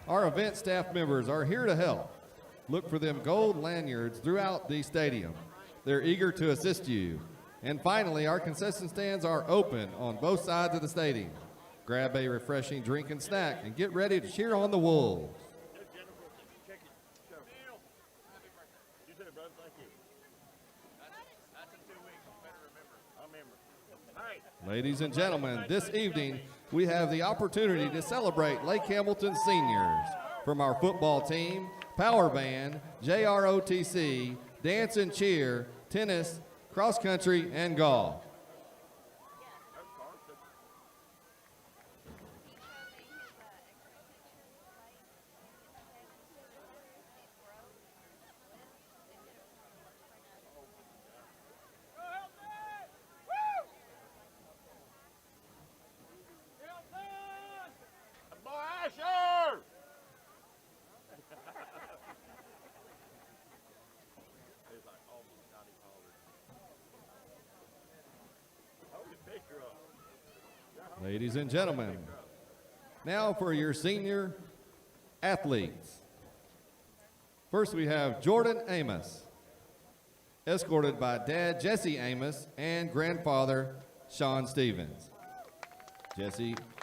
Our event staff members are here to help. Look for them gold lanyards throughout the stadium. They're eager to assist you. And finally, our concession stands are open on both sides of the stadium. Grab a refreshing drink and snack and get ready to cheer on the Wolves. Ladies and gentlemen, this evening we have the opportunity to celebrate Lake Hamilton seniors from our football team, power band, JROTC, dance and cheer, tennis, cross country, and golf. Ladies and gentlemen, now for your senior athletes. First we have Jordan Amos, escorted by Dad Jesse Amos and grandfather Sean Stevens.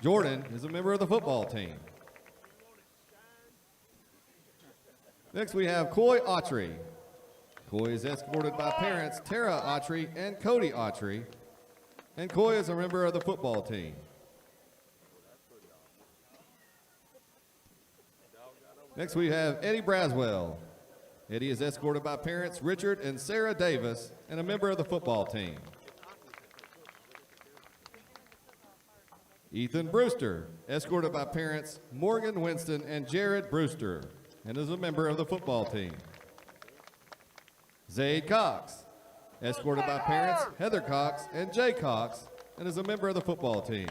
Jordan is a member of the football team. Next we have Coy Autry. Coy is escorted by parents Tara Autry and Cody Autry, and Coy is a member of the football team. Next we have Eddie Braswell. Eddie is escorted by parents Richard and Sarah Davis and a member of the football team. Ethan Brewster, escorted by parents Morgan Winston and Jared Brewster, and is a member of the football team. Zaid Cox, escorted by parents Heather Cox and Jay Cox, and is a member of the football team.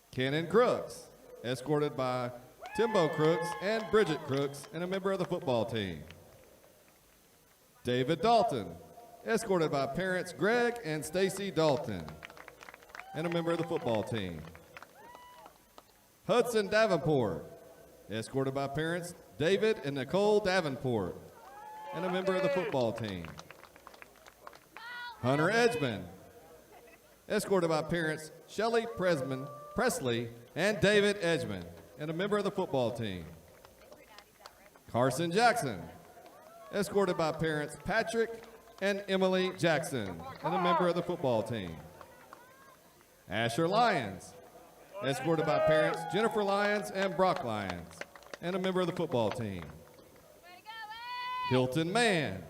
Cannon Crooks, escorted by Timbo Crooks and Bridget Crooks, and a member of the football team. David Dalton, escorted by parents Greg and Stacy Dalton, and a member of the football team. Hudson Davenport, escorted by parents David and Nicole Davenport, and a member of the football team. Hunter Edgman, escorted by parents Shelley Presley and David Edgman, and a member of the football team. Carson Jackson, escorted by parents Patrick and Emily Jackson, and a member of the football team. Asher Lyons, escorted by parents Jennifer Lyons and Brock Lyons, and a member of the football team. Hilton Mann,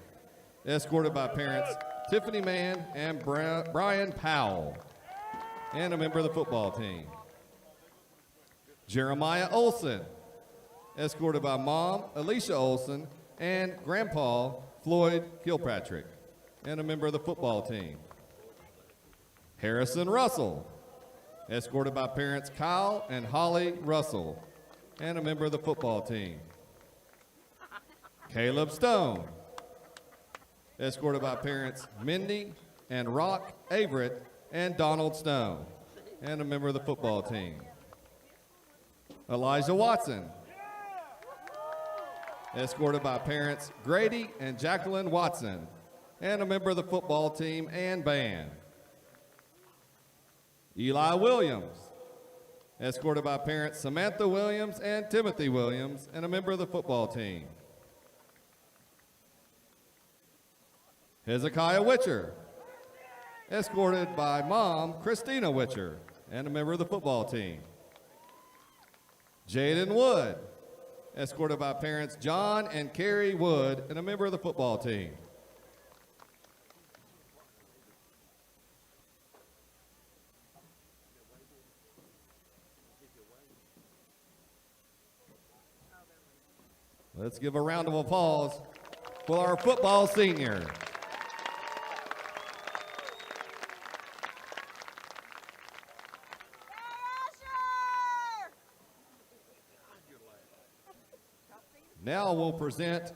escorted by parents Tiffany Mann and Brian Powell, and a member of the football team. Jeremiah Olson, escorted by Mom Alicia Olson and Grandpa Floyd Kilpatrick, and a member of the football team. Harrison Russell, escorted by parents Kyle and Holly Russell, and a member of the football team. Caleb Stone, escorted by parents Mindy and Rock Averett and Donald Stone, and a member of the football team. Elijah Watson, escorted by parents Grady and Jacqueline Watson, and a member of the football team and band. Eli Williams, escorted by parents Samantha Williams and Timothy Williams, and a member of the football team. Hezekiah Witcher, escorted by Mom Christina Witcher, and a member of the football team. Jaden Wood, escorted by parents John and Carrie Wood, and a member of the football team. Let's give a round of applause for our football senior. Now we'll present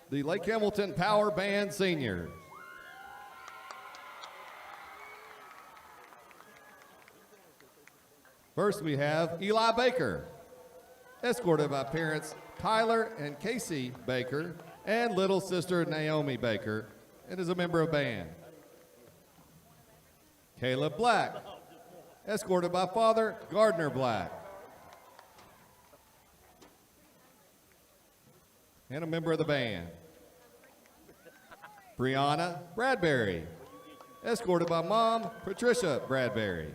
the Lake Hamilton Power Band Seniors. First we have Eli Baker, escorted by parents Tyler and Casey Baker, and little sister Naomi Baker, and is a member of band. Caleb Black, escorted by father Gardner Black, and a member of the band. Brianna Bradbury, escorted by mom Patricia Bradbury,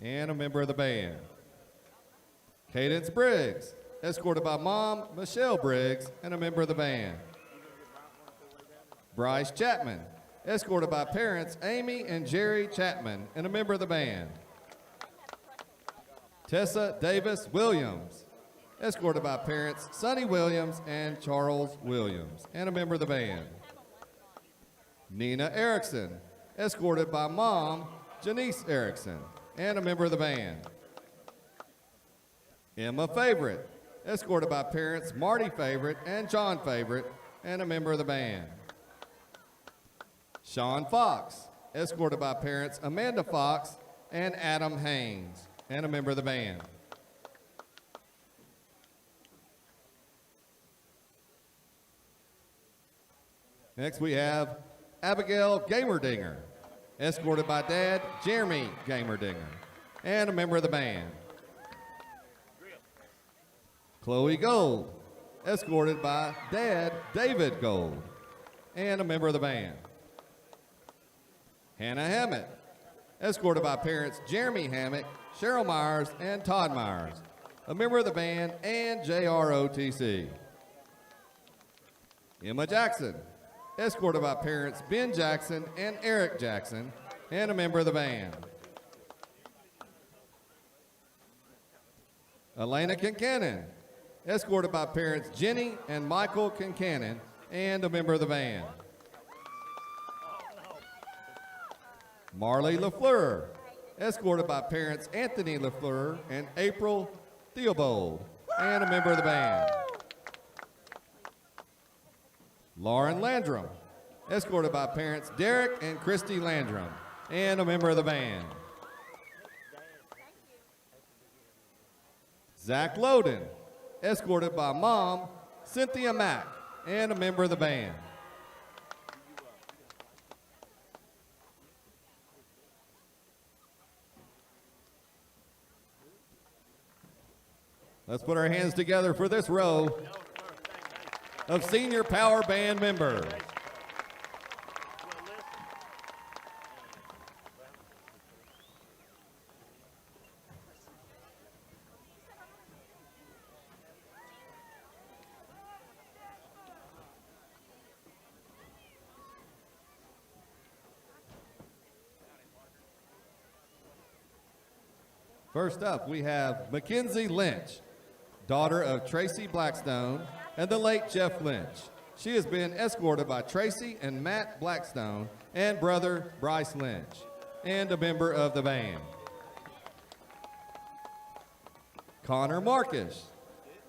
and a member of the band. Cadence Briggs, escorted by mom Michelle Briggs, and a member of the band. Bryce Chapman, escorted by parents Amy and Jerry Chapman, and a member of the band. Tessa Davis Williams, escorted by parents Sonny Williams and Charles Williams, and a member of the band. Nina Erickson, escorted by mom Janice Erickson, and a member of the band. Emma Favorite, escorted by parents Marty Favorite and John Favorite, and a member of the band. Sean Fox, escorted by parents Amanda Fox and Adam Haynes, and a member of the band. Next we have Abigail Gamerdinger, escorted by dad Jeremy Gamerdinger, and a member of the band. Chloe Gold, escorted by dad David Gold, and a member of the band. Hannah Hammett, escorted by parents Jeremy Hammett, Cheryl Myers, and Todd Myers, a member of the band and JROTC. Emma Jackson, escorted by parents Ben Jackson and Eric Jackson, and a member of the band. Elena Kincannon, escorted by parents Jenny and Michael Kincannon, and a member of the band. Marley LaFleur, escorted by parents Anthony LaFleur and April Theobald, and a member of the band. Lauren Landrum, escorted by parents Derek and Christy Landrum, and a member of the band. Zach Loden, escorted by mom Cynthia Mack, and a member of the band. Let's put our hands together for this row of senior power band members. First up, we have Mackenzie Lynch, daughter of Tracy Blackstone and the late Jeff Lynch. She has been escorted by Tracy and Matt Blackstone and brother Bryce Lynch, and a member of the band. Connor Markish,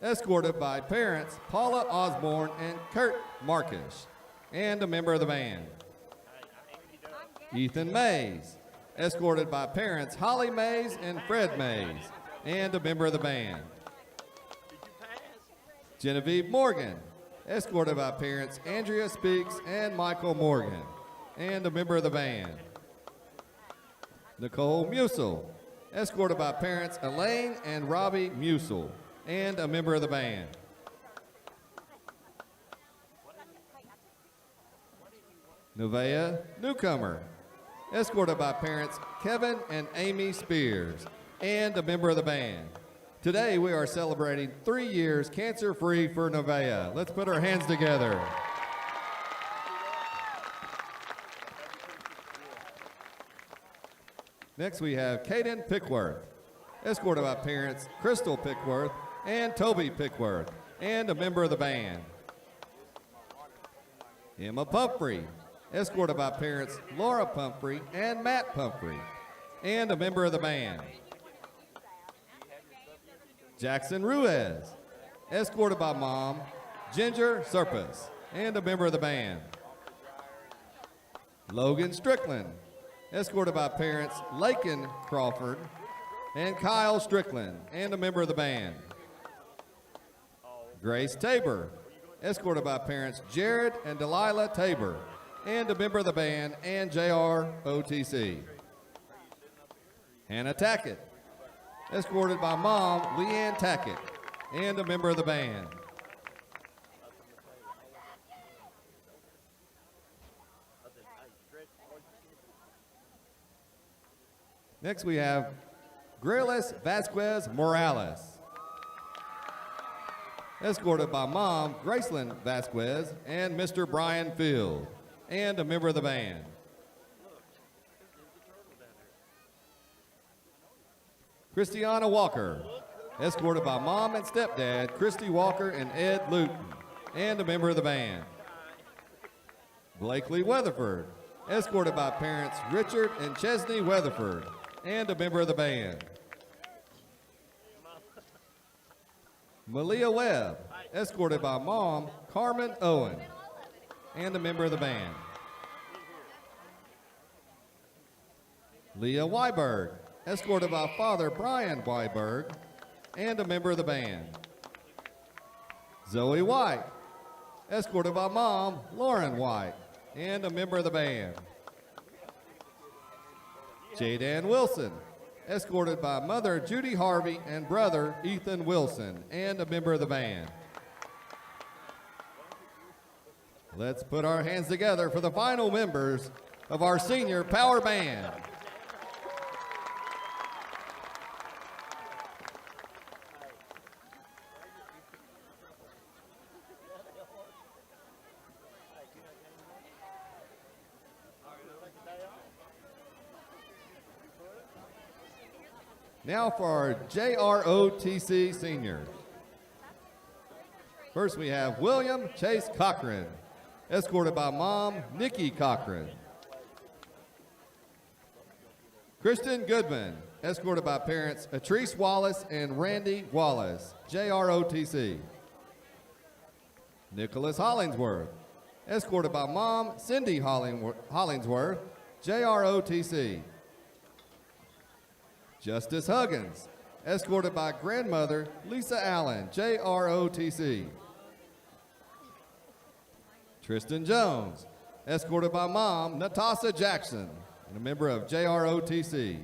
escorted by parents Paula Osborne and Kurt Markish, and a member of the band. Ethan Mays, escorted by parents Holly Mays and Fred Mays, and a member of the band. Genevieve Morgan, escorted by parents Andrea Speaks and Michael Morgan, and a member of the band. Nicole Musel, escorted by parents Elaine and Robbie Musel, and a member of the band. Nevaeh Newcomer, escorted by parents Kevin and Amy Spears, and a member of the band. Today we are celebrating 3 years cancer-free for Nevaeh. Let's put our hands together. Next we have Caden Pickworth, escorted by parents Crystal Pickworth and Toby Pickworth, and a member of the band. Emma Pumphrey, escorted by parents Laura Pumphrey and Matt Pumphrey, and a member of the band. Jackson Ruiz, escorted by mom Ginger Serpus, and a member of the band. Logan Strickland, escorted by parents Laken Crawford and Kyle Strickland, and a member of the band. Grace Tabor, escorted by parents Jared and Delilah Tabor, and a member of the band and JROTC. Hannah Tackett, escorted by mom Leanne Tackett, and a member of the band. Next we have Grelis Vasquez Morales, escorted by mom Graceland Vasquez and Mr. Brian Field, and a member of the band. Christiana Walker, escorted by mom and stepdad Christy Walker and Ed Luton, and a member of the band. Blakely Weatherford, escorted by parents Richard and Chesney Weatherford, and a member of the band. Malia Webb, escorted by mom Carmen Owen, and a member of the band. Leah Weiberg, escorted by father Brian Weiberg, and a member of the band. Zoe White, escorted by mom Lauren White, and a member of the band. Jadan Wilson, escorted by mother Judy Harvey and brother Ethan Wilson, and a member of the band. Let's put our hands together for the final members of our senior power band. Now for our JROTC seniors. First we have William Chase Cochran, escorted by mom Nikki Cochran. Kristen Goodman, escorted by parents Atrice Wallace and Randy Wallace, JROTC. Nicholas Hollingsworth, escorted by mom Cindy Hollingsworth, JROTC. Justice Huggins, escorted by grandmother Lisa Allen, JROTC. Tristan Jones, escorted by mom Natasha Jackson, and a member of JROTC.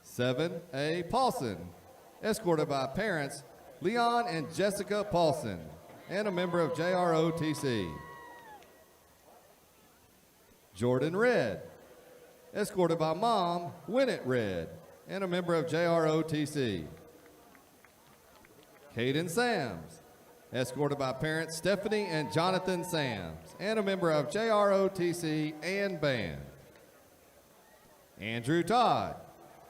Seven A. Paulson, escorted by parents Leon and Jessica Paulson, and a member of JROTC. Jordan Red, escorted by mom Winnet Red, and a member of JROTC. Caden Sams, escorted by parents Stephanie and Jonathan Sams, and a member of JROTC and band. Andrew Todd,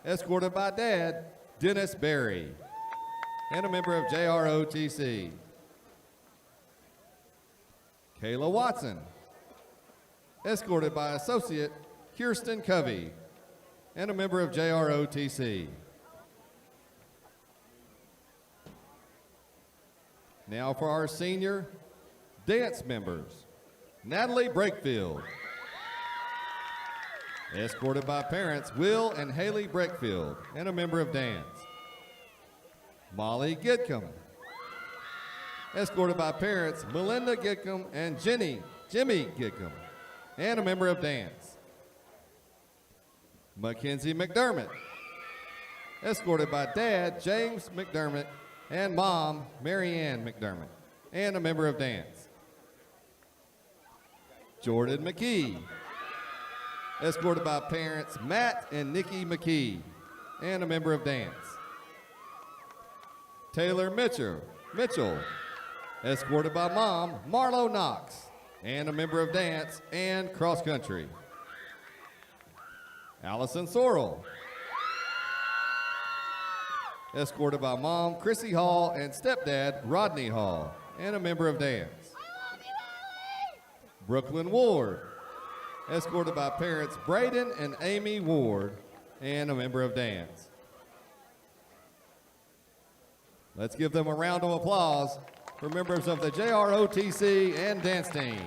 escorted by dad Dennis Berry, and a member of JROTC. Kayla Watson, escorted by associate Kirsten Covey, and a member of JROTC. Now for our senior dance members. Natalie Brakefield, escorted by parents Will and Haley Brakefield, and a member of dance. Molly Gitcomb, escorted by parents Melinda Gitcomb and Jimmy Gitcomb, and a member of dance. Mackenzie McDermott, escorted by dad James McDermott and mom Marianne McDermott, and a member of dance. Jordan McKee, escorted by parents Matt and Nikki McKee, and a member of dance. Taylor Mitchell, escorted by mom Marlo Knox, and a member of dance and cross country. Allison Sorrell, escorted by mom Chrissy Hall and stepdad Rodney Hall, and a member of dance. Brooklyn Ward, escorted by parents Braden and Amy Ward, and a member of dance. Let's give them a round of applause for members of the JROTC and dance team.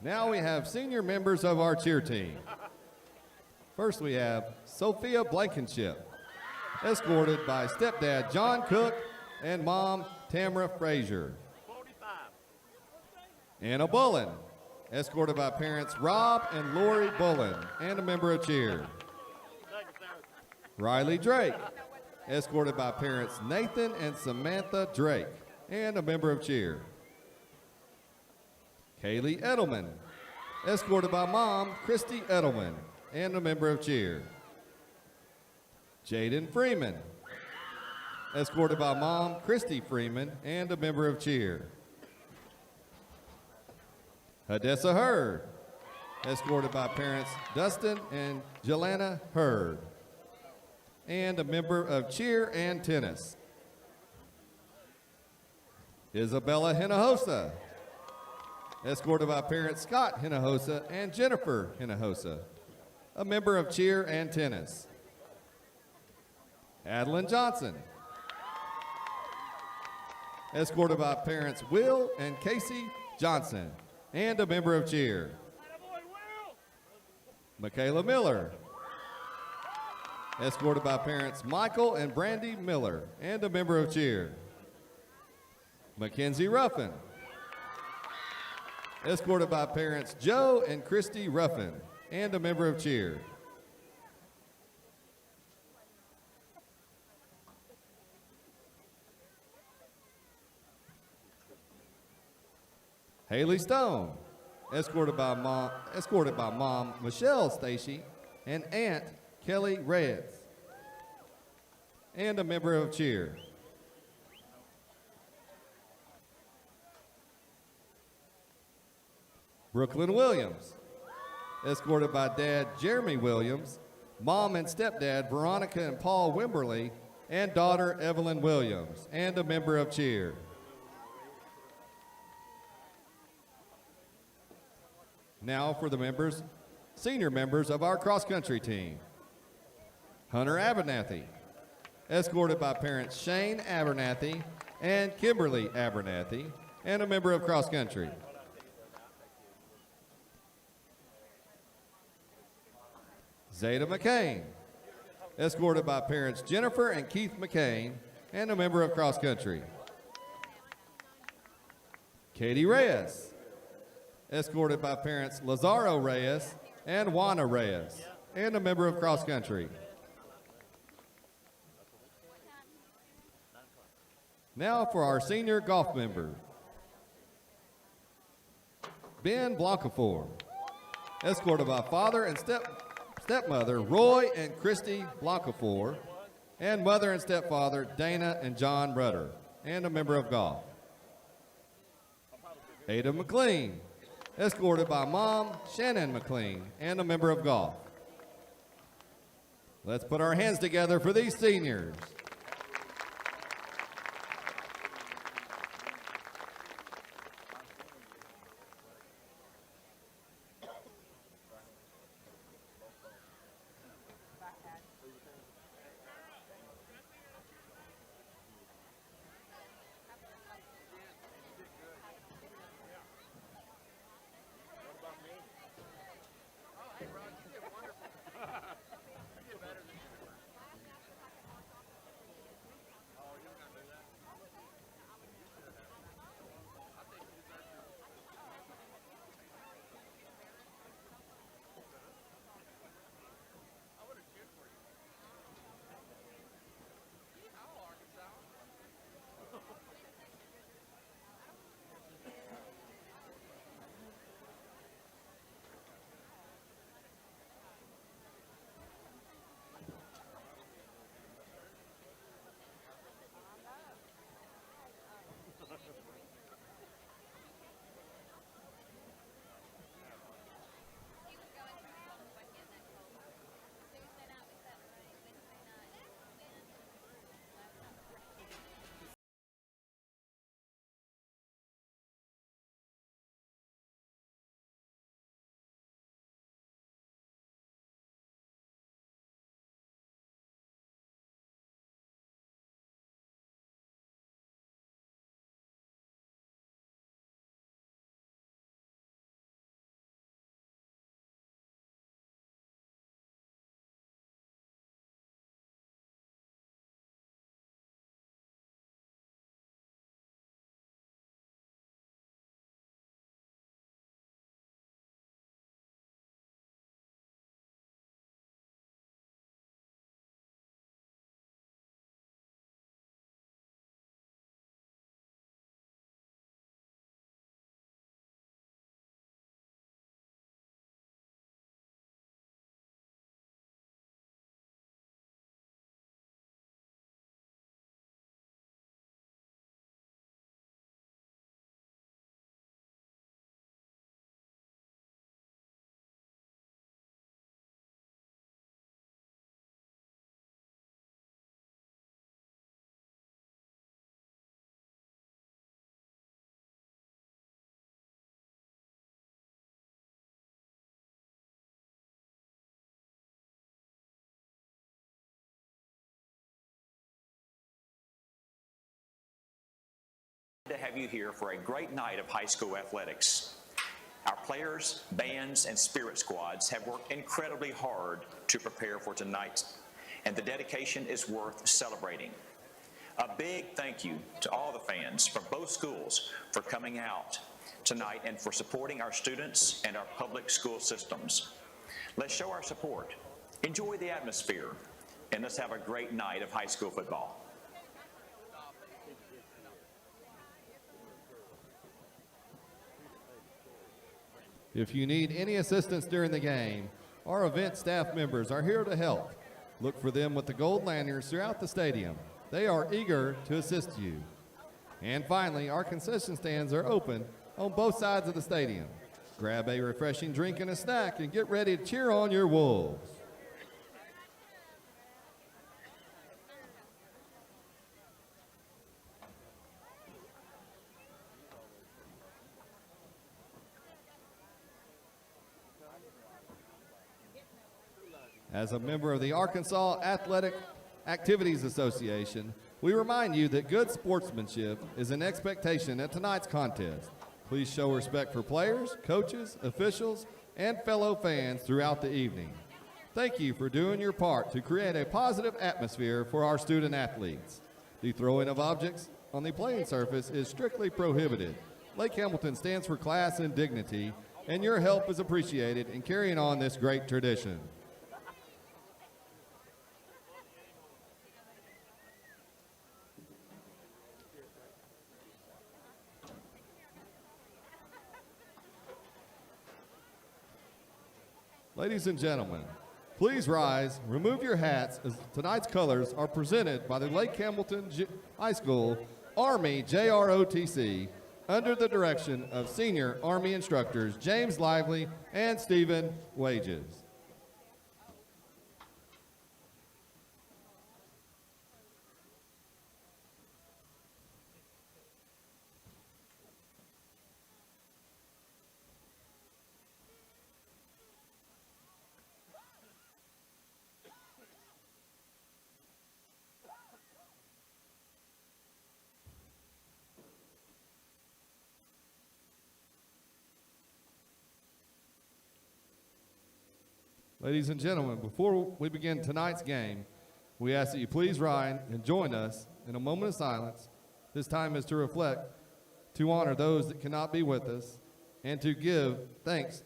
Now we have senior members of our cheer team. First we have Sophia Blankenship, escorted by stepdad John Cook and mom Tamara Frazier. Anna Bullen, escorted by parents Rob and Lori Bullen, and a member of cheer. Riley Drake, escorted by parents Nathan and Samantha Drake, and a member of cheer. Kaylee Edelman, escorted by mom Christy Edelman, and a member of cheer. Jaden Freeman, escorted by mom Christy Freeman, and a member of cheer. Hadessa Hurd, escorted by parents Dustin and Jelana Hurd, and a member of cheer and tennis. Isabella Hinojosa, escorted by parents Scott Hinojosa and Jennifer Hinojosa, a member of cheer and tennis. Adeline Johnson, escorted by parents Will and Casey Johnson, and a member of cheer. Michaela Miller, escorted by parents Michael and Brandy Miller, and a member of cheer. Mackenzie Ruffin, escorted by parents Joe and Christy Ruffin, and a member of cheer. Haley Stone, escorted by mom Michelle Stacy and aunt Kelly Reyes, and a member of cheer. Brooklyn Williams, escorted by dad Jeremy Williams, mom and stepdad Veronica and Paul Wimberly, and daughter Evelyn Williams, and a member of cheer. Now for the senior members of our cross-country team. Hunter Abernathy, escorted by parents Shane Abernathy and Kimberly Abernathy, and a member of cross-country. Zeta McCain, escorted by parents Jennifer and Keith McCain, and a member of cross-country. Katie Reyes, escorted by parents Lazaro Reyes and Juana Reyes, and a member of cross-country. Now for our senior golf member. Ben Blancafor, escorted by father and stepmother Roy and Christy Blancafor, and mother and stepfather Dana and John Rudder, and a member of golf. Ada McLean, escorted by mom Shannon McLean, and a member of golf. Let's put our hands together for these seniors. To have you here for a great night of high school athletics. Our players, bands, and spirit squads have worked incredibly hard to prepare for tonight, and the dedication is worth celebrating. A big thank you to all the fans from both schools for coming out tonight and for supporting our students and our public school systems. Let's show our support, enjoy the atmosphere, and let's have a great night of high school football. If you need any assistance during the game, our event staff members are here to help. Look for them with the gold lanyards throughout the stadium. They are eager to assist you. And finally, our concession stands are open on both sides of the stadium. Grab a refreshing drink and a snack and get ready to cheer on your Wolves. As a member of the Arkansas Athletic Activities Association, we remind you that good sportsmanship is an expectation at tonight's contest. Please show respect for players, coaches, officials, and fellow fans throughout the evening. Thank you for doing your part to create a positive atmosphere for our student athletes. The throwing of objects on the playing surface is strictly prohibited. Lake Hamilton stands for class and dignity, and your help is appreciated in carrying on this great tradition. Ladies and gentlemen, please rise, remove your hats as tonight's colors are presented by the Lake Hamilton High School Army JROTC under the direction of senior Army instructors James Lively and Stephen Wages. Ladies and gentlemen, before we begin tonight's game, we ask that you please rise and join us in a moment of silence. This time is to reflect, to honor those that cannot be with us, and to give thanks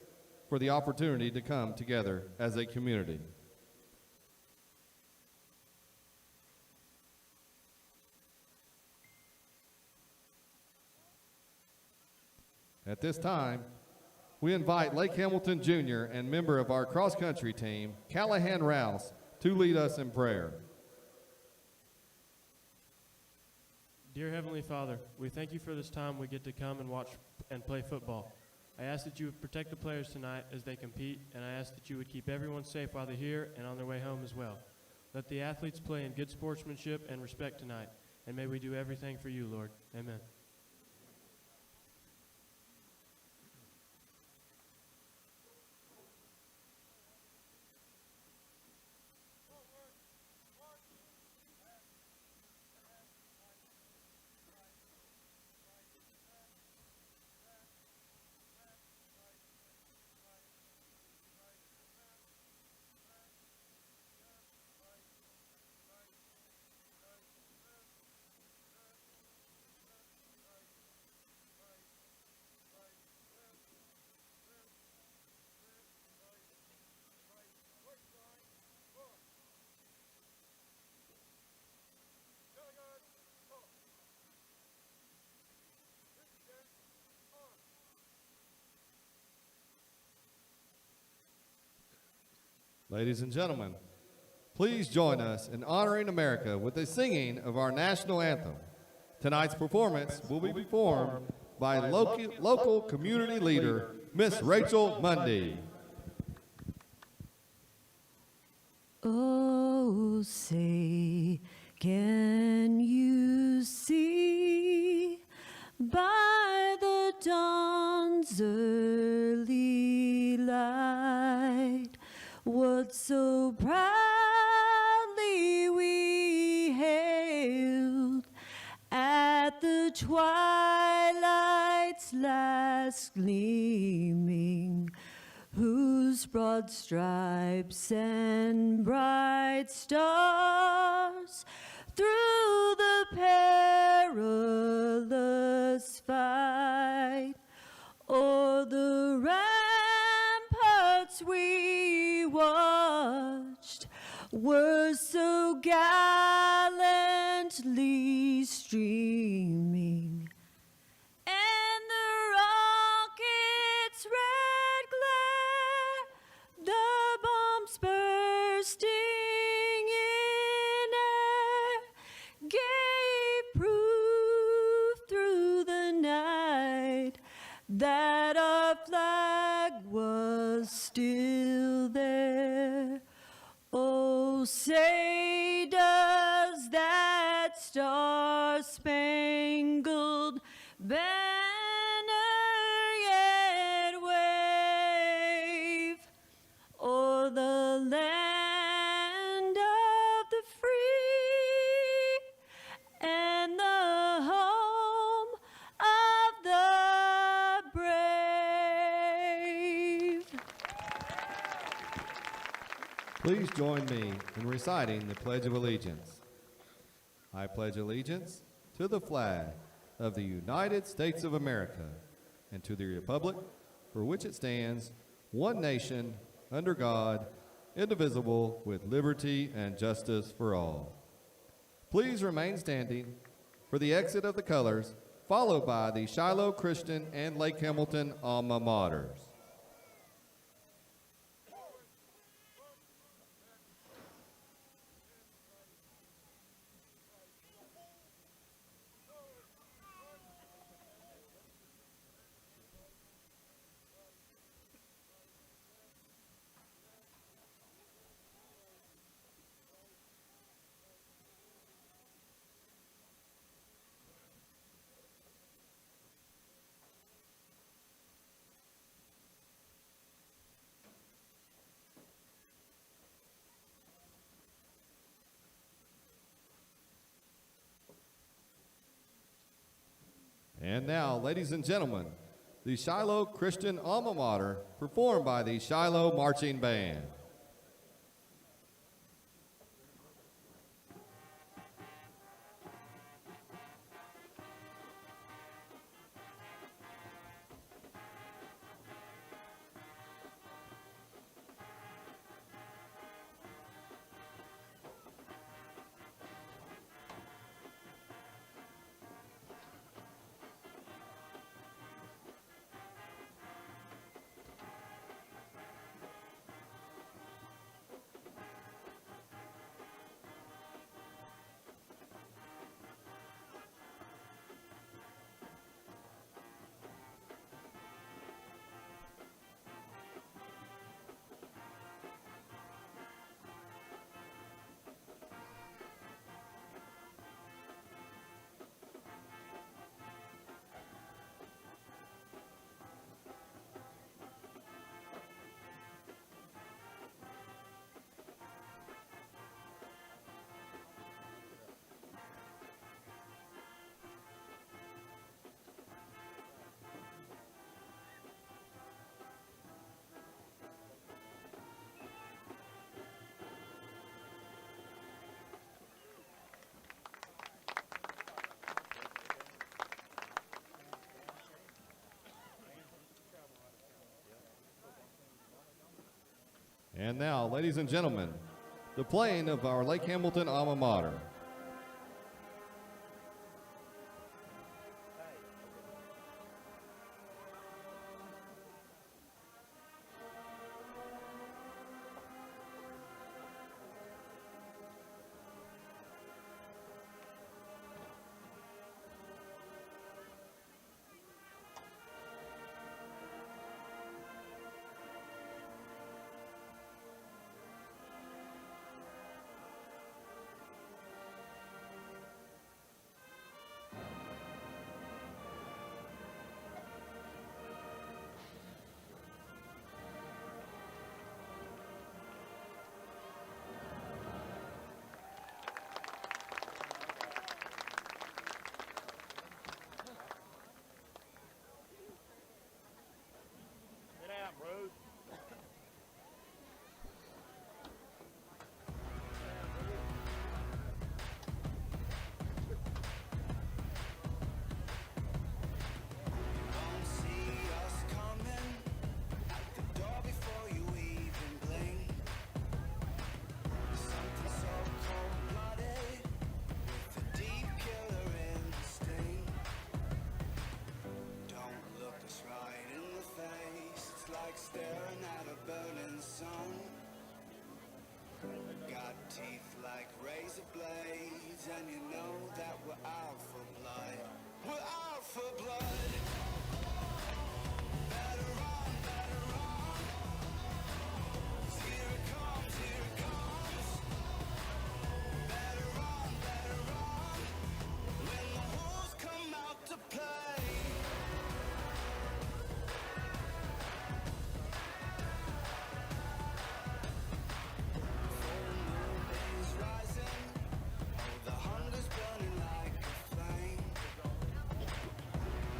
for the opportunity to come together as a community. At this time, we invite Lake Hamilton Jr. and member of our cross-country team, Callahan Rouse, to lead us in prayer. Dear Heavenly Father, we thank you for this time we get to come and watch and play football. I ask that you would protect the players tonight as they compete, and I ask that you would keep everyone safe while they're here and on their way home as well. Let the athletes play in good sportsmanship and respect tonight, and may we do everything for you, Lord. Amen. Ladies and gentlemen, please join us in honoring America with the singing of our national anthem. Tonight's performance will be performed by local community leader, Miss Rachel Mundy. Oh, say, can you see by the dawn's early light what so proudly we hailed at the twilight its last gleaming, whose broad stripes and bright stars through the perilous fight o'er the ramparts we watched were so gallantly streaming, and the rocket's red glare, the bombs bursting in air, gave proof through the night that our flag was still there. Oh, say does that star-spangled banner yet wave o'er the land of the free and the home of the brave? Please join me in reciting the Pledge of Allegiance. I pledge allegiance to the flag of the United States of America and to the republic for which it stands, one nation, under God, indivisible, with liberty and justice for all. Please remain standing for the exit of the colors, followed by the Shiloh Christian and Lake Hamilton alma maters. And now, ladies and gentlemen, the Shiloh Christian Alma Mater, performed by the Shiloh Marching Band. And now, ladies and gentlemen, the playing of our Lake Hamilton alma mater. when you know that we're out for blood. We're out for blood. Better run, better run. 'Cause here it comes, here it comes. Better run, better run. When the wolves come out to play. Full moon is rising. Oh, the hunger's burning like a flame.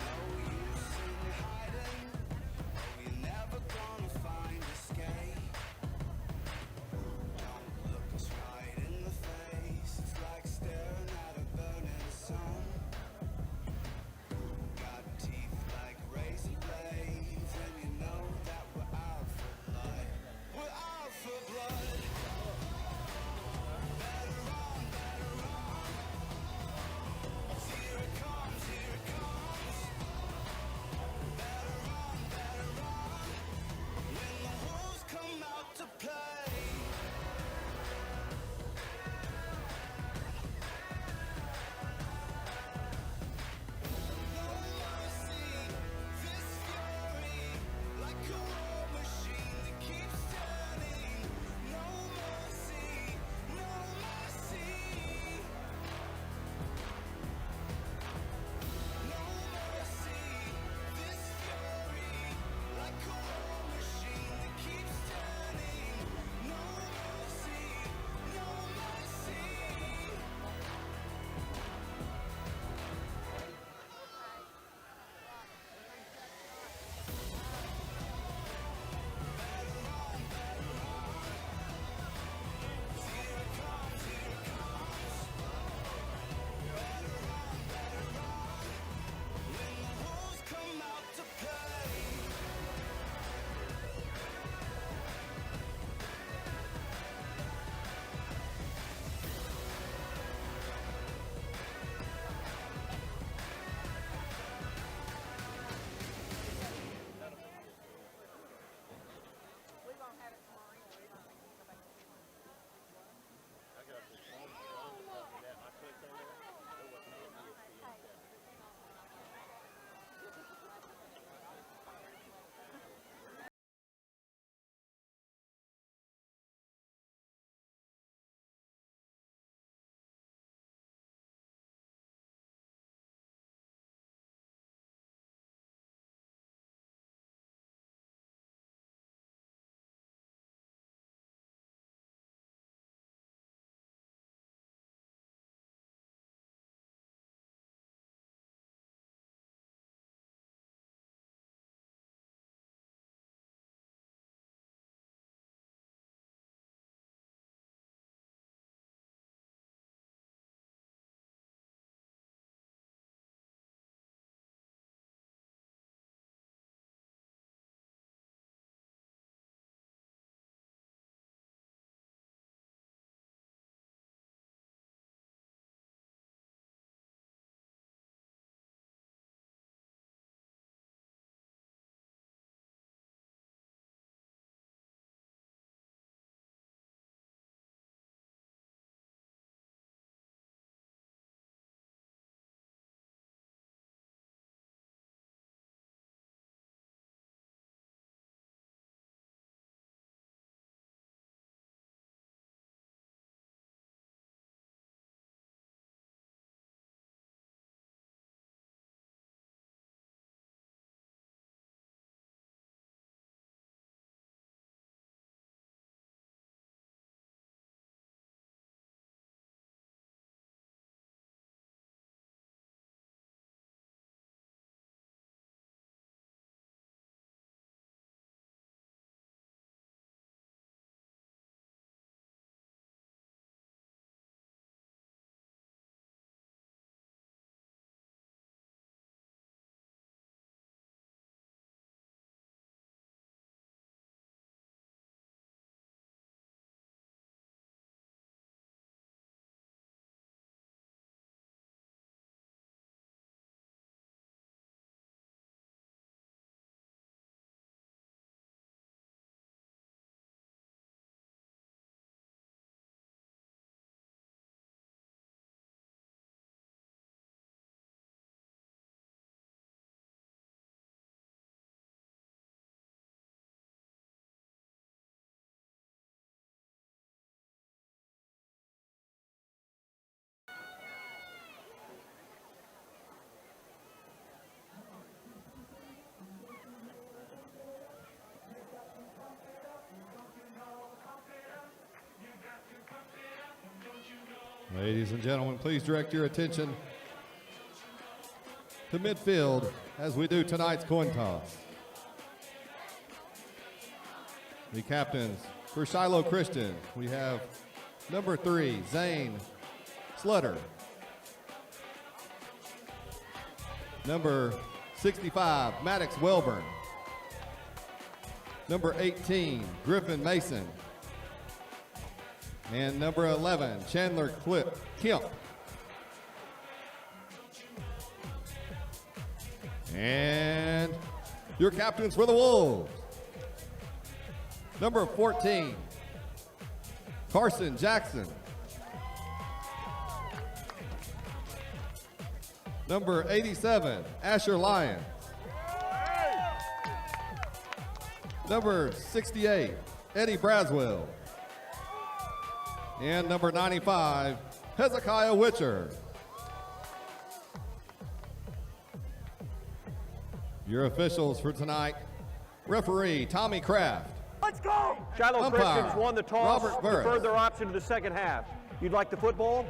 No use in hiding. Oh, you're never Ladies and gentlemen, please direct your attention to midfield as we do tonight's coin toss. The captains for Shiloh Christian, we have number 3, Zane Slutter. Number 65, Maddox Welburn. Number 18, Griffin Mason. And number 11, Chandler Kemp. And your captains for the Wolves. Number 14, Carson Jackson. Number 87, Asher Lyons. Number 68, Eddie Braswell. And number 95, Hezekiah Witcher. Your officials for tonight, referee Tommy Kraft. Let's go! Shiloh Umpire, Christians won the toss, Robert Burris. deferred their option to the second half. You'd like the football?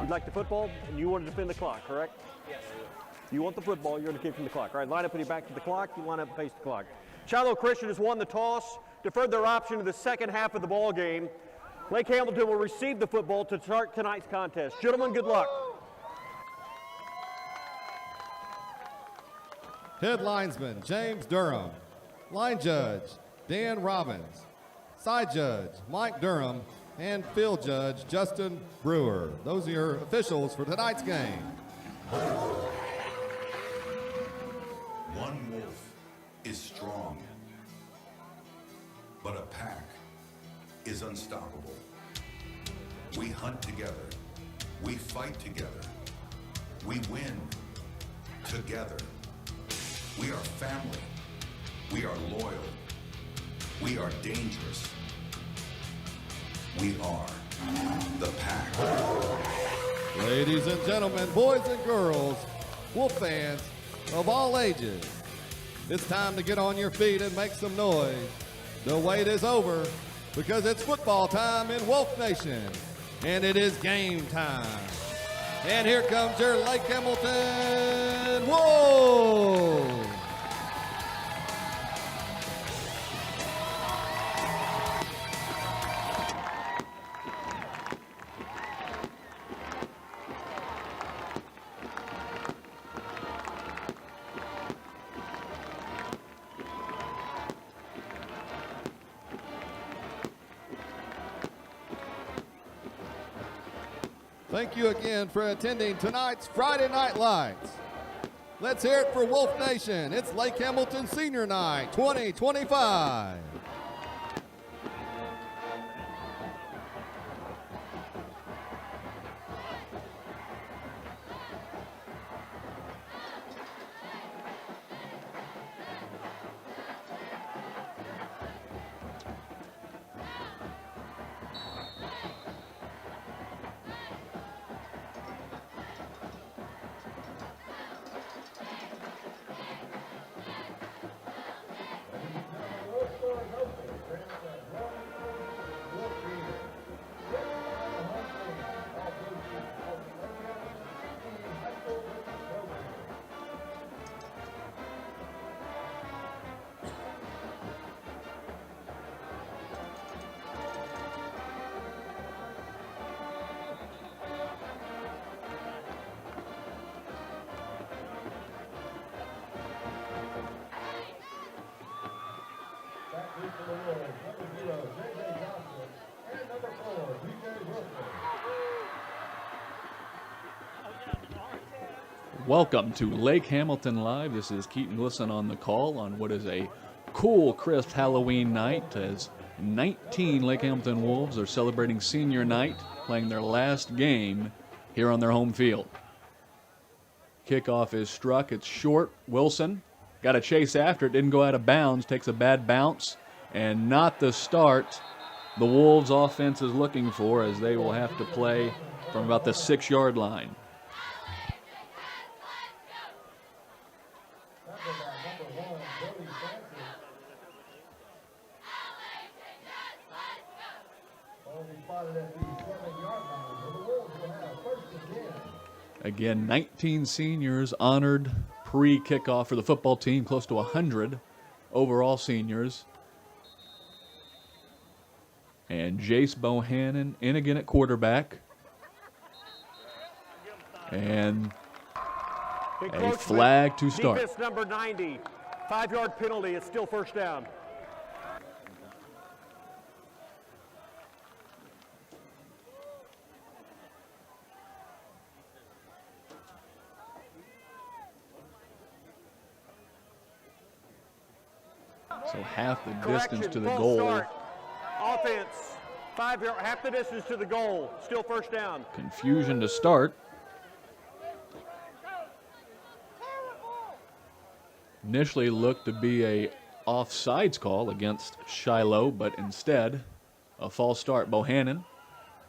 You'd like the football, and you want to defend the clock, correct? Yes. You want the football, you're going to kick from the clock. All right, line up with your back to the clock, you line up and face the clock. Shiloh Christian has won the toss, deferred their option to the second half of the ball game. Lake Hamilton will receive the football to start tonight's contest. Gentlemen, good luck. Head linesman, James Durham. Line judge, Dan Robbins. Side judge, Mike Durham. And field judge, Justin Brewer. Those are your officials for tonight's game. One wolf is strong, but a pack is unstoppable. We hunt together. We fight together. We win together. We are family. We are loyal. We are dangerous. We are the pack. Ladies and gentlemen, boys and girls, Wolf fans of all ages, it's time to get on your feet and make some noise. The wait is over because it's football time in Wolf Nation, and it is game time. And here comes your Lake Hamilton Wolves. Thank you again for attending tonight's Friday Night Lights. Let's hear it for Wolf Nation. It's Lake Hamilton Senior Night 2025. Welcome to Lake Hamilton Live. This is Keaton Glisson on the call on what is a cool, crisp Halloween night as 19 Lake Hamilton Wolves are celebrating senior night, playing their last game here on their home field. Kickoff is struck. It's short. Wilson got a chase after it. Didn't go out of bounds. Takes a bad bounce and not the start the Wolves offense is looking for, as they will have to play from about the 6-yard line. Spotted at the 7-yard line for the Wolves. Again, 19 seniors honored pre-kickoff for the football team, close to 100 overall seniors. And Jace Bohannon in again at quarterback. And a flag to start. Defense number 90. 5-yard penalty. It's still first down. So half the Correction, distance to the false goal. start. Offense. 5-yard, half the distance to the goal. Still first down. Confusion to start. Initially looked to be a offsides call against Shiloh, but instead a false start. Bohannon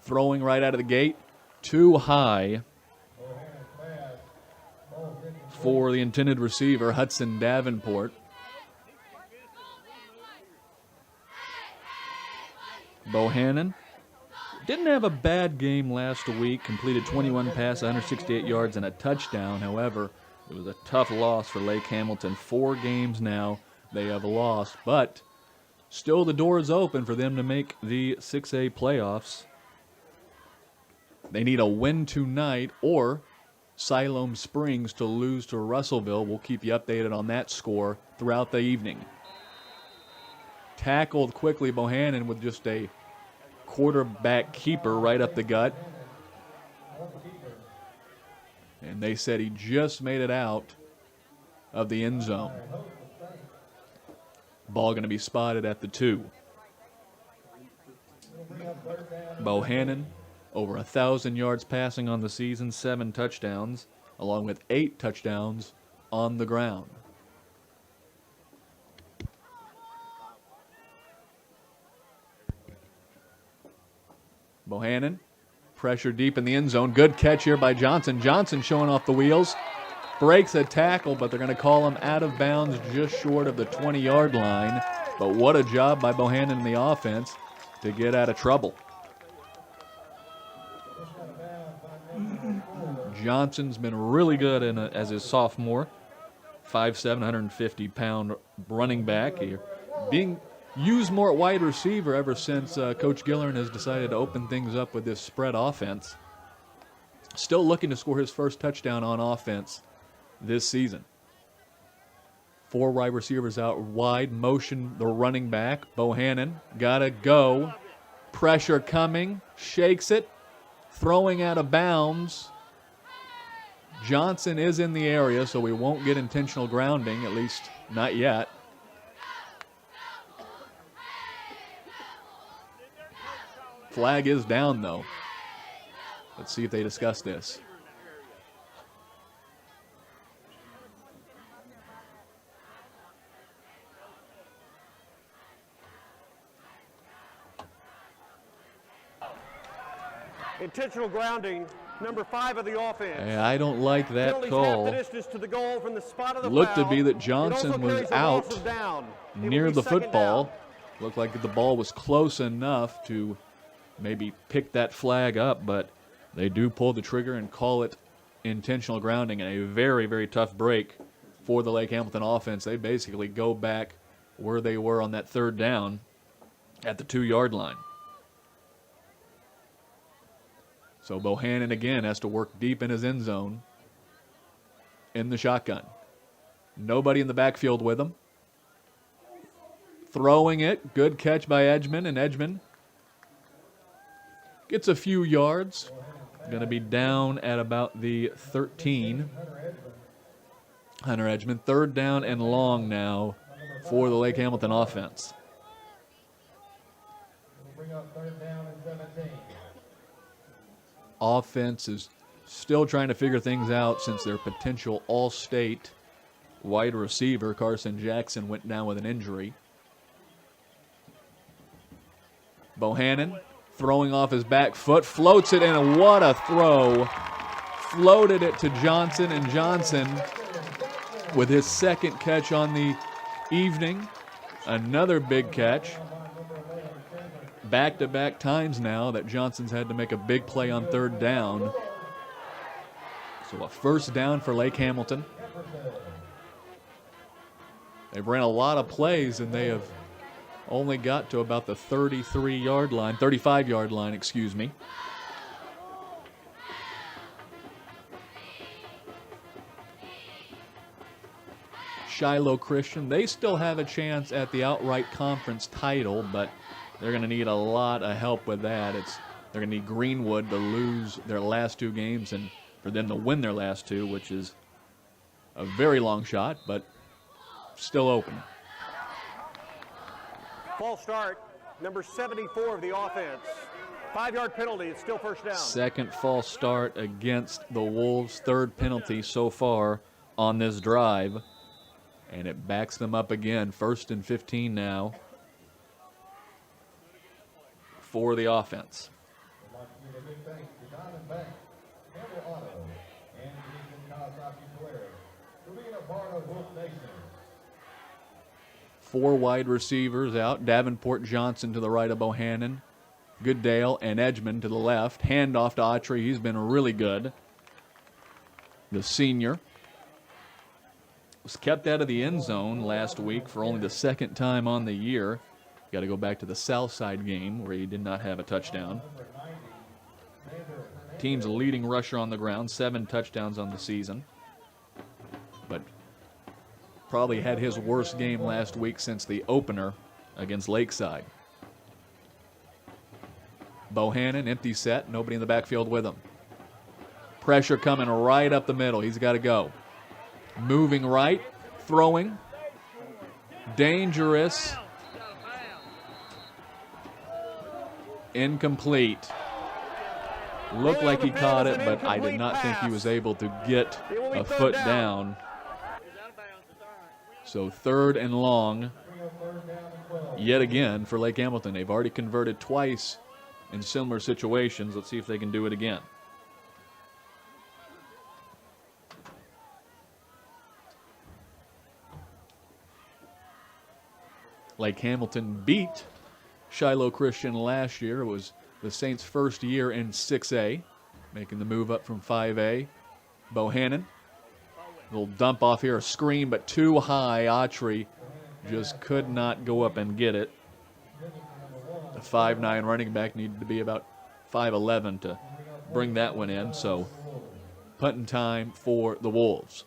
throwing right out of the gate, too high for the intended receiver, Hudson Davenport. Bohannon didn't have a bad game last week, completed 21 passes, 168 yards, and a touchdown. However, it was a tough loss for Lake Hamilton. 4 games now they have lost, but still the door is open for them to make the 6A playoffs. They need a win tonight or Siloam Springs to lose to Russellville. We'll keep you updated on that score throughout the evening. Tackled quickly, Bohannon, with just a quarterback keeper right up the gut. And they said he just made it out of the end zone. Ball going to be spotted at the 2. Bohannon, over 1,000 yards passing on the season, 7 touchdowns, along with 8 touchdowns on the ground. Bohannon, pressure deep in the end zone. Good catch here by Johnson. Johnson showing off the wheels. Breaks a tackle, but they're going to call him out of bounds just short of the 20-yard line. But what a job by Bohannon in the offense to get out of trouble. Johnson's been really good as his sophomore. 5'7", 150-pound running back here. Being used more at wide receiver ever since Coach Gillern has decided to open things up with this spread offense. Still looking to score his first touchdown on offense this season. 4 wide receivers out wide, motion the running back. Bohannon gotta go. Pressure coming, shakes it, throwing out of bounds. Johnson is in the area, so we won't get intentional grounding, at least not yet. Flag is down, though. Let's see if they discuss this. Intentional grounding, number 5 of the offense. I don't like that Penalties call. half the distance to the goal from the spot of the Looked to foul. be that It Johnson also was carries a out loss of down. It will near be the second football. down. Looked like the ball was close enough to maybe pick that flag up, but they do pull the trigger and call it intentional grounding, and a very, very tough break for the Lake Hamilton offense. They basically go back where they were on that 3rd down at the 2-yard line. So Bohannon again has to work deep in his end zone in the shotgun. Nobody in the backfield with him. Throwing it. Good catch by Edgman, and Edgman gets a few yards. Going to be down at about the 13. Hunter Edgman, 3rd down and long now for the Lake Hamilton offense. Bring up 3rd down and 17. Offense is still trying to figure things out since their potential all-state wide receiver, Carson Jackson, went down with an injury. Bohannon throwing off his back foot, floats it in, and what a throw. Floated it to Johnson, and Johnson with his 2nd catch on the evening. Another big catch. Back-to-back times now that Johnson's had to make a big play on 3rd down So a first down for Lake Hamilton. They've ran a lot of plays, and they have only got to about the 35-yard line, excuse me. Shiloh Christian, they still have a chance at the outright conference title, but they're going to need a lot of help with that. They're going to need Greenwood to lose their last 2 games and for them to win their last 2, which is a very long shot, but still open. False start, number 74 of the offense. 5-yard penalty, it's still first down. Second false start against the Wolves, 3rd penalty so far on this drive. And it backs them up again. 1st and 15 now for the offense. 4 wide receivers out. Davenport Johnson to the right of Bohannon. Goodale and Edgman to the left. Handoff to Autry. He's been really good. The senior was kept out of the end zone last week for only the 2nd time on the year. Got to go back to the Southside game where he did not have a touchdown. Team's leading rusher on the ground, 7 touchdowns on the season. But probably had his worst game last week since the opener against Lakeside. Bohannon, empty set, nobody in the backfield with him. Pressure coming right up the middle. He's got to go. Moving right, throwing, dangerous, incomplete. Looked like he caught it, but I did not think he was able to get a foot down. So 3rd and long, yet again for Lake Hamilton. They've already converted twice in similar situations. Let's see if they can do it again. Lake Hamilton beat Shiloh Christian last year. It was the Saints' first year in 6A, making the move up from 5A. Bohannon, little dump off here, a screen, but too high. Autry just could not go up and get it. The 5'9" running back needed to be about 5'11" to bring that one in, so punting time for the Wolves.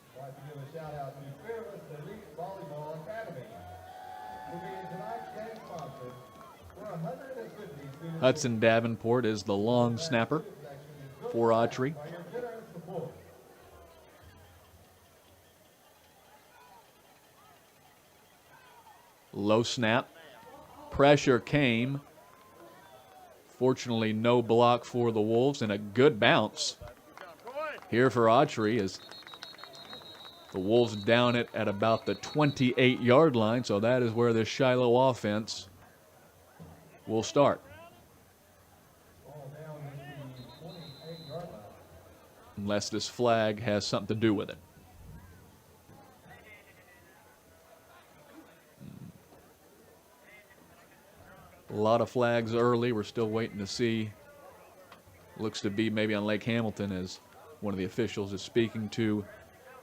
Hudson Davenport is the long snapper for Autry. Low snap. Pressure came. Fortunately, no block for the Wolves, and a good bounce here for Autry as the Wolves down it at about the 28-yard line, so that is where the Shiloh offense will start. Unless this flag has something to do with it. A lot of flags early. We're still waiting to see. Looks to be maybe on Lake Hamilton as one of the officials is speaking to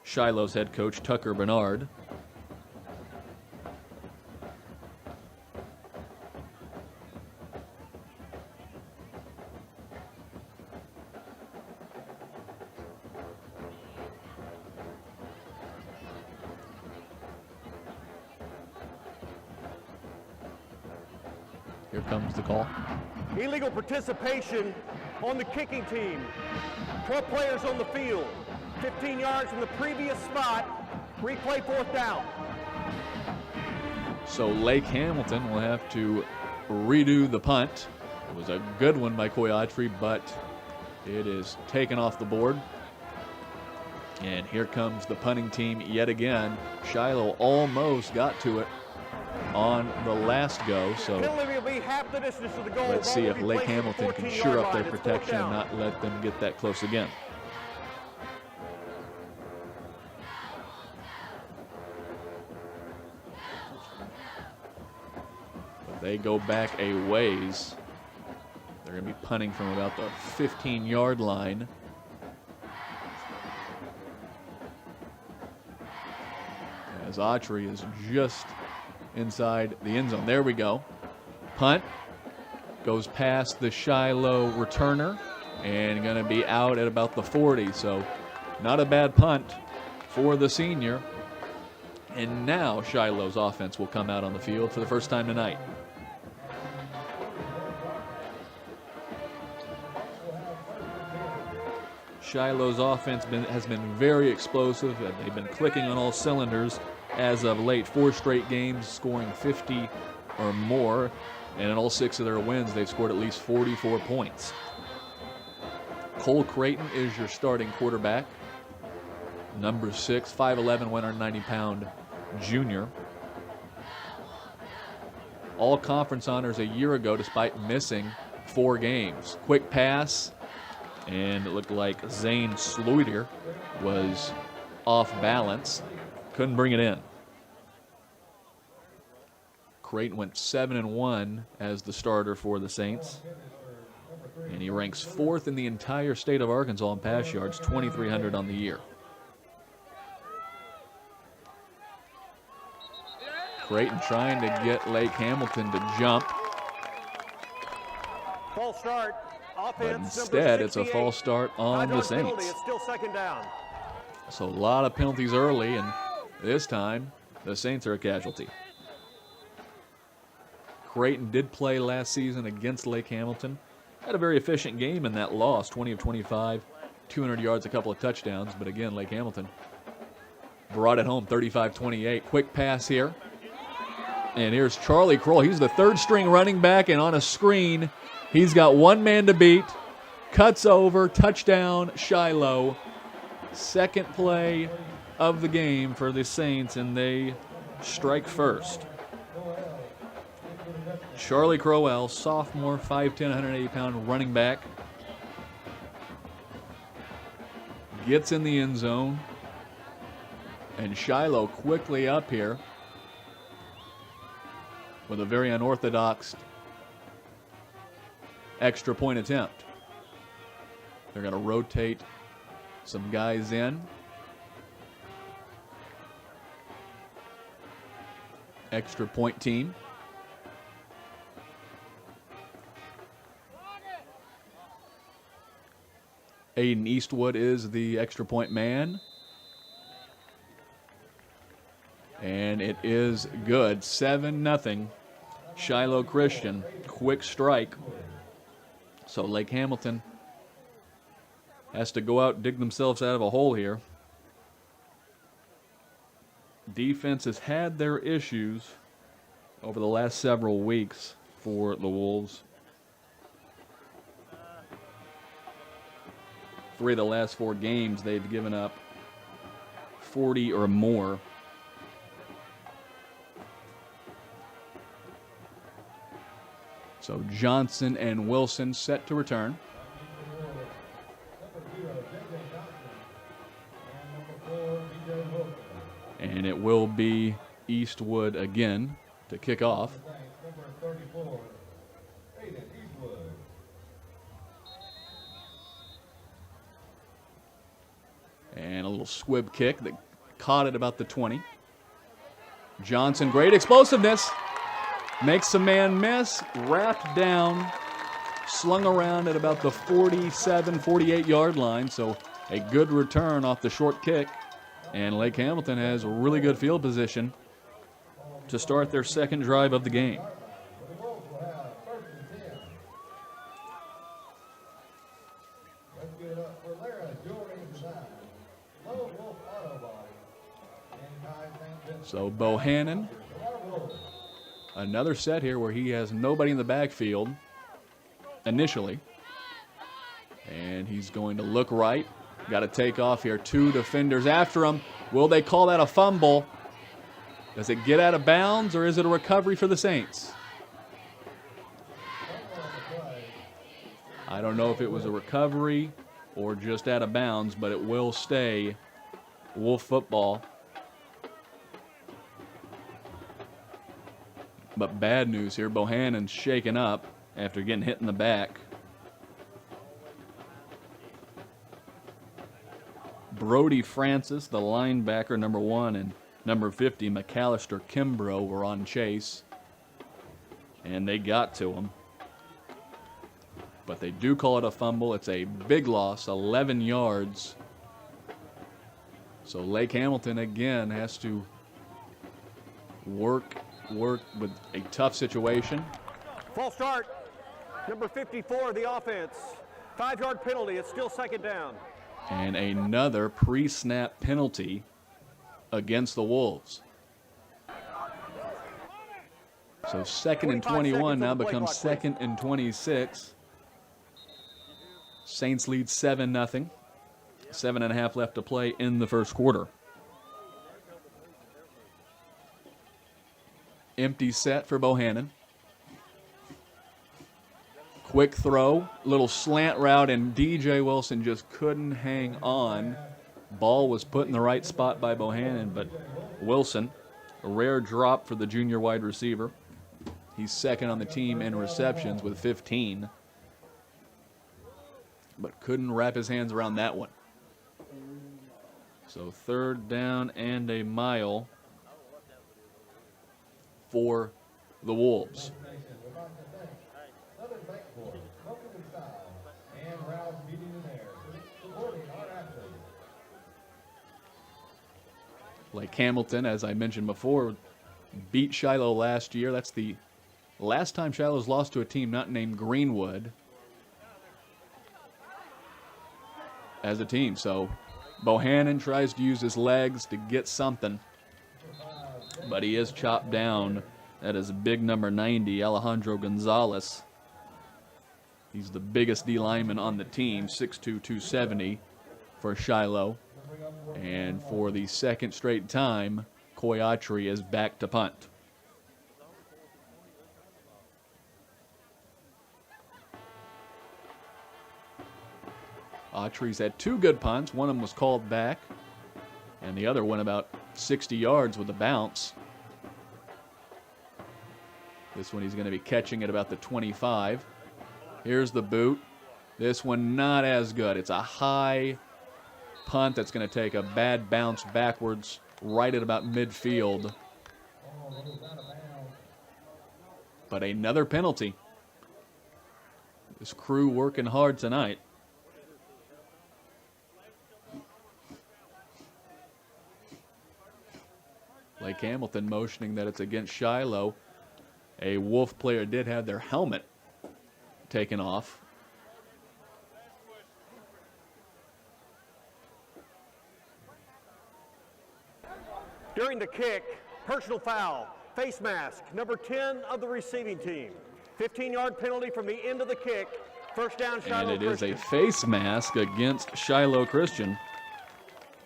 Shiloh's head coach, Tucker Bernard. Here comes the call. Illegal participation on the kicking team. 12 players on the field. 15 yards from the previous spot. Replay 4th down. So Lake Hamilton will have to redo the punt. It was a good one by Coy Autry, but it is taken off the board. And here comes the punting team yet again. Shiloh almost got to it on the last go, so let's see if Lake Hamilton can shore up their protection and not let them get that close again. But they go back a ways. They're going to be punting from about the 15-yard line. as Autry is just inside the end zone. There we go. Punt goes past the Shiloh returner and going to be out at about the 40. So not a bad punt for the senior. And now Shiloh's offense will come out on the field for the first time tonight. Shiloh's offense has been very explosive. They've been clicking on all cylinders as of late. 4 straight games scoring 50 or more. And in all 6 of their wins, they've scored at least 44 points. Cole Creighton is your starting quarterback. Number 6, 5'11", 190-pound junior. All conference honors a year ago despite missing 4 games. Quick pass, and it looked like Zane Sluiter was off balance. Couldn't bring it in. Creighton went 7-1 as the starter for the Saints. And he ranks 4th in the entire state of Arkansas in pass yards, 2,300 on the year. Creighton trying to get Lake Hamilton to jump. False start. But Offense, instead, it's a 68. false start on the 5-yard penalty. Saints. It's still second down. So a lot of penalties early, and this time the Saints are a casualty. Creighton did play last season against Lake Hamilton. Had a very efficient game in that loss, 20 of 25, 200 yards, a couple of touchdowns. But again, Lake Hamilton brought it home, 35-28. Quick pass here. And here's Charlie Kroll. He's the 3rd-string running back, and on a screen, he's got 1 man to beat. Cuts over, touchdown, Shiloh. Second play of the game for the Saints, and they strike first. Charlie Crowell, sophomore, 5'10", 180-pound running back. Gets in the end zone. And Shiloh quickly up here with a very unorthodox extra point attempt. They're going to rotate some guys in. Extra point team. Aiden Eastwood is the extra point man. And it is good. 7-0. Shiloh Christian. Quick strike. So Lake Hamilton has to go out and dig themselves out of a hole here. Defense has had their issues over the last several weeks for the Wolves. 3 of the last 4 games, they've given up 40 or more. So Johnson and Wilson set to return. And it will be Eastwood again to kick off. And a little squib kick that caught at about the 20. Johnson, great explosiveness. Makes a man miss, wrapped down, slung around at about the 47, 48-yard line. So a good return off the short kick. And Lake Hamilton has a really good field position to start their second drive of the game. So Bohannon, another set here where he has nobody in the backfield initially. And he's going to look right. Got to take off here. 2 defenders after him. Will they call that a fumble? Does it get out of bounds, or is it a recovery for the Saints? I don't know if it was a recovery or just out of bounds, but it will stay Wolf football. But bad news here. Bohannon's shaken up after getting hit in the back. Brody Francis, the linebacker, number 1, and number 50, McAllister Kimbrough, were on chase, and they got to him. But they do call it a fumble. It's a big loss, 11 yards. So Lake Hamilton again has to work with a tough situation. False start. Number 54, the offense. 5-yard penalty. It's still second down. And another pre-snap penalty against the Wolves. So second and 21 now becomes second and 26. Saints lead 7-0. 7.5 left to play in the first quarter. Empty set for Bohannon. Quick throw, little slant route, and DJ Wilson just couldn't hang on. Ball was put in the right spot by Bohannon, but Wilson, a rare drop for the junior wide receiver. He's second on the team in receptions with 15, but couldn't wrap his hands around that one. So third down and a mile for the Wolves. Lake Hamilton, as I mentioned before, beat Shiloh last year. That's the last time Shiloh's lost to a team not named Greenwood as a team. So Bohannon tries to use his legs to get something, but he is chopped down. That is big number 90, Alejandro Gonzalez. He's the biggest D lineman on the team, 6'2", 270 for Shiloh. And for the second straight time, Coy Autry is back to punt. Autry's had two good punts. One of them was called back, and the other went about 60 yards with a bounce. This one he's going to be catching at about the 25. Here's the boot. This one not as good. It's a high punt that's going to take a bad bounce backwards right at about midfield. But another penalty. This crew working hard tonight. Lake Hamilton motioning that it's against Shiloh. A Wolf player did have their helmet taken off. During the kick, personal foul, face mask, number 10 of the receiving team. 15-yard penalty from the end of the kick. First down, Shiloh And it is Christian. a face mask against Shiloh Christian.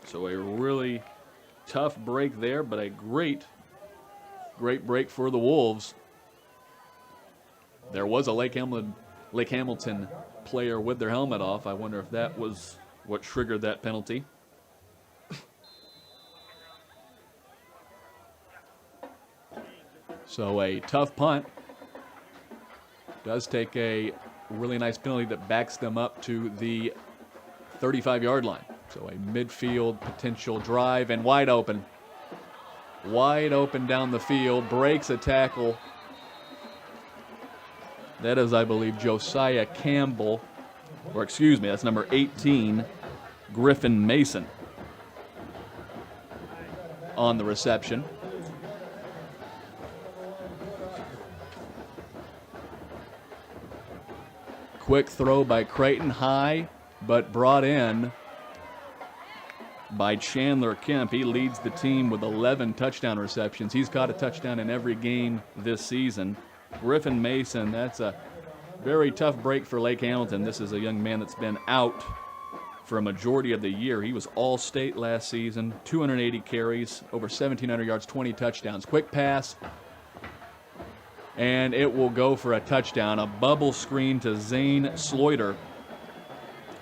So a really tough break there, but a great break for the Wolves. There was a Lake Hamilton player with their helmet off. I wonder if that was what triggered that penalty. So a tough punt. Does take a really nice penalty that backs them up to the 35-yard line. So a midfield potential drive and wide open. Wide open down the field, breaks a tackle. That is, I believe, Josiah Campbell, or excuse me, that's number 18, Griffin Mason on the reception. Quick throw by Creighton, high, but brought in by Chandler Kemp. He leads the team with 11 touchdown receptions. He's caught a touchdown in every game this season. Griffin Mason, that's a very tough break for Lake Hamilton. This is a young man that's been out for a majority of the year. He was all-state last season, 280 carries, over 1,700 yards, 20 touchdowns. Quick pass, and it will go for a touchdown. A bubble screen to Zane Sloiter,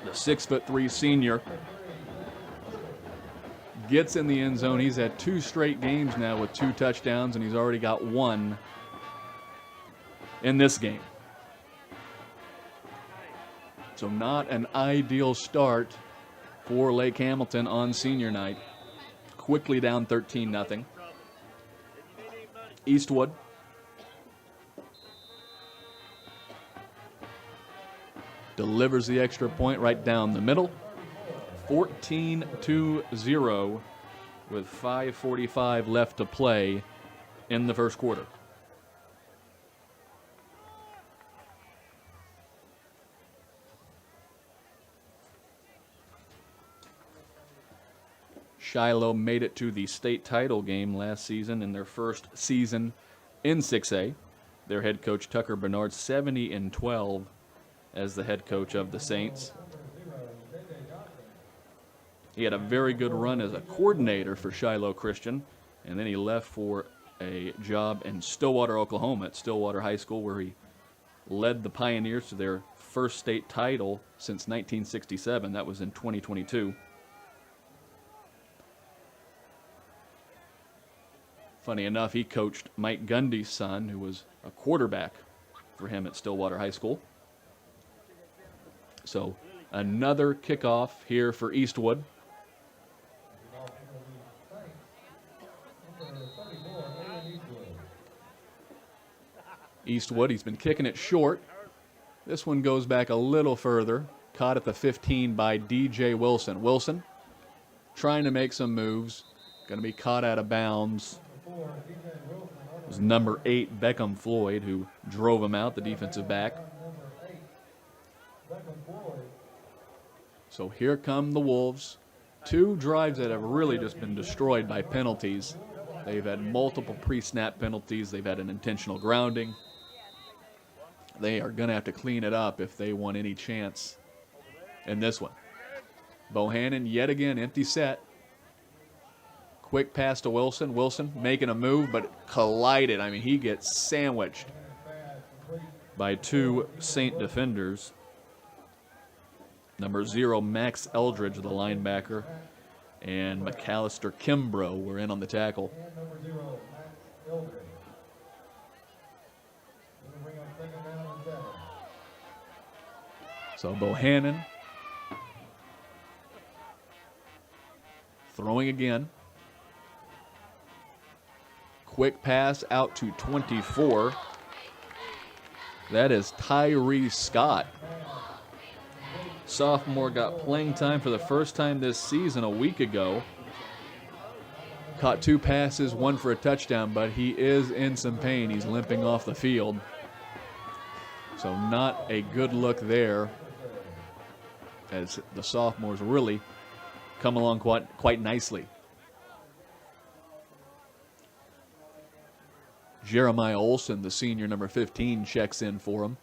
the 6'3" senior. Gets in the end zone. He's had 2 straight games now with 2 touchdowns, and he's already got 1 in this game. So not an ideal start for Lake Hamilton on senior night. quickly down 13-0. Eastwood. Delivers the extra point right down the middle. 14-0 with 5:45 left to play in the first quarter. Shiloh made it to the state title game last season in their first season in 6A. Their head coach Tucker Bernard 70-12 as the head coach of the Saints. He had a very good run as a coordinator for Shiloh Christian, and then he left for a job in Stillwater, Oklahoma at Stillwater High School, where he led the Pioneers to their first state title since 1967. That was in 2022. Funny enough, he coached Mike Gundy's son, who was a quarterback for him at Stillwater High School. So another kickoff here for Eastwood. Eastwood, he's been kicking it short. This one goes back a little further. Caught at the 15 by DJ Wilson. Wilson trying to make some moves. Going to be caught out of bounds. It was number 8, Beckham Floyd, who drove him out, the defensive back. So here come the Wolves. 2 drives that have really just been destroyed by penalties. They've had multiple pre-snap penalties. They've had an intentional grounding. They are going to have to clean it up if they want any chance in this one. Bohannon yet again, empty set. Quick pass to Wilson. Wilson making a move, but collided. I mean, he gets sandwiched by 2 Saint defenders. Number 0, Max Eldridge, the linebacker, and McAllister Kimbrough were in on the tackle. So Bohannon throwing again. Quick pass out to 24. That is Tyree Scott. Sophomore got playing time for the first time this season a week ago. Caught 2 passes, 1 for a touchdown, but he is in some pain. He's limping off the field. So not a good look there, as the sophomores really come along quite nicely. Jeremiah Olson, the senior, number 15, checks in for him.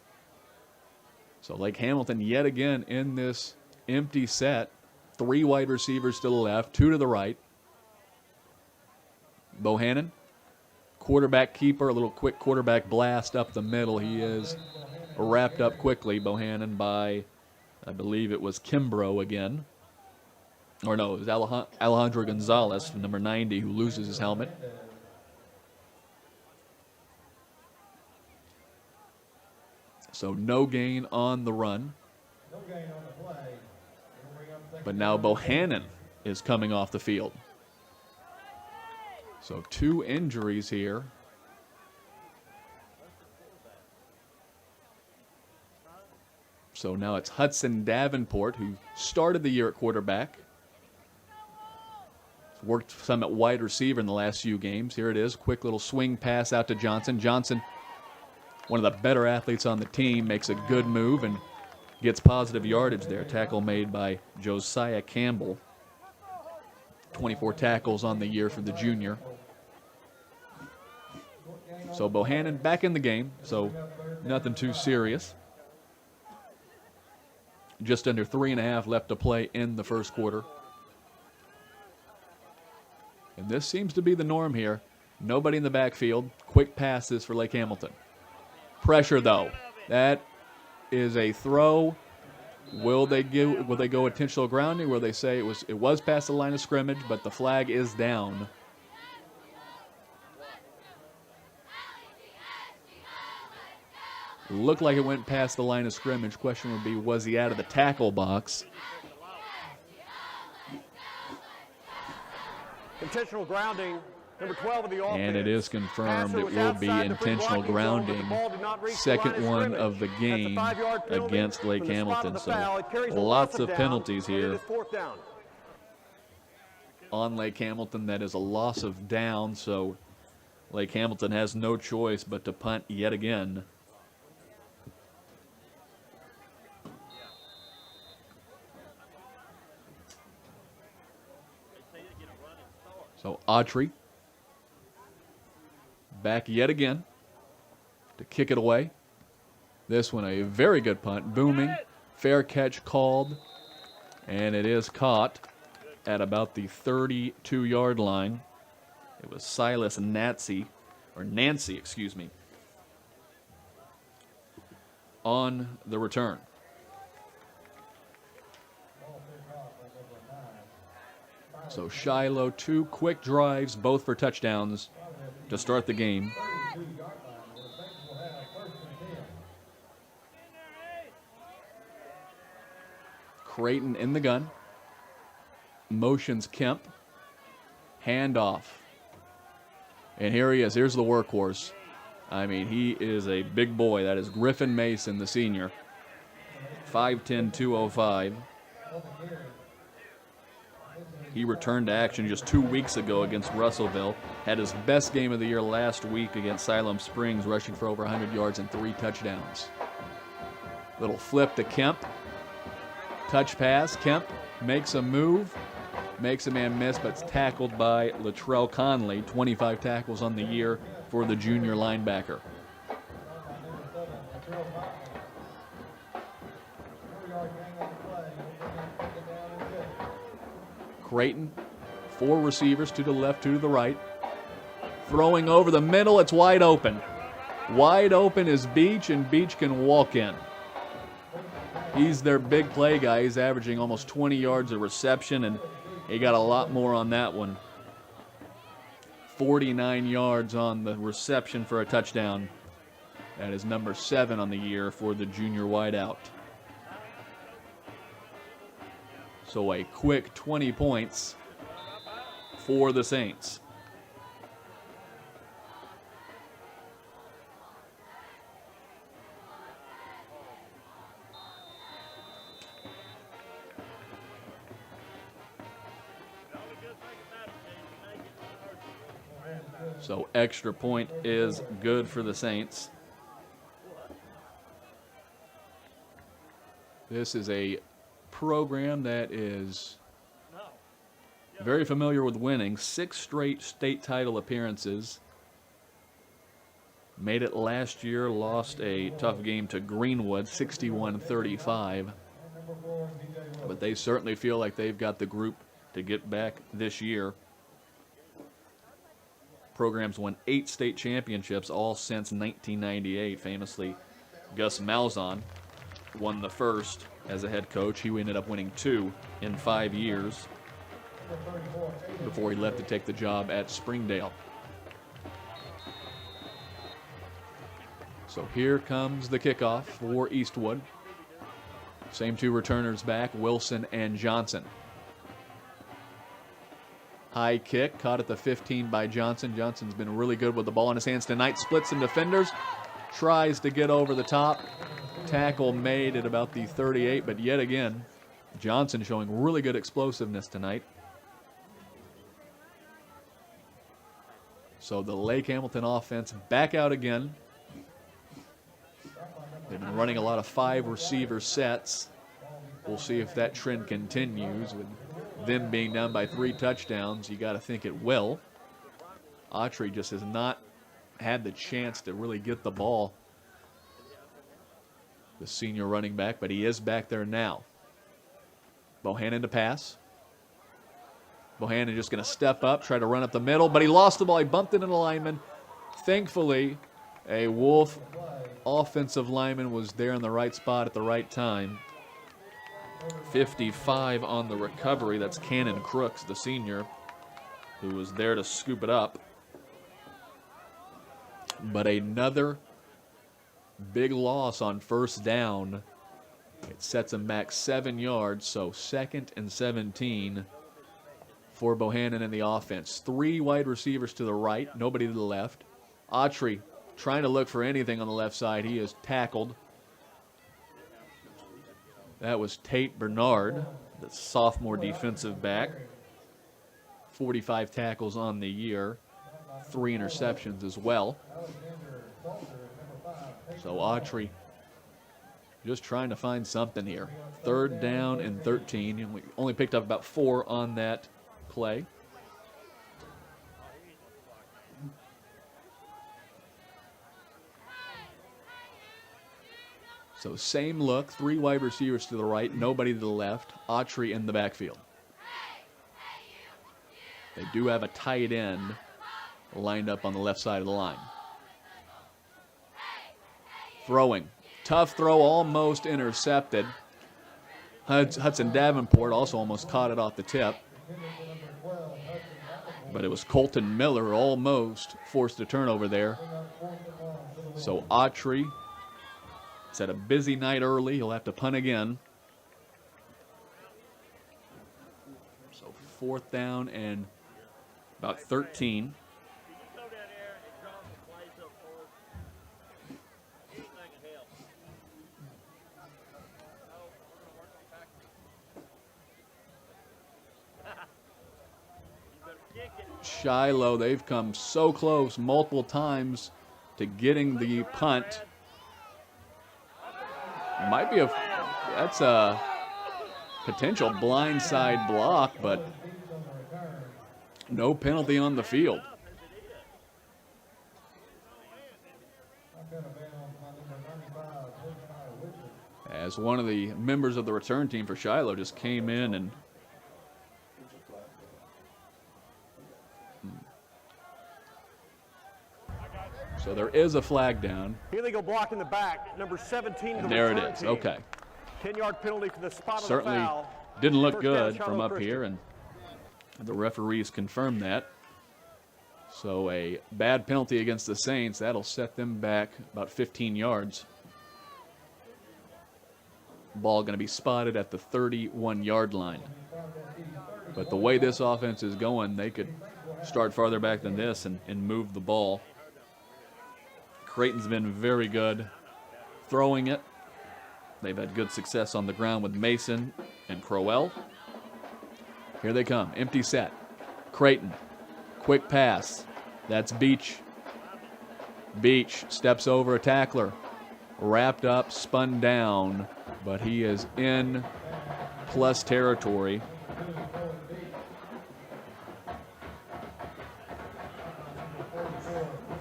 So Lake Hamilton yet again in this empty set. 3 wide receivers to the left, 2 to the right. Bohannon, quarterback keeper, a little quick quarterback blast up the middle. He is wrapped up quickly, Bohannon, by, I believe it was Kimbrough again. Or no, it was Alejandro Gonzalez, number 90, who loses his helmet. So no gain on the run. But now Bohannon is coming off the field. So 2 injuries here. So now it's Hudson Davenport, who started the year at quarterback. Worked some at wide receiver in the last few games. Here it is, quick little swing pass out to Johnson. Johnson, one of the better athletes on the team, makes a good move and gets positive yardage there. Tackle made by Josiah Campbell. 24 tackles on the year for the junior. So Bohannon back in the game, so nothing too serious. Just under 3.5 left to play in the first quarter. And this seems to be the norm here. Nobody in the backfield. Quick passes for Lake Hamilton. Pressure, though. That is a throw. Will they go intentional grounding, where they say it was past the line of scrimmage, but the flag is down? Looked like it went past the line of scrimmage. Question would be, was he out of the tackle box? Intentional grounding. Number 12 of the offense. And it is confirmed Passer it was will be outside the free intentional blocking zone, but the grounding. ball did not reach the Second line of one scrimmage. of the That's a game 5-yard penalty against Lake from the spot of Hamilton. the So foul. It carries a lots loss of down, penalties and it here is 4th down. on Lake Hamilton. That is a loss of down, so Lake Hamilton has no choice but to punt yet again. So Autry back yet again to kick it away. This one a very good punt, booming, fair catch called, and it is caught at about the 32-yard line. It was Silas Nancy, excuse me, on the return. So Shiloh, 2 quick drives, both for touchdowns to start the game. Creighton in the gun. Motions Kemp. Handoff. And here he is. Here's the workhorse. I mean, he is a big boy. That is Griffin Mason, the senior. 5'10", 205. He returned to action just 2 weeks ago against Russellville. Had his best game of the year last week against Siloam Springs, rushing for over 100 yards and 3 touchdowns. Little flip to Kemp. Touch pass. Kemp makes a move. Makes a man miss, but it's tackled by Latrell Conley. 25 tackles on the year for the junior linebacker. Creighton, 4 receivers, 2 to the left, 2 to the right. Throwing over the middle, it's wide open. Wide open is Beach, and Beach can walk in. He's their big play guy. He's averaging almost 20 yards of reception, and he got a lot more on that one. 49 yards on the reception for a touchdown. That is number 7 on the year for the junior wideout. So a quick 20 points for the Saints. So extra point is good for the Saints. This is a program that is very familiar with winning. 6 straight state title appearances. Made it last year, lost a tough game to Greenwood, 61-35. But they certainly feel like they've got the group to get back this year. Program's won 8 state championships, all since 1998. Famously, Gus Malzahn won the first as a head coach. He ended up winning 2 in 5 years before he left to take the job at Springdale. So here comes the kickoff for Eastwood. Same 2 returners back, Wilson and Johnson. High kick, caught at the 15 by Johnson. Johnson's been really good with the ball in his hands tonight. Splits some defenders, tries to get over the top. Tackle made at about the 38, but yet again, Johnson showing really good explosiveness tonight. So the Lake Hamilton offense back out again. They've been running a lot of 5 receiver sets. We'll see if that trend continues. With them being down by 3 touchdowns, you got to think it will. Autry just has not had the chance to really get the ball, the senior running back, but he is back there now. Bohannon to pass. Bohannon just going to step up, try to run up the middle, but he lost the ball. He bumped into the lineman. Thankfully, a Wolf offensive lineman was there in the right spot at the right time. 55 on the recovery. That's Cannon Crooks, the senior, who was there to scoop it up. But another big loss on first down. It sets him back 7 yards, so 2nd and 17 for Bohannon in the offense. 3 wide receivers to the right, nobody to the left. Autry trying to look for anything on the left side. He is tackled. That was Tate Bernard, the sophomore defensive back. 45 tackles on the year, 3 interceptions as well. So Autry just trying to find something here. 3rd down and 13, and we only picked up about 4 on that play. So same look, 3 wide receivers to the right, nobody to the left. Autry in the backfield. They do have a tight end lined up on the left side of the line. Throwing. Tough throw, almost intercepted. Hudson Davenport also almost caught it off the tip. But it was Colton Miller almost forced a turnover there. So Autry has had a busy night early. He'll have to punt again. So 4th down and about 13. Shiloh, they've come so close multiple times to getting the punt. Might be that's a potential blindside block, but no penalty on the field. As one of the members of the return team for Shiloh just came in and so there is a flag down. Illegal block in the back, number 17. And there it is. Team. Okay. 10-yard penalty for the spot Certainly of the foul. didn't look 1st good down, from Shiloh up Christian. here, and the referees confirmed that. So a bad penalty against the Saints. That'll set them back about 15 yards. Ball going to be spotted at the 31-yard line. But the way this offense is going, they could start farther back than this and move the ball. Creighton's been very good throwing it. They've had good success on the ground with Mason and Crowell. Here they come, empty set. Creighton, quick pass. That's Beach. Beach steps over a tackler. Wrapped up, spun down, but he is in plus territory.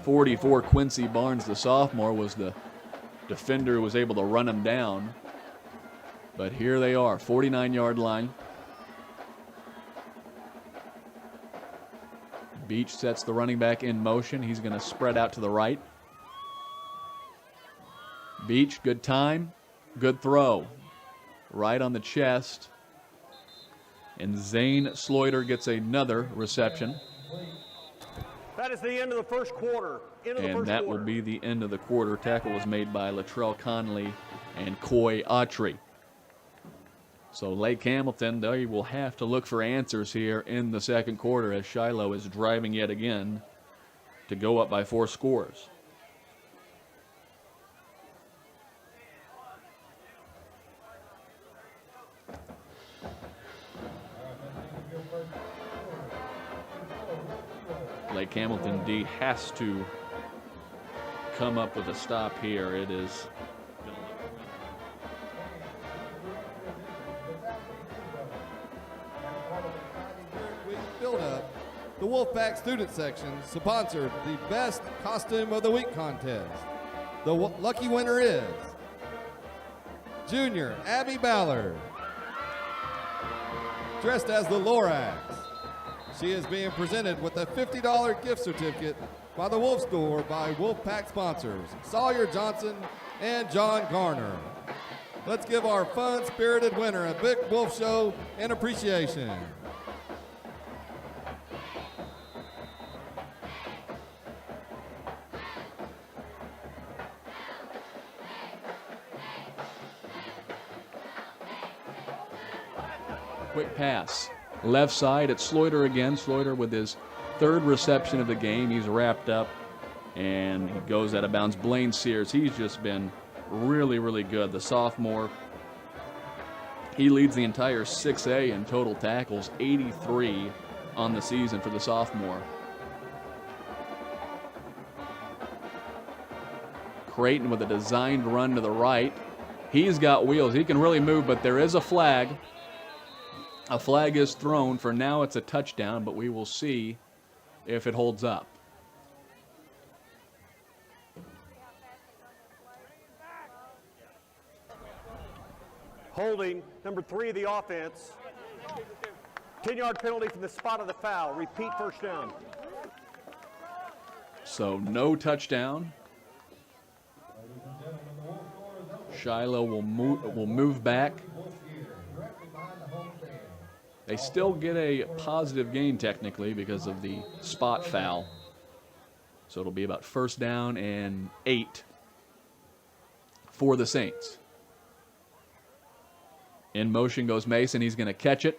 .44 Quincy Barnes, the sophomore, was the defender who was able to run him down. But here they are, 49-yard line. Beach sets the running back in motion. He's going to spread out to the right. Beach, good time, good throw. Right on the chest. And Zane Sloiter gets another reception. That is the end of the first quarter. And that will be the end of the quarter. Tackle was made by Latrell Conley and Coy Autry. So Lake Hamilton, they will have to look for answers here in the second quarter as Shiloh is driving yet again to go up by 4 scores. Lake Hamilton D has to come up with a stop here. It is Build up. The Wolfpack student section sponsored the Best Costume of the Week contest. The lucky winner is Junior Abby Ballard, dressed as the Lorax. She is being presented with a $50 gift certificate by the Wolf Store by Wolfpack sponsors Sawyer Johnson and John Garner. Let's give our fun-spirited winner a big Wolf show and appreciation. quick pass. left side. It's Sloiter again. Sloiter with his third reception of the game. He's wrapped up, and he goes out of bounds. Blaine Sears, he's just been really, really good. The sophomore, he leads the entire 6A in total tackles, 83 on the season for the sophomore. Creighton with a designed run to the right. He's got wheels. He can really move, but there is a flag. A flag is thrown. For now, it's a touchdown, but we will see if it holds up. Holding, number 3 of the offense. 10-yard penalty from the spot of the foul. Repeat first down. So no touchdown. Shiloh will move back. They still get a positive gain technically because of the spot foul. So it'll be about first down and 8 for the Saints. In motion goes Mason. He's going to catch it.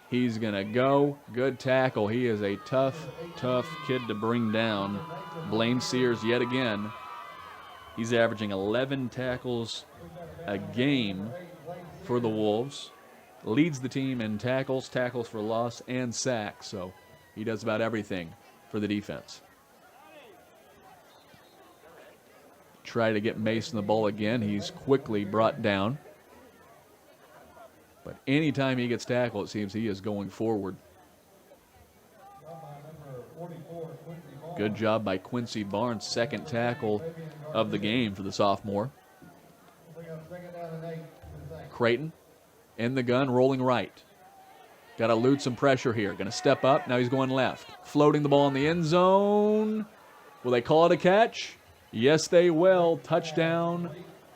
He's going to go. Good tackle. He is a tough, tough kid to bring down. Blaine Sears yet again. He's averaging 11 tackles a game for the Wolves. Leads the team in tackles, tackles for loss, and sacks. So he does about everything for the defense. Try to get Mason the ball again. He's quickly brought down. But anytime he gets tackled, it seems he is going forward. Good job by Quincy Barnes, second tackle of the game for the sophomore. Creighton in the gun, rolling right. Got to elude some pressure here. Going to step up. Now he's going left. Floating the ball in the end zone. Will they call it a catch? Yes, they will. Touchdown,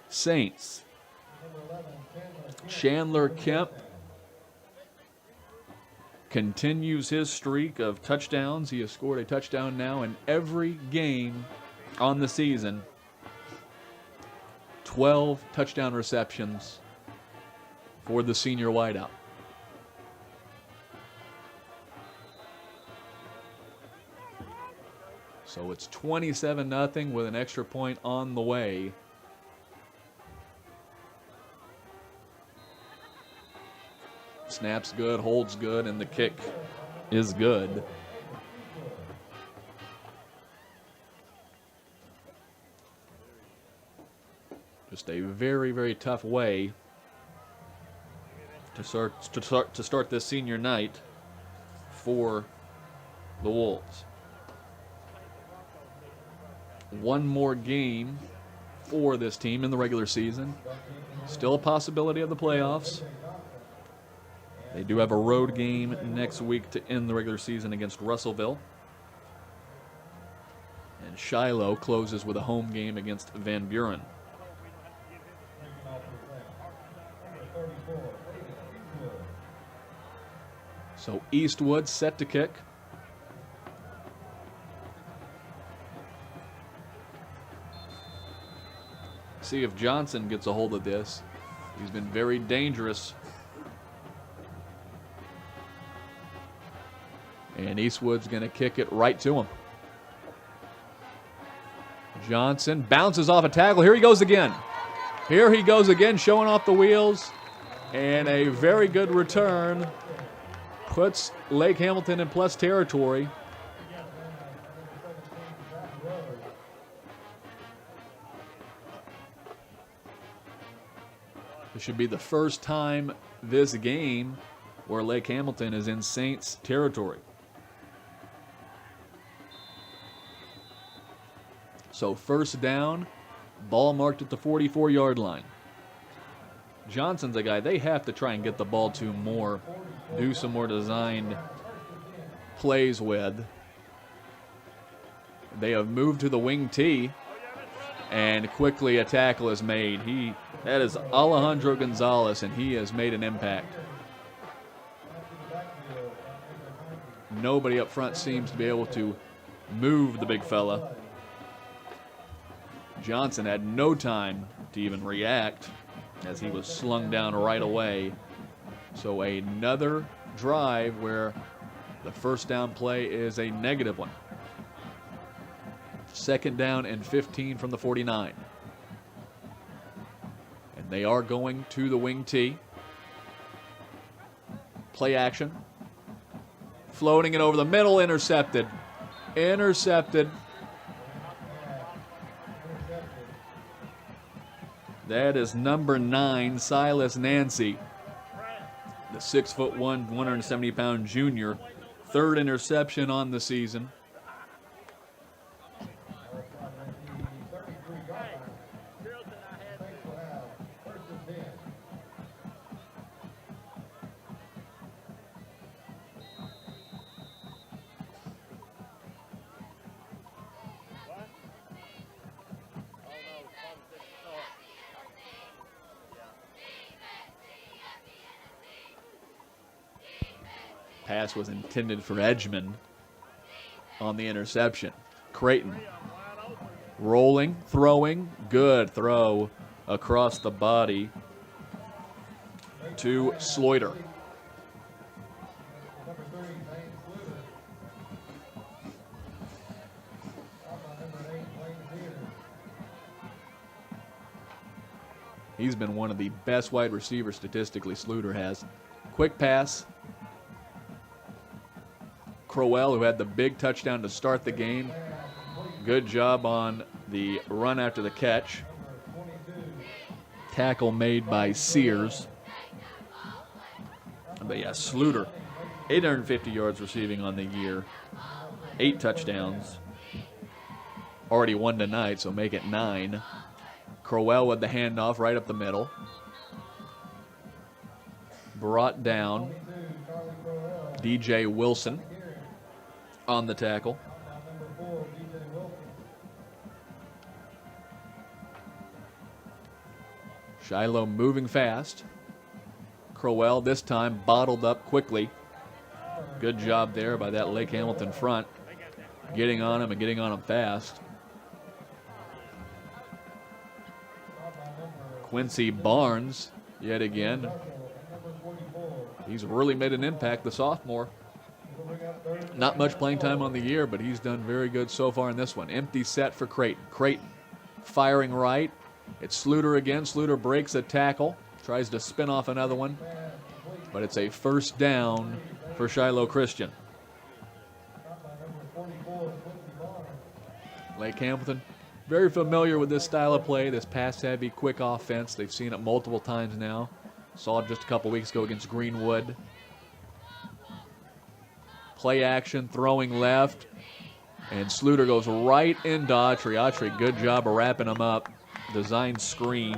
Saints. Chandler Kemp continues his streak of touchdowns. He has scored a touchdown now in every game on the season. 12 touchdown receptions for the senior wideout. So it's 27-0 with an extra point on the way. Snap's good, holds good, and the kick is good. Just a very, very tough way to start this senior night for the Wolves. One more game for this team in the regular season. Still a possibility of the playoffs. They do have a road game next week to end the regular season against Russellville. And Shiloh closes with a home game against Van Buren. So Eastwood set to kick. See if Johnson gets a hold of this. He's been very dangerous. And Eastwood's going to kick it right to him. Johnson bounces off a tackle. Here he goes again. Here he goes again, showing off the wheels. And a very good return puts Lake Hamilton in plus territory. This should be the first time this game where Lake Hamilton is in Saints territory. So first down, ball marked at the 44-yard line. Johnson's a guy they have to try and get the ball to more, do some more designed plays with. They have moved to the wing tee, and quickly a tackle is made. That is Alejandro Gonzalez, and he has made an impact. Nobody up front seems to be able to move the big fella. Johnson had no time to even react as he was slung down right away. So another drive where the first down play is a negative one. 2nd down and 15 from the 49. And they are going to the wing tee. Play action. Floating it over the middle, intercepted. Intercepted. That is number 9, Silas Nancy. The 6'1", 170-pound junior. 3rd interception on the season. Pass was intended for Edgman on the interception. Creighton rolling, throwing, good throw across the body to Sloiter. He's been one of the best wide receivers statistically, Sluter has. Quick pass. Crowell, who had the big touchdown to start the game. Good job on the run after the catch. Tackle made by Sears. But yeah, Sluter, 850 yards receiving on the year. 8 touchdowns. Already 1 tonight, so make it 9. Crowell with the handoff right up the middle. Brought down. DJ Wilson on the tackle. Shiloh moving fast. Crowell this time bottled up quickly. Good job there by that Lake Hamilton front. Getting on him and getting on him fast. Quincy Barnes yet again. He's really made an impact, the sophomore. Not much playing time on the year, but he's done very good so far in this one. Empty set for Creighton. Creighton firing right. It's Sluter again. Sluter breaks a tackle. Tries to spin off another one. But it's a first down for Shiloh Christian. Lake Hamilton, very familiar with this style of play, this pass-heavy, quick offense. They've seen it multiple times now. Saw it just a couple weeks ago against Greenwood. Play action, throwing left. And Sluter goes right into Autry. Autry, good job of wrapping him up. Design screen.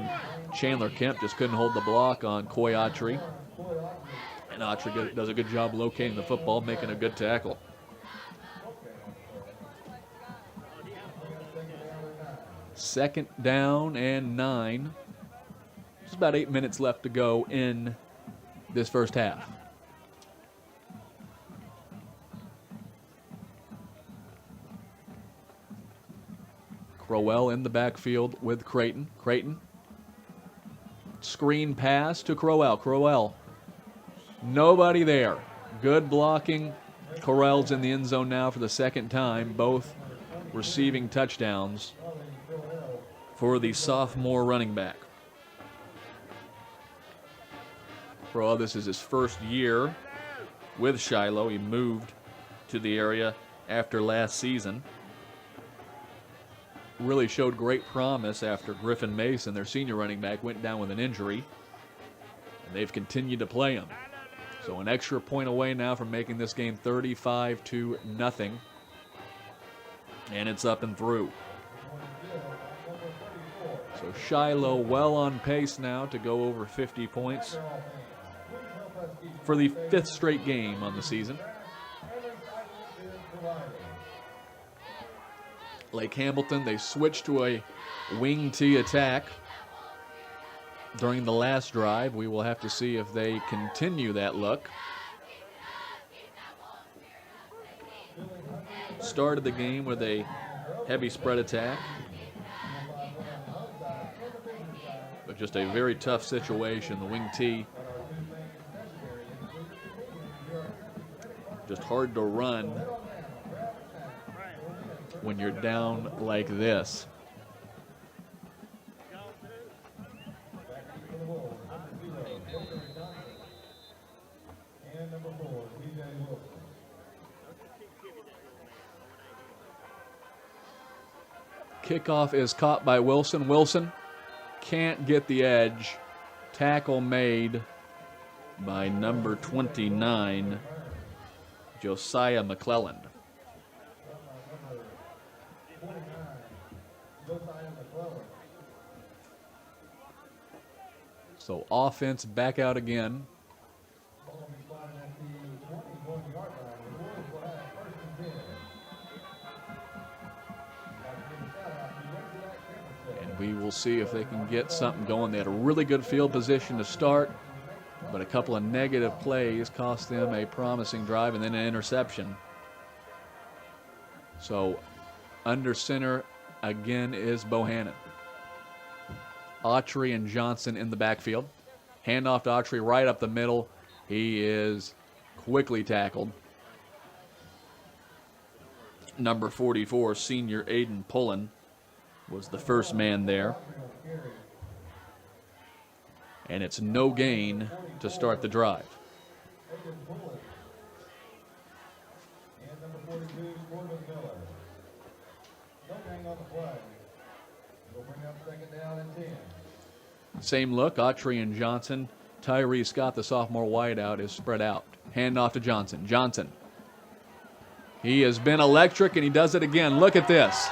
Chandler Kemp just couldn't hold the block on Coy Autry. And Autry does a good job locating the football, making a good tackle. Second down and 9. Just about 8 minutes left to go in this first half. Crowell in the backfield with Creighton. Creighton. Screen pass to Crowell. Crowell. Nobody there. Good blocking. Crowell's in the end zone now for the second time. Both receiving touchdowns for the sophomore running back. Crowell, this is his first year with Shiloh. He moved to the area after last season. Really showed great promise after Griffin Mason, their senior running back, went down with an injury. And they've continued to play him. So an extra point away now from making this game 35-0. And it's up and through. So Shiloh well on pace now to go over 50 points for the 5th straight game on the season. Lake Hamilton, they switched to a wing tee attack during the last drive. We will have to see if they continue that look. Started the game with a heavy spread attack. But just a very tough situation. The wing tee Just hard to run when you're down like this. Kickoff is caught by Wilson. Wilson can't get the edge. Tackle made by number 29, Josiah McClelland. So offense back out again. And we will see if they can get something going. They had a really good field position to start, but a couple of negative plays cost them a promising drive and then an interception. So under center again is Bohannon. Autry and Johnson in the backfield. Handoff to Autry right up the middle. He is quickly tackled. Number 44, senior Aiden Pullen, was the first man there. And it's no gain to start the drive. Same look, Autry and Johnson. Tyree Scott, the sophomore wideout, is spread out. Handoff to Johnson. Johnson. He has been electric, and he does it again. Look at this.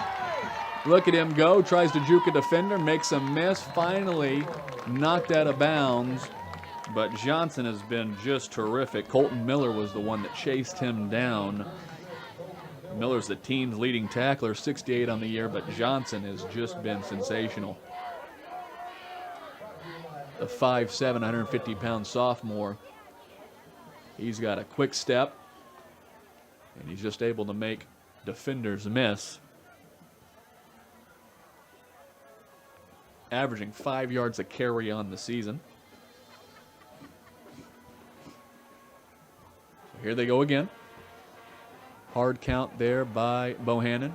Look at him go. Tries to juke a defender, makes a miss. Finally knocked out of bounds. But Johnson has been just terrific. Colton Miller was the one that chased him down. Miller's the team's leading tackler, 68 on the year, but Johnson has just been sensational. The 5'7", 150-pound sophomore. He's got a quick step, and he's just able to make defenders miss. Averaging 5 yards a carry on the season. So here they go again. Hard count there by Bohannon.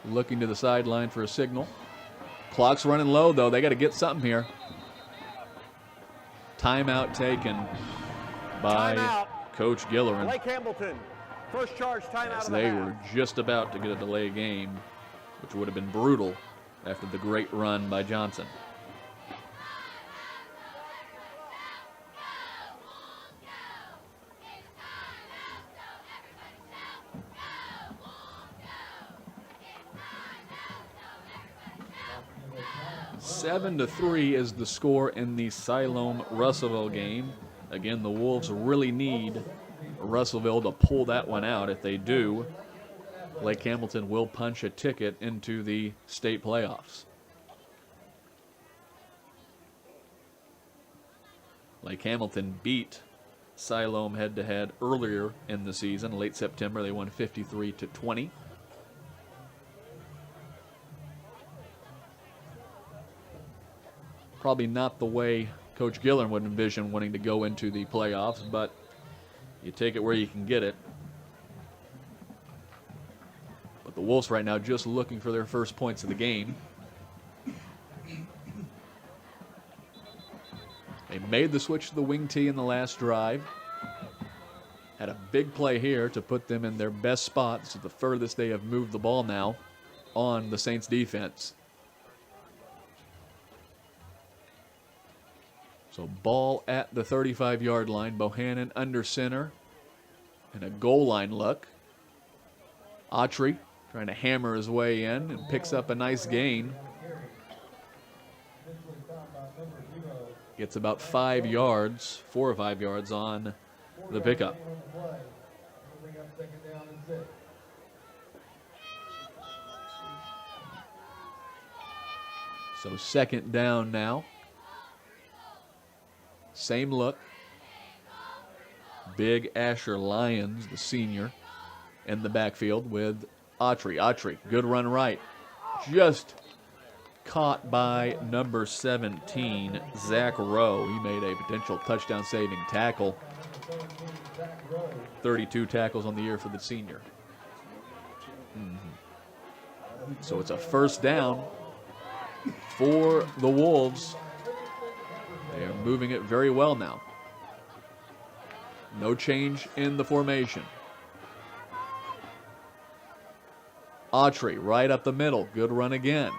Looking to the sideline for a signal. Clock's running low, though. They got to get something here. Timeout taken by Coach Gillerin. Lake Hamilton, first charge timeout. As they were just about to get a delay game, which would have been brutal after the great run by Johnson. Seven to 3 is the score in the Siloam-Russellville game. Again, the Wolves really need Russellville to pull that one out. If they do, Lake Hamilton will punch a ticket into the state playoffs. Lake Hamilton beat Siloam head-to-head earlier in the season, late September. They won 53-20. Probably not the way Coach Gillerin would envision wanting to go into the playoffs, but you take it where you can get it. But the Wolves right now just looking for their first points of the game. They made the switch to the wing tee in the last drive. Had a big play here to put them in their best spot. This is the furthest they have moved the ball now on the Saints defense. So ball at the 35-yard line. Bohannon under center. And a goal line look. Autry trying to hammer his way in and picks up a nice gain. Gets about 5 yards, 4 or 5 yards on the pickup. So second down now. Same look. Big Asher Lyons, the senior, in the backfield with Autry. Autry, good run right. Just caught by number 17, Zach Rowe. He made a potential touchdown-saving tackle. 32 tackles on the year for the senior. So it's a first down for the Wolves. They are moving it very well now. No change in the formation. Autry right up the middle. Good run again.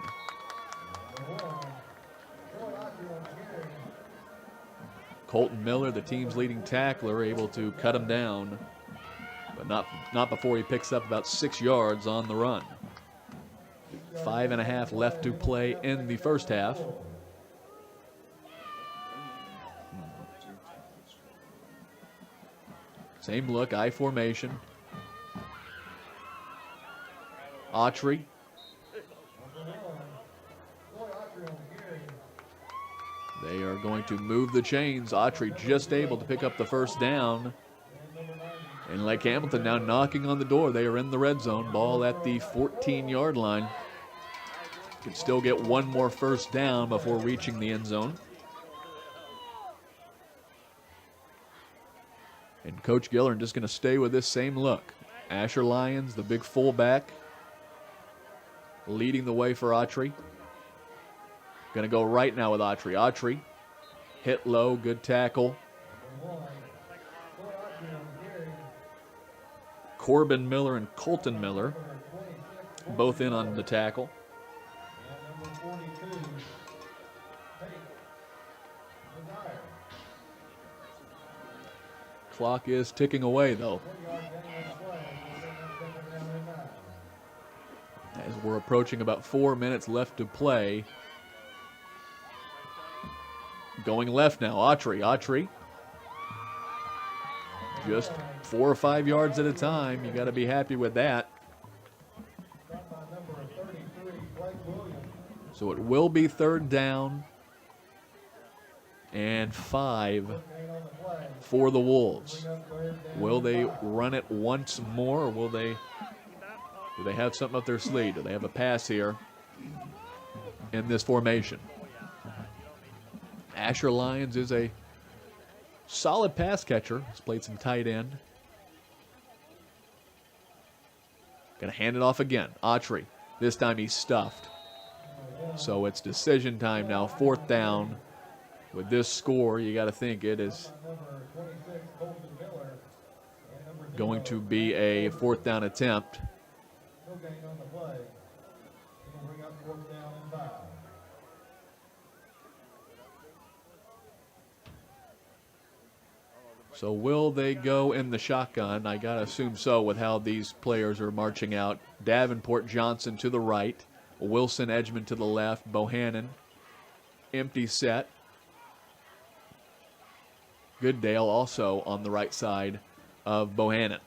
Colton Miller, the team's leading tackler, able to cut him down, but not before he picks up about 6 yards on the run. 5.5 left to play in the first half. Same look, I formation. Autry. They are going to move the chains. Autry just able to pick up the first down. And Lake Hamilton now knocking on the door. They are in the red zone. Ball at the 14-yard line. Can still get one more first down before reaching the end zone. And Coach Gillern just going to stay with this same look. Asher Lyons, the big fullback, leading the way for Autry. Going to go right now with Autry. Autry hit low, good tackle. Corbin Miller and Colton Miller both in on the tackle. Clock is ticking away, though, as we're approaching about 4 minutes left to play. Going left now, Autry. Just 4 or 5 yards at a time. You got to be happy with that. So it will be third down and 5 for the Wolves. Will they run it once more, or do they have something up their sleeve? Do they have a pass here in this formation? Asher Lyons is a solid pass catcher. He's played some tight end. Going to hand it off again. Autry. This time he's stuffed. So it's decision time now. Fourth down. With this score, you got to think it is going to be a fourth down attempt. So will they go in the shotgun? I got to assume so with how these players are marching out. Davenport Johnson to the right. Wilson Edgman to the left. Bohannon. Empty set. Goodale also on the right side of Bohannon.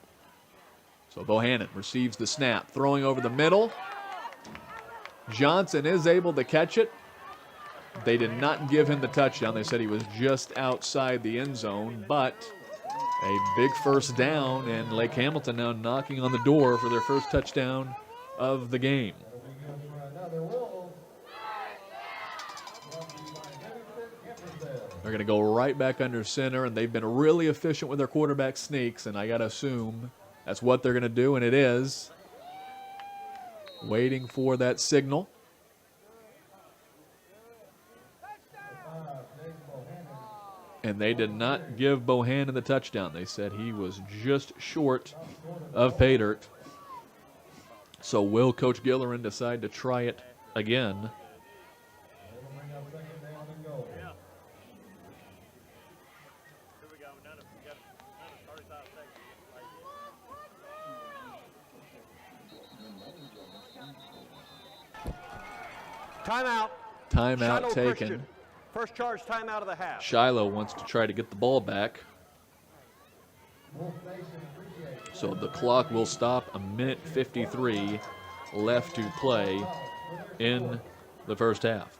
So Bohannon receives the snap. Throwing over the middle. Johnson is able to catch it. They did not give him the touchdown. They said he was just outside the end zone, but a big first down, and Lake Hamilton now knocking on the door for their first touchdown of the game. They're going to go right back under center, and they've been really efficient with their quarterback sneaks, and I got to assume that's what they're going to do, and it is. Waiting for that signal. And they did not give Bohannon the touchdown. They said he was just short of pay dirt. So will Coach Gillerin decide to try it again? Timeout. Timeout Shiloh taken. Christian. First charge timeout of the half. Shiloh wants to try to get the ball back. So the clock will stop. 1:53 left to play in the first half.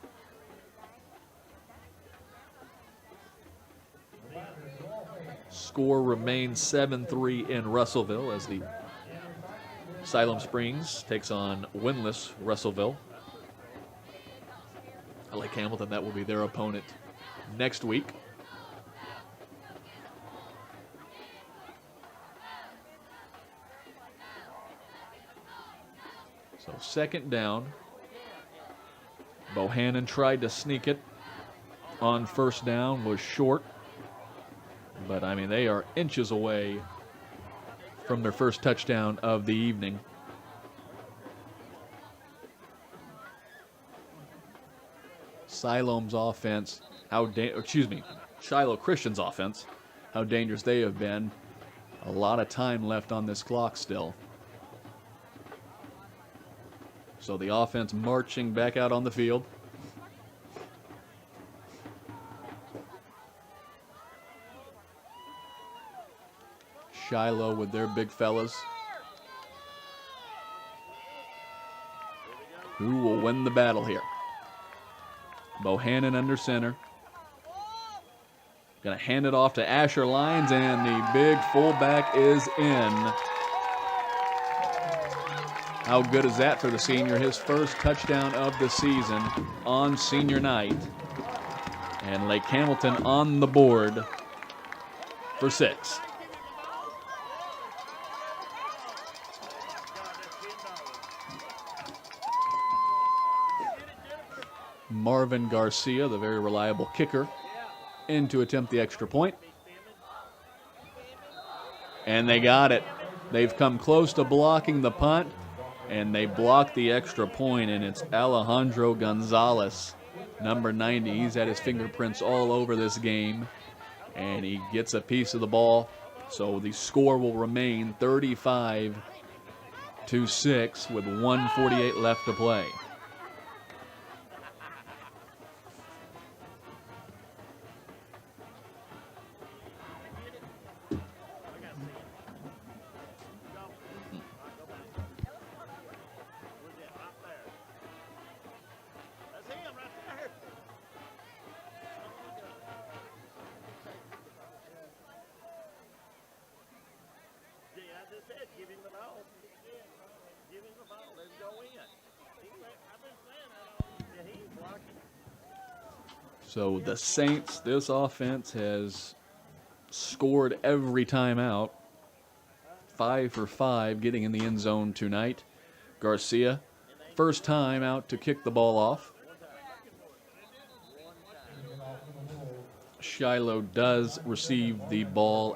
Score remains 7-3 in Russellville as the Siloam Springs takes on winless Russellville. Lake Hamilton. That will be their opponent next week. So second down. Bohannon tried to sneak it on first down, was short. But, I mean, they are inches away from their first touchdown of the evening. Siloam's offense, Shiloh Christian's offense, how dangerous they have been. A lot of time left on this clock still. So the offense marching back out on the field. Shiloh with their big fellas. Who will win the battle here? Bohannon under center. Gonna hand it off to Asher Lyons, and the big fullback is in. How good is that for the senior? His first touchdown of the season on senior night. And Lake Hamilton on the board for 6. Marvin Garcia, the very reliable kicker, in to attempt the extra point. And they got it. They've come close to blocking the punt, and they blocked the extra point, and it's Alejandro Gonzalez, number 90. He's had his fingerprints all over this game, and he gets a piece of the ball. So the score will remain 35-6 with 1:48 left to play. So the Saints, this offense has scored every time out. 5 for 5 getting in the end zone tonight. Garcia, first time out to kick the ball off. Shiloh does receive the ball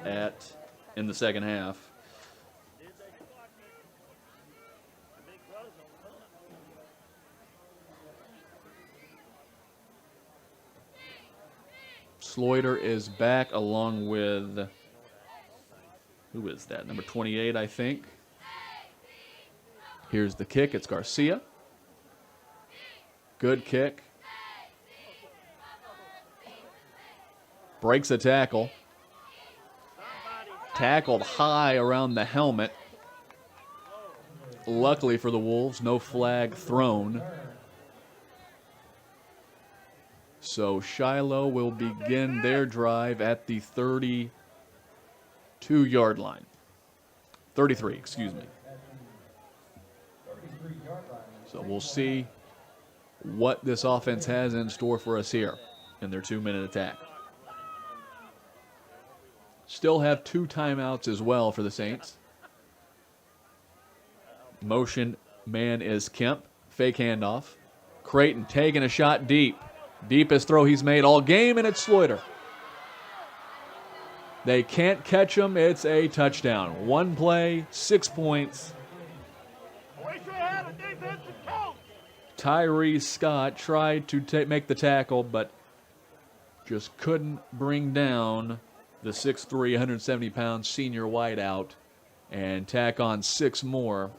in the second half. Sloiter is back along with, who is that? Number 28, I think. Here's the kick. It's Garcia. Good kick. Breaks a tackle. Tackled high around the helmet. Luckily for the Wolves, no flag thrown. So Shiloh will begin their drive at the 32-yard line. 33, excuse me. So we'll see what this offense has in store for us here in their 2-minute attack. Still have 2 timeouts as well for the Saints. Motion man is Kemp. Fake handoff. Creighton taking a shot deep. Deepest throw he's made all game, and it's Sloiter. They can't catch him. It's a touchdown. 1 play, 6 points. Tyree Scott tried to make the tackle, but just couldn't bring down the 6'3", 170-pound senior wideout and tack on 6 more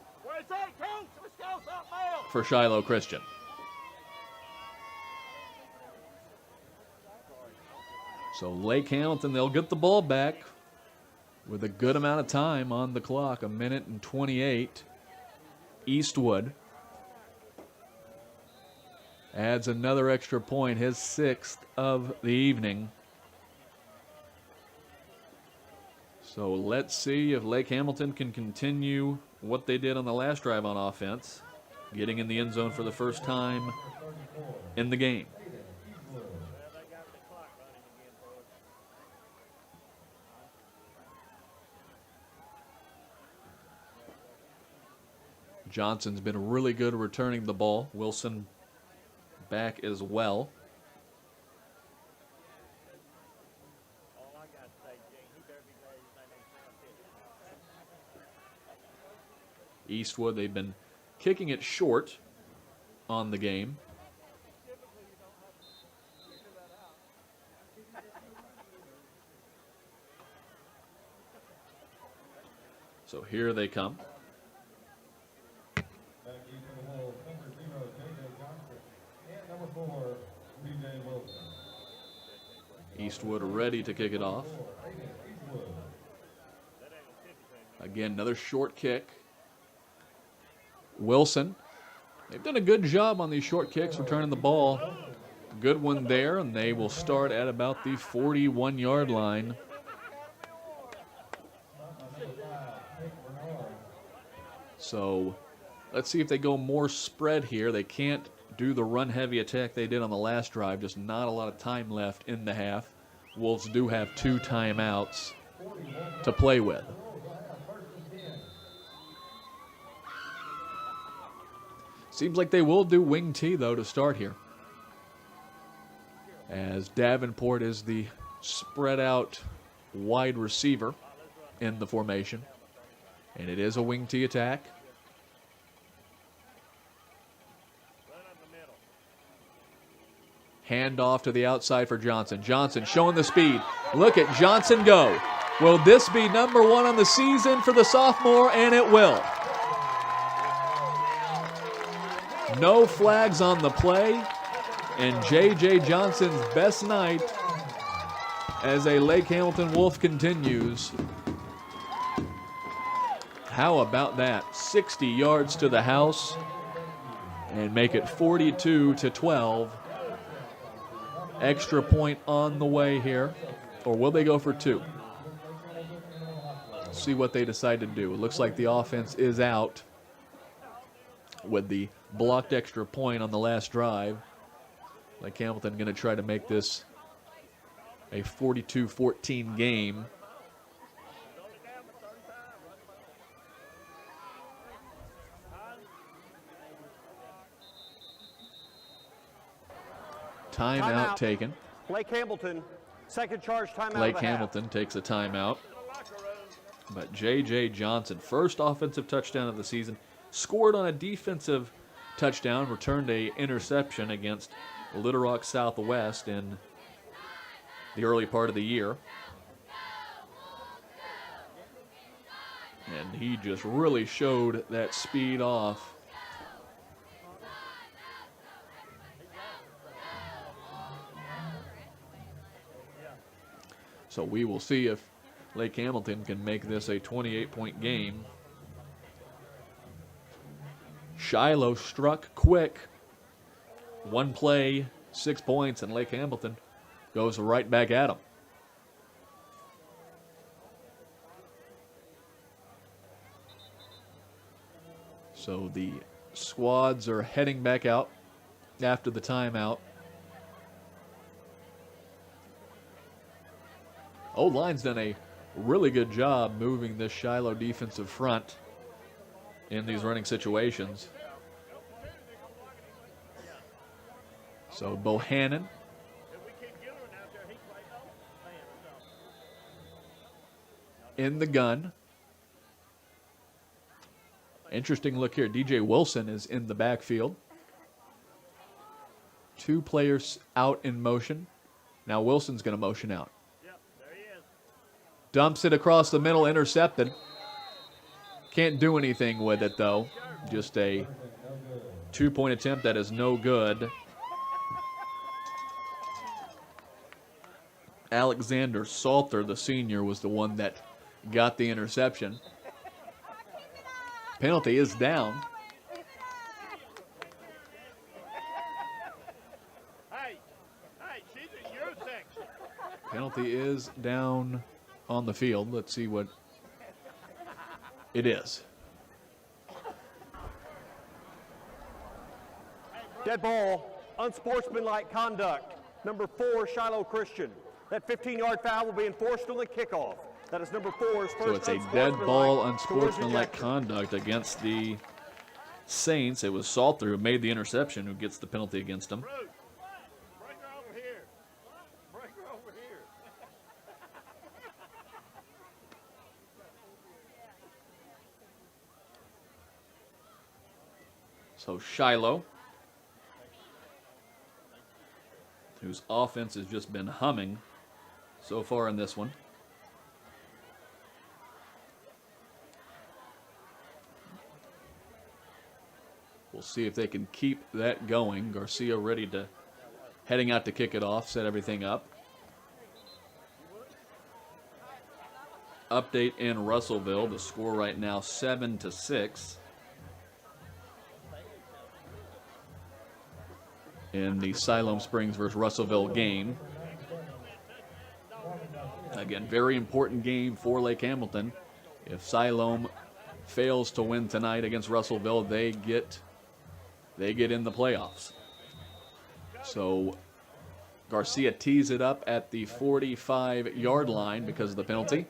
for Shiloh Christian. So Lake Hamilton, they'll get the ball back with a good amount of time on the clock, 1:28. Eastwood adds another extra point, his 6th of the evening. So let's see if Lake Hamilton can continue what they did on the last drive on offense, getting in the end zone for the first time in the game. Johnson's been really good returning the ball. Wilson back as well. Eastwood, they've been kicking it short on the game. So here they come. Eastwood ready to kick it off. Again, another short kick. Wilson, they've done a good job on these short kicks returning the ball. Good one there, and they will start at about the 41-yard line. So let's see if they go more spread here. They can't do the run-heavy attack they did on the last drive. Just not a lot of time left in the half. Wolves do have 2 timeouts to play with. Seems like they will do wing T, though, to start here, as Davenport is the spread-out wide receiver in the formation. And it is a wing T attack. Hand off to the outside for Johnson. Johnson showing the speed. Look at Johnson go. Will this be number 1 on the season for the sophomore? And it will. No flags on the play. And J.J. Johnson's best night as a Lake Hamilton Wolf continues. How about that? 60 yards to the house and make it 42-12. Extra point on the way here. Or will they go for 2? See what they decide to do. It looks like the offense is out with the blocked extra point on the last drive. Lake Hamilton going to try to make this a 42-14 game. Timeout taken. Lake Hamilton, second charge timeout. Lake Hamilton takes a timeout. But J.J. Johnson, first offensive touchdown of the season, scored on a defensive touchdown, returned a interception against Little Rock Southwest in the early part of the year. And he just really showed that speed off. So we will see if Lake Hamilton can make this a 28-point game. Shiloh struck quick. 1 play, 6 points, and Lake Hamilton goes right back at him. So the squads are heading back out after the timeout. O-line's done a really good job moving this Shiloh defensive front in these running situations. So Bohannon in the gun. Interesting look here. DJ Wilson is in the backfield. 2 players out in motion. Now Wilson's going to motion out. Dumps it across the middle, intercepted. Can't do anything with it, though. Just a 2-point attempt that is no good. Alexander Salter, the senior, was the one that got the interception. Penalty is down. Penalty is down on the field. Let's see what it is. Dead ball, unsportsmanlike conduct. Number 4, Shiloh Christian. That 15-yard foul will be enforced on the kickoff. That is number 4's first. So it's a dead ball, unsportsmanlike conduct against the Saints. It was Salter who made the interception, who gets the penalty against him. So Shiloh, whose offense has just been humming so far in this one. We'll see if they can keep that going. Garcia ready to, heading out to kick it off, set everything up. Update in Russellville, the score right now 7-6. In the Siloam Springs versus Russellville game. Again, very important game for Lake Hamilton. If Siloam fails to win tonight against Russellville, they get in the playoffs. So Garcia tees it up at the 45-yard line because of the penalty.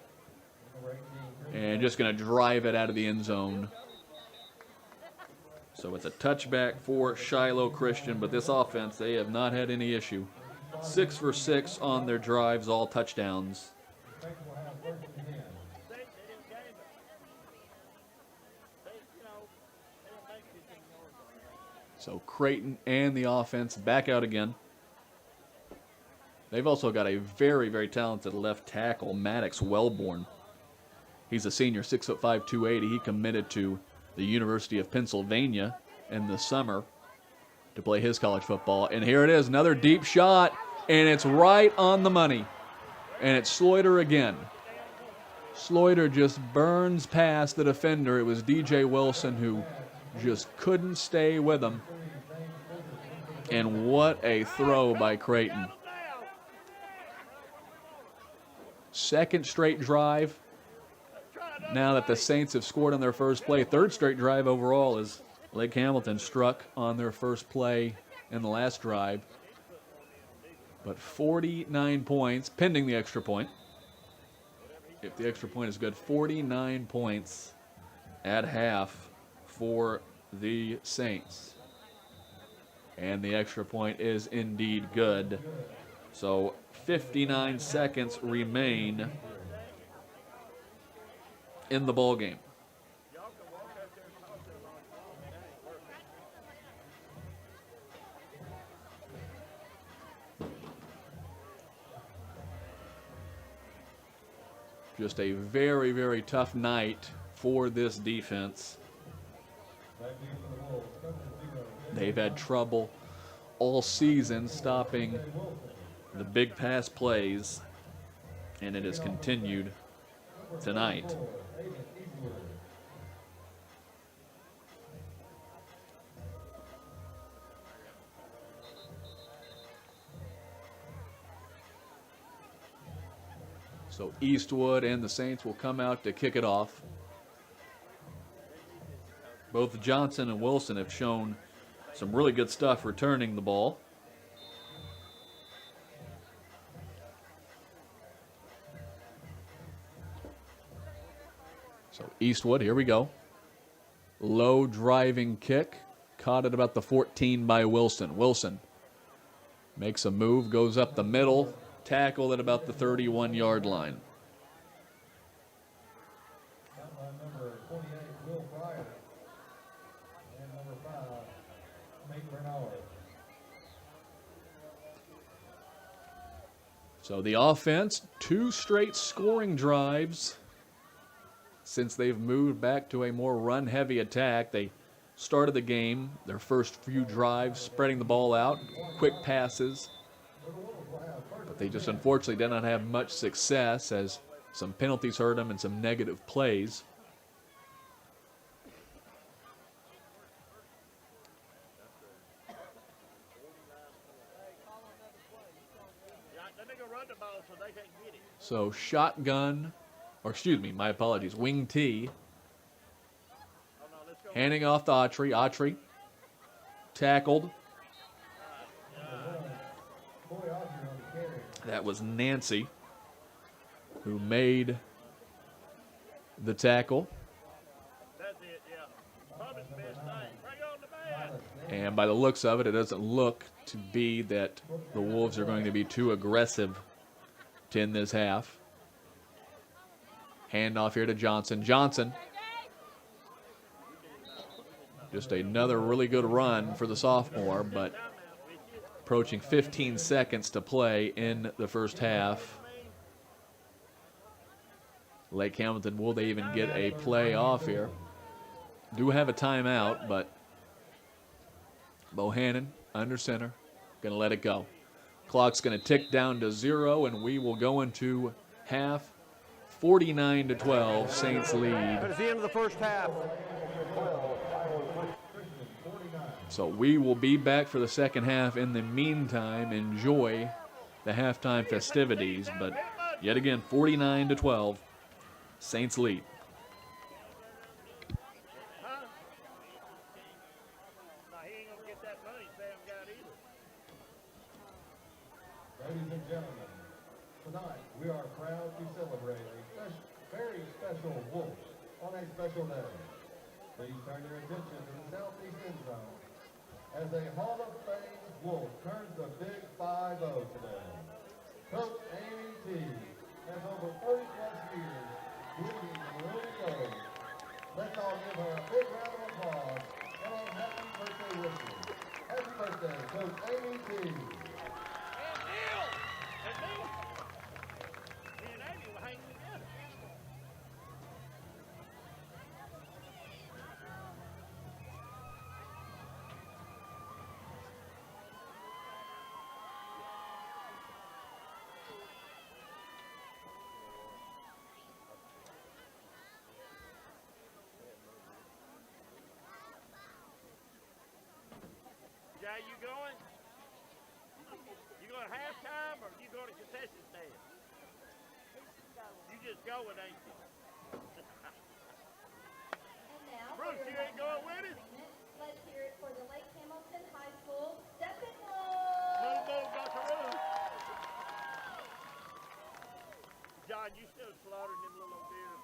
And just going to drive it out of the end zone. So it's a touchback for Shiloh Christian, but this offense, they have not had any issue. 6 for 6 on their drives, all touchdowns. So Creighton and the offense back out again. They've also got a very, very talented left tackle, Maddox Wellborn. He's a senior, 6'5", 280. He committed to the University of Pennsylvania in the summer to play his college football. And here it is, another deep shot, and it's right on the money. And it's Sloiter again. Sloiter just burns past the defender. It was DJ Wilson who just couldn't stay with him. And what a throw by Creighton. Second straight drive. Now that the Saints have scored on their first play, third straight drive overall as Lake Hamilton struck on their first play in the last drive. But 49 points, pending the extra point. If the extra point is good, 49 points at half for the Saints. And the extra point is indeed good. So 59 seconds remain in the ball game. Just a very, very tough night for this defense. They've had trouble all season stopping the big pass plays, and it has continued tonight. So Eastwood and the Saints will come out to kick it off. Both Johnson and Wilson have shown some really good stuff returning the ball. So Eastwood, here we go. Low driving kick. Caught at about the 14 by Wilson. Wilson makes a move, goes up the middle. Tackled at about the 31-yard line. So the offense, 2 straight scoring drives since they've moved back to a more run-heavy attack. They started the game, their first few drives, spreading the ball out, quick passes. But they just unfortunately did not have much success as some penalties hurt them and some negative plays. So shotgun, or excuse me, my apologies, wing T. Handing off to Autry. Autry tackled. That was Nancy who made the tackle. And by the looks of it, it doesn't look to be that the Wolves are going to be too aggressive to end this half. Handoff here to Johnson. Johnson. Just another really good run for the sophomore, but approaching 15 seconds to play in the first half. Lake Hamilton, will they even get a play off here? Do have a timeout, but Bohannon under center, gonna let it go. Clock's gonna tick down to 0, and we will go into half. 49-12, Saints lead. That is the end of the first half. So we will be back for the second half. In the meantime, enjoy the halftime festivities. But yet again, 49-12, Saints lead. Ladies and gentlemen, tonight we are proud to celebrate a very special Wolf on a special day. Please turn your attention to the southeast end zone as a Hall of Fame Wolf turns the big 5-0 today. Coach Amy T has over 40-plus years leading the maroon and gold. Let's all give her a big round of applause and a happy birthday wishes. Happy birthday, Coach Amy T. Jay, you going? You going halftime or you going to concession stand? You just going, ain't you? And now, Bruce, you ain't going with us? let's hear it for the Lake Hamilton High School Step-in Little Bull Buckaroo. John, you still slaughtering them little deer.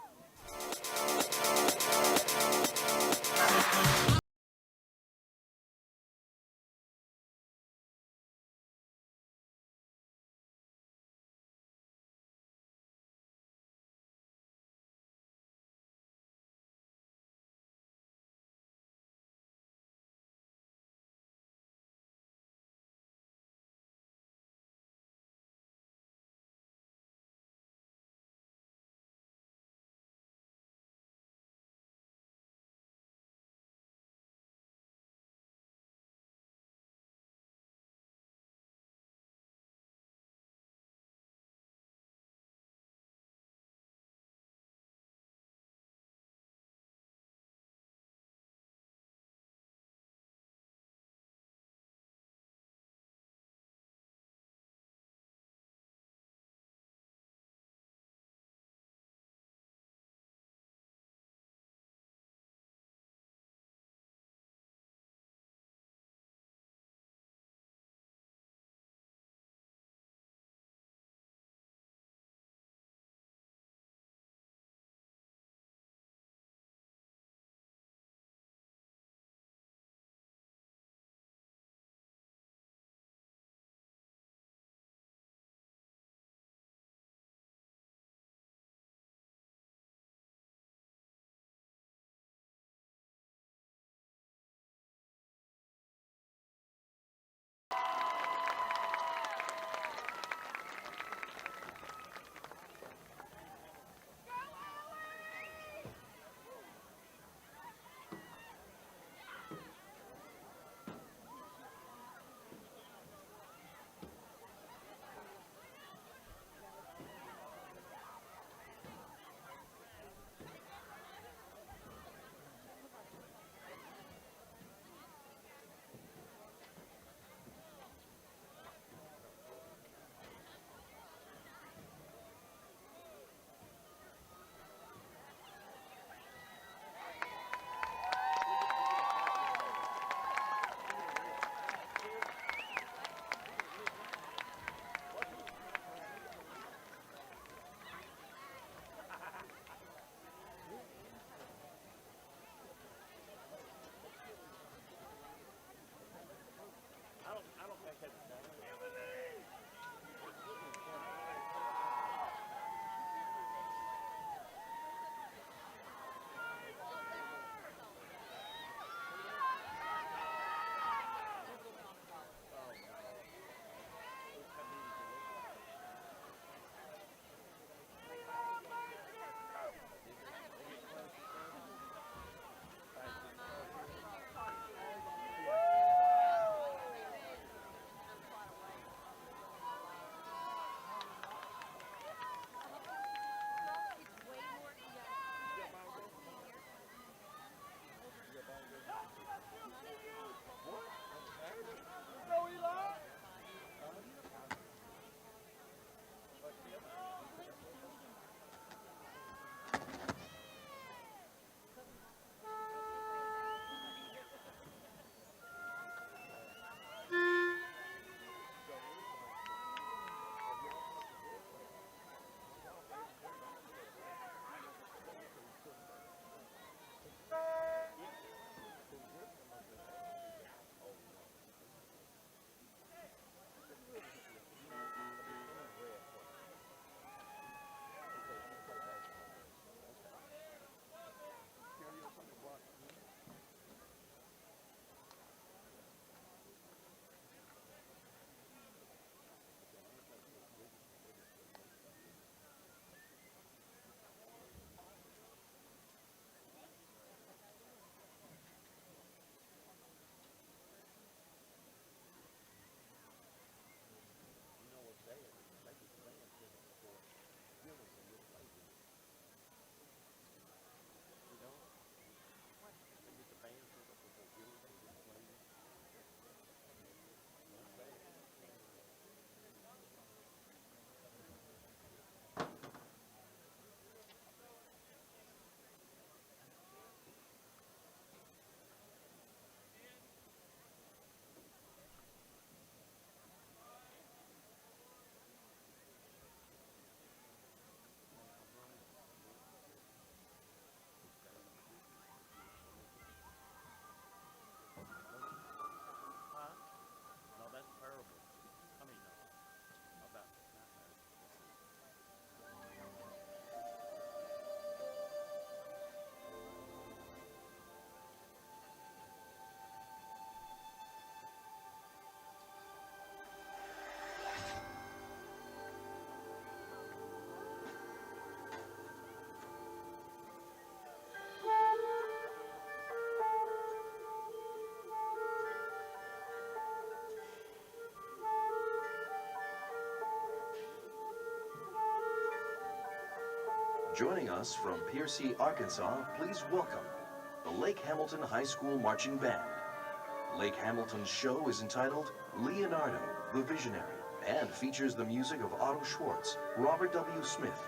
Joining us from Piercy, Arkansas, please welcome the Lake Hamilton High School Marching Band. Lake Hamilton's show is entitled Leonardo, the Visionary, and features the music of Otto Schwartz, Robert W. Smith,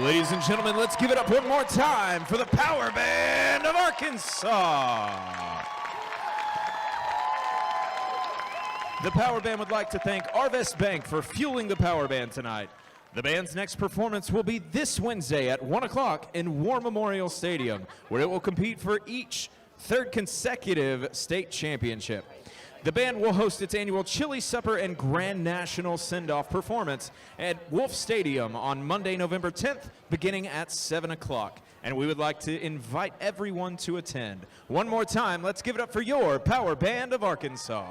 Ladies and gentlemen, let's give it up one more time for the Power Band of Arkansas. The Power Band would like to thank Arvest Bank for fueling the Power Band tonight. The band's next performance will be this Wednesday at 1 o'clock in War Memorial Stadium, where it will compete for each third consecutive state championship. The band will host its annual Chili Supper and Grand National Send-Off performance at Wolf Stadium on Monday, November 10th, beginning at 7 o'clock. And we would like to invite everyone to attend. One more time, let's give it up for your Power Band of Arkansas.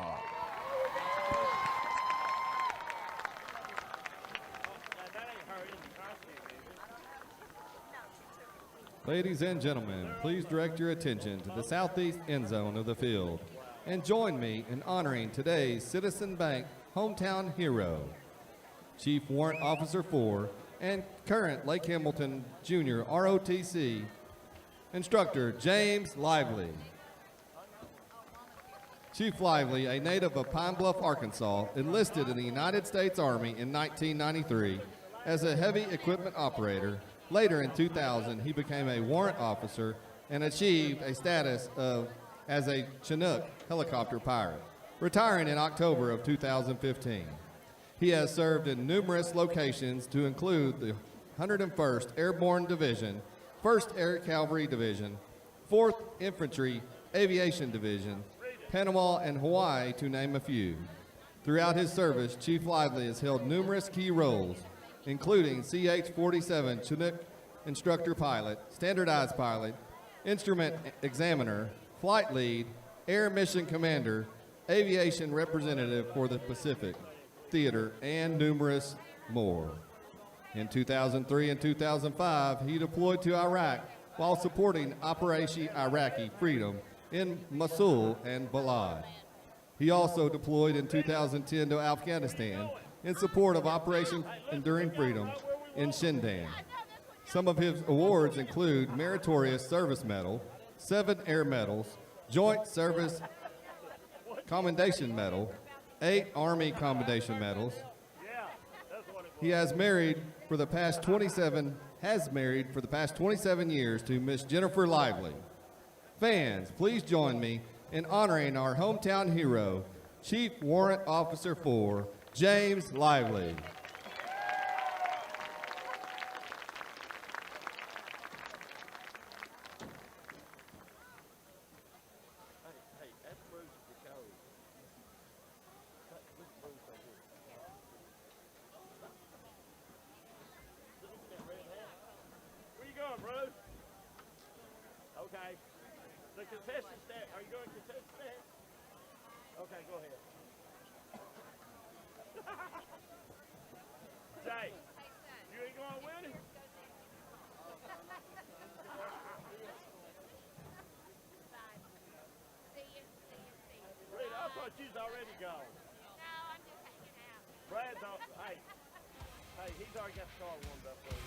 Ladies and gentlemen, please direct your attention to the southeast end zone of the field and join me in honoring today's Citizen Bank hometown hero, Chief Warrant Officer 4 and current Lake Hamilton Junior ROTC instructor James Lively. Chief Lively, a native of Pine Bluff, Arkansas, enlisted in the United States Army in 1993 as a heavy equipment operator. Later in 2000, he became a warrant officer and achieved a status as a Chinook helicopter pilot, retiring in October of 2015. He has served in numerous locations to include the 101st Airborne Division, 1st Air Cavalry Division, 4th Infantry Aviation Division, Panama and Hawaii, to name a few. Throughout his service, Chief Lively has held numerous key roles, including CH-47 Chinook instructor pilot, standardized pilot, instrument examiner, flight lead, air mission commander, aviation representative for the Pacific Theater, and numerous more. In 2003 and 2005, he deployed to Iraq while supporting Operation Iraqi Freedom in Mosul and Balad. He also deployed in 2010 to Afghanistan in support of Operation Enduring Freedom in Shindan. Some of his awards include Meritorious Service Medal, 7 Air Medals, Joint Service Commendation Medal, 8 Army Commendation Medals. He has married for the past 27 years to Miss Jennifer Lively. Fans, please join me in honoring our hometown hero, Chief Warrant Officer 4, James Lively. Where you going, bro? Okay. The contestant stand. Are you going to contestant stand? Okay, go ahead. Jay, you ain't going with him? Rita, I thought you was already gone. No, I'm just hanging out. Brad's on. Hey, he's already got the car warmed up for you.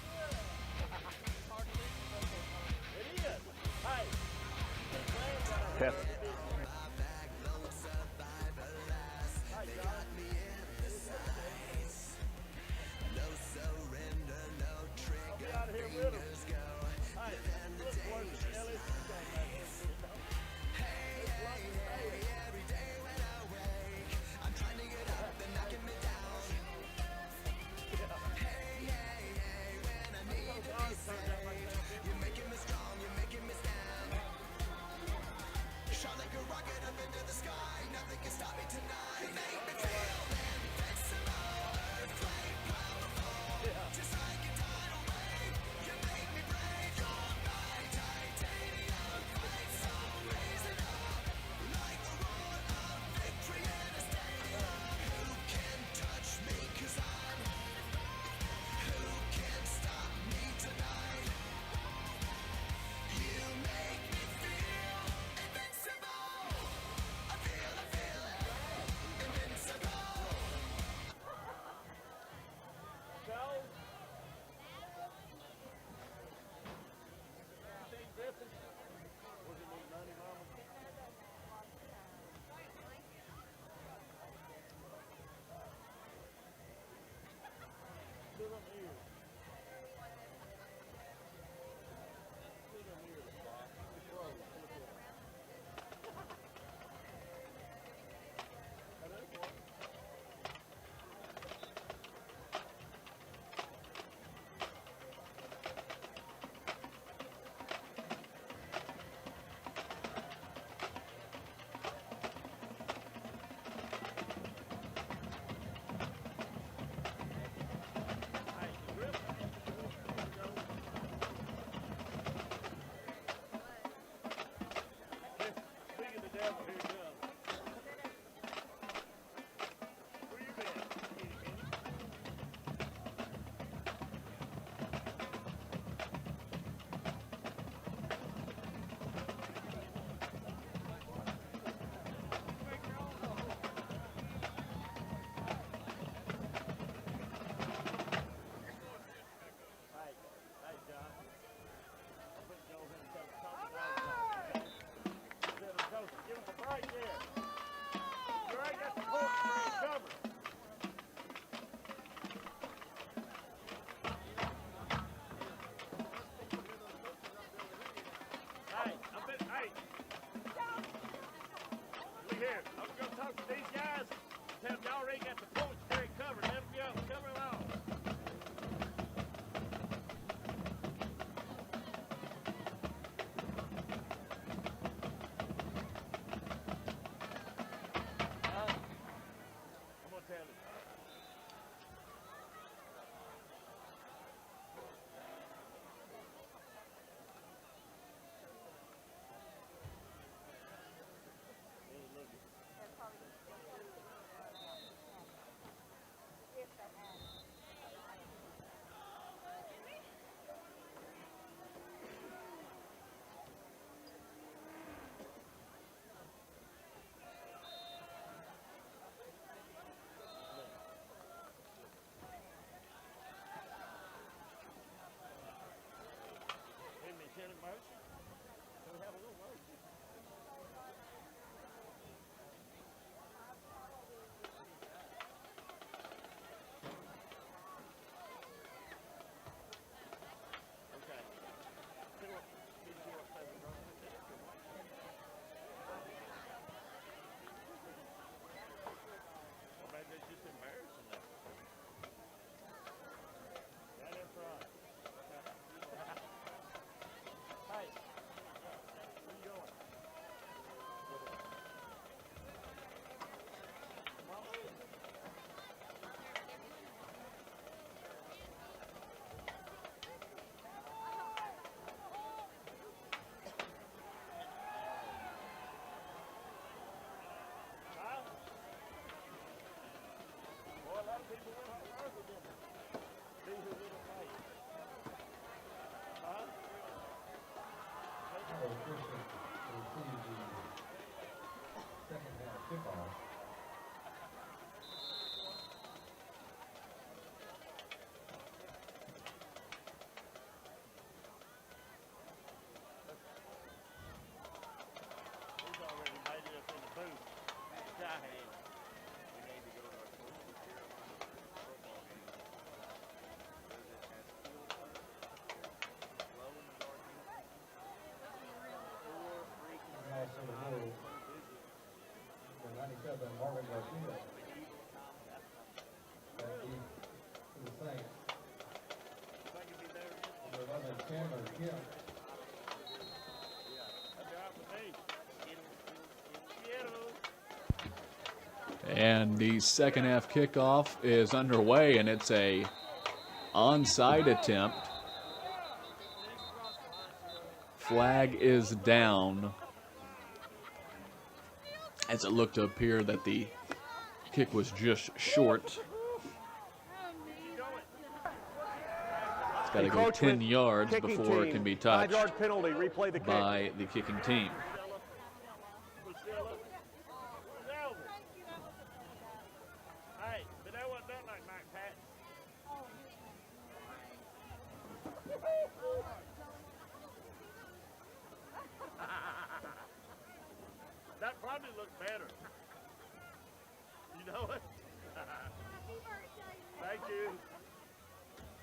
It is. Hey. Test. These guys, tell them y'all already got the points very covered. Let them go. Cover it all. I'm going to tell you. Motion. So we have a little motion. Okay. Well, maybe it's just embarrassing them. Right in front. Hey. Where you going? Come on. Huh? Boy, a lot of people went home early, didn't they? These are little late. Huh? Second half kickoff. He's already made it up in the booth. I have. We need to go to our football game. Also, the 97 Marvin Garcia. That beat to the Saints. Number 11 Chandler Kim. And the second half kickoff is underway, and it's a onside attempt. Flag is down, as it looked to appear that the kick was just short. It's got to go 10 yards before it can be touched 5-yard penalty. Replay the kick. by the kicking team. Hey, but that wasn't done like Mike Patton. That probably looked better. You know it? Thank you.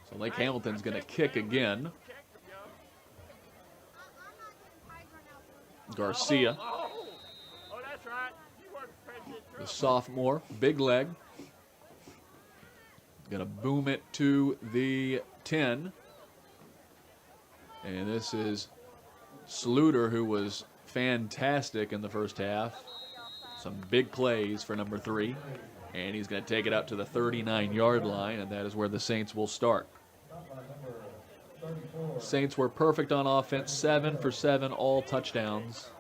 So Lake Hamilton's going to kick again. Garcia, Oh, that's right. You weren't President the Trump. sophomore, big leg. Going to boom it to the 10. And this is Sluter, who was fantastic in the first half. Some big plays for number 3. And he's going to take it up to the 39-yard line, and that is where the Saints will start. Saints were perfect on offense, 7 for 7, all touchdowns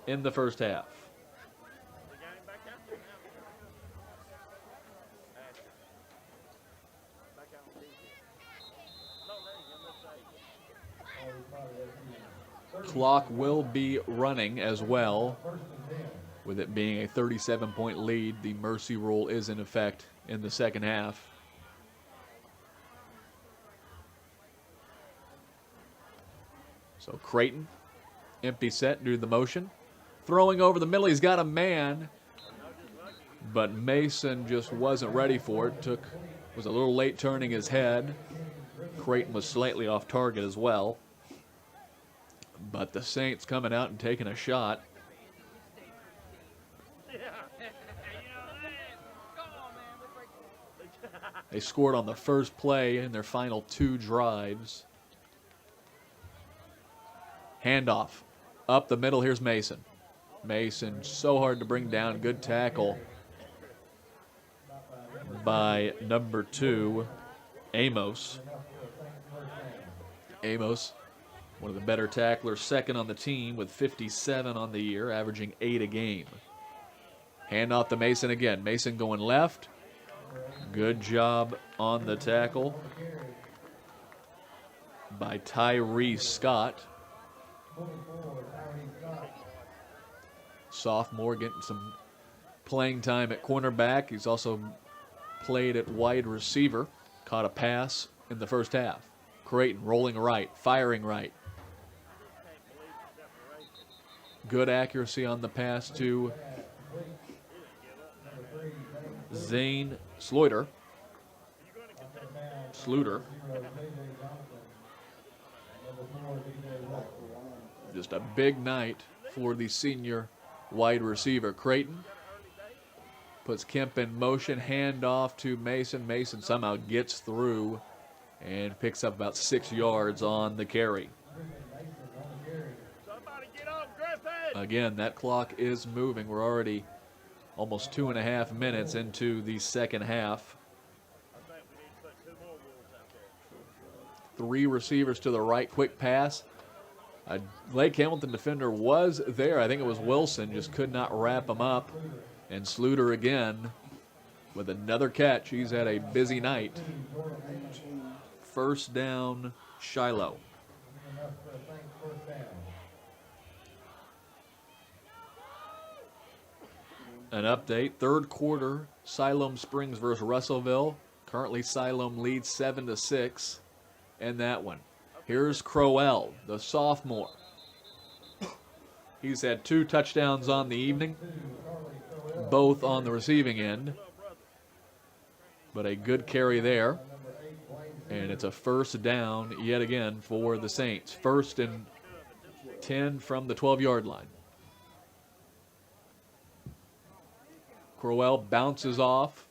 in the first half. Clock will be running as well. With it being a 37-point lead, the mercy rule is in effect in the second half. So Creighton, empty set, do the motion. Throwing over the middle, he's got a man, but Mason just wasn't ready for it. Was a little late turning his head. Creighton was slightly off target as well. But the Saints coming out and taking a shot. They scored on the first play in their final 2 drives. Handoff. Up the middle, here's Mason. Mason, so hard to bring down. Good tackle by number 2, Amos. Amos, one of the better tacklers, second on the team with 57 on the year, averaging 8 a game. Hand off to Mason again. Mason going left. Good job on the tackle by Tyree Scott. Sophomore getting some playing time at cornerback. He's also played at wide receiver. Caught a pass in the first half. Creighton rolling right, firing right. Good accuracy on the pass to Zane Sluter. Just a big night for the senior wide receiver. Creighton puts Kemp in motion, hand off to Mason. Mason somehow gets through and picks up about 6 yards on the carry. Again, that clock is moving. We're already almost 2.5 minutes into the second half. 3 receivers to the right, quick pass. A Lake Hamilton defender was there. I think it was Wilson, just could not wrap him up. And Sluter again with another catch. He's had a busy night. First down, Shiloh. An update, third quarter, Siloam Springs versus Russellville. Currently Siloam leads 7-6 in that one. Here's Crowell, the sophomore. He's had 2 touchdowns on the evening, both on the receiving end. But a good carry there. And it's a first down yet again for the Saints. 1st and 10 from the 12-yard line. Crowell bounces off.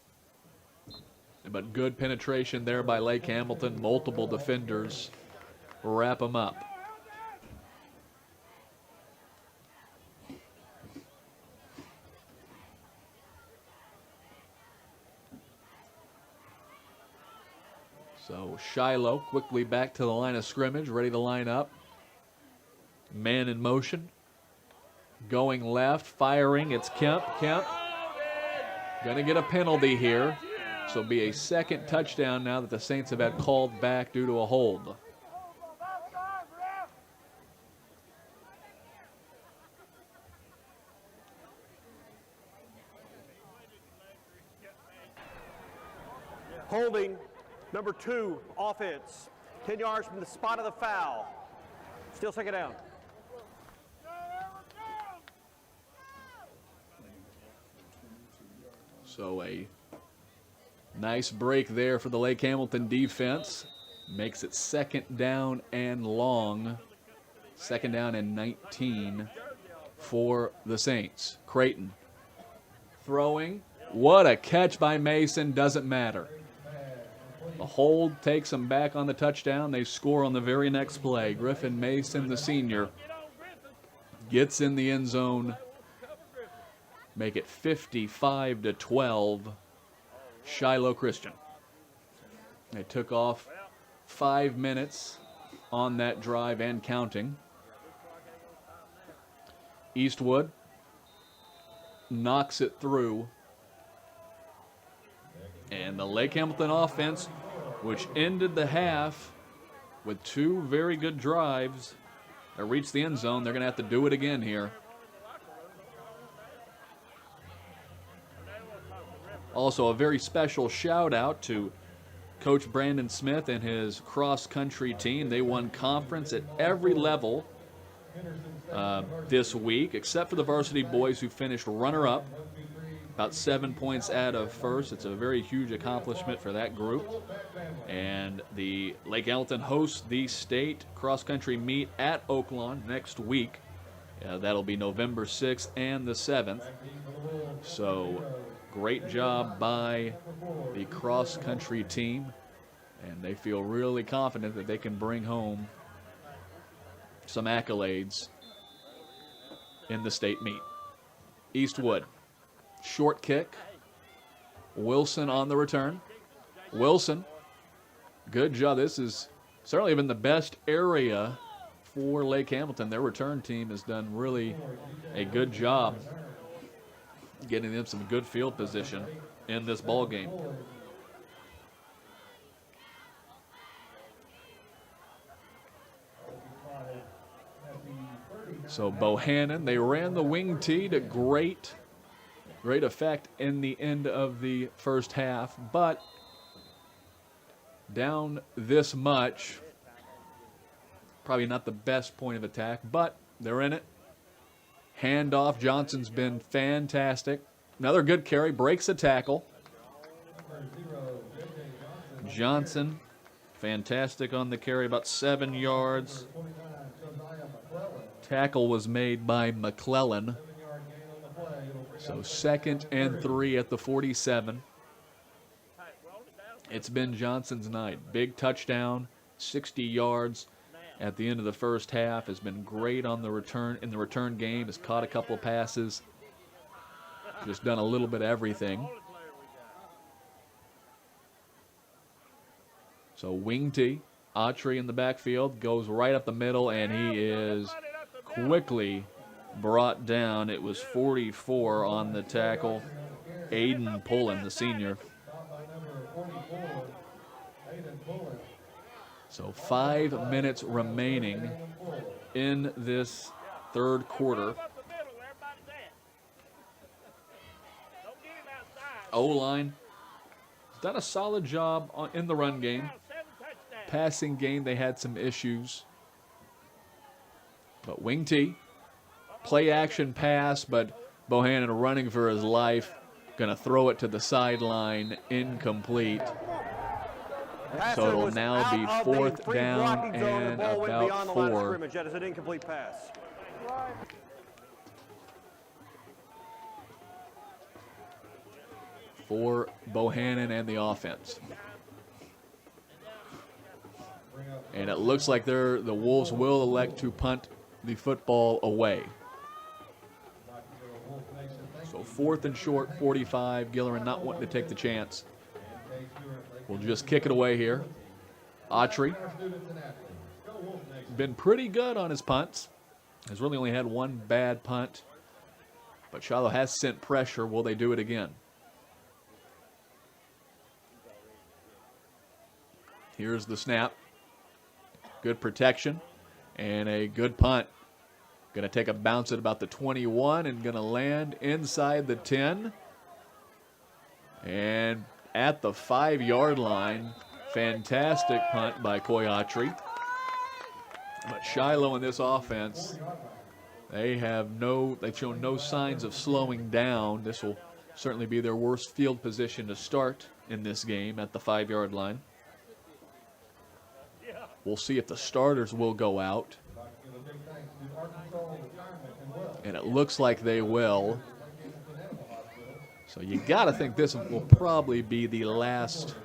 But good penetration there by Lake Hamilton. Multiple defenders wrap him up. So Shiloh quickly back to the line of scrimmage, ready to line up. Man in motion. Going left, firing, it's Kemp. Kemp gonna get a penalty here. So it'll be a second touchdown now that the Saints have had called back due to a hold. Holding, number 2, offense. 10 yards from the spot of the foul. Still second down. So a nice break there for the Lake Hamilton defense. Makes it second down and long. Second down and 19 for the Saints. Creighton throwing. What a catch by Mason. Doesn't matter. The hold takes them back on the touchdown. They score on the very next play. Griffin Mason, the senior, gets in the end zone. Make it 55-12. Shiloh Christian. They took off 5 minutes on that drive and counting. Eastwood knocks it through. And the Lake Hamilton offense, which ended the half with 2 very good drives that reached the end zone, they're going to have to do it again here. Also, a very special shout out to Coach Brandon Smith and his cross-country team. They won conference at every level this week, except for the varsity boys who finished runner-up, about 7 points out of first. It's a very huge accomplishment for that group. And the Lake Hamilton hosts the state cross-country meet at Oaklawn next week. That'll be November 6th and the 7th. So great job by the cross-country team, and they feel really confident that they can bring home some accolades in the state meet. Eastwood, short kick. Wilson on the return. Wilson, good job. This has certainly been the best area for Lake Hamilton. Their return team has done really a good job getting them some good field position in this ball game. So Bohannon, they ran the wing tee to great effect in the end of the first half, but down this much, probably not the best point of attack, but they're in it. Handoff, Johnson's been fantastic. Another good carry, breaks a tackle. Johnson, fantastic on the carry, about 7 yards. Tackle was made by McClellan. So 2nd and 3 at the 47. It's been Johnson's night. Big touchdown, 60 yards at the end of the first half. Has been great on the return in the return game. Has caught a couple of passes. Just done a little bit of everything. So wing tee, Autry in the backfield, goes right up the middle, and he is quickly brought down. It was 44 on the tackle. Aiden Pullen, the senior. So 5 minutes remaining in this third quarter. O-line has done a solid job in the run game. Passing game, they had some issues. But wing tee, play action pass, but Bohannon running for his life. Going to throw it to the sideline, incomplete. So it'll now be 4th down and about 4. That is an incomplete pass. For Bohannon and the offense. And it looks like the Wolves will elect to punt the football away. So 4th and short, 45. Gillerin not wanting to take the chance. We'll just kick it away here. Autry been pretty good on his punts. Has really only had one bad punt. But Shiloh has sent pressure. Will they do it again? Here's the snap. Good protection and a good punt. Going to take a bounce at about the 21 and going to land inside the 10. And at the 5-yard line, fantastic punt by Coy Autry. But Shiloh in this offense, they've shown no signs of slowing down. This will certainly be their worst field position to start in this game at the 5-yard line. We'll see if the starters will go out. And it looks like they will. So you got to think this will probably be the last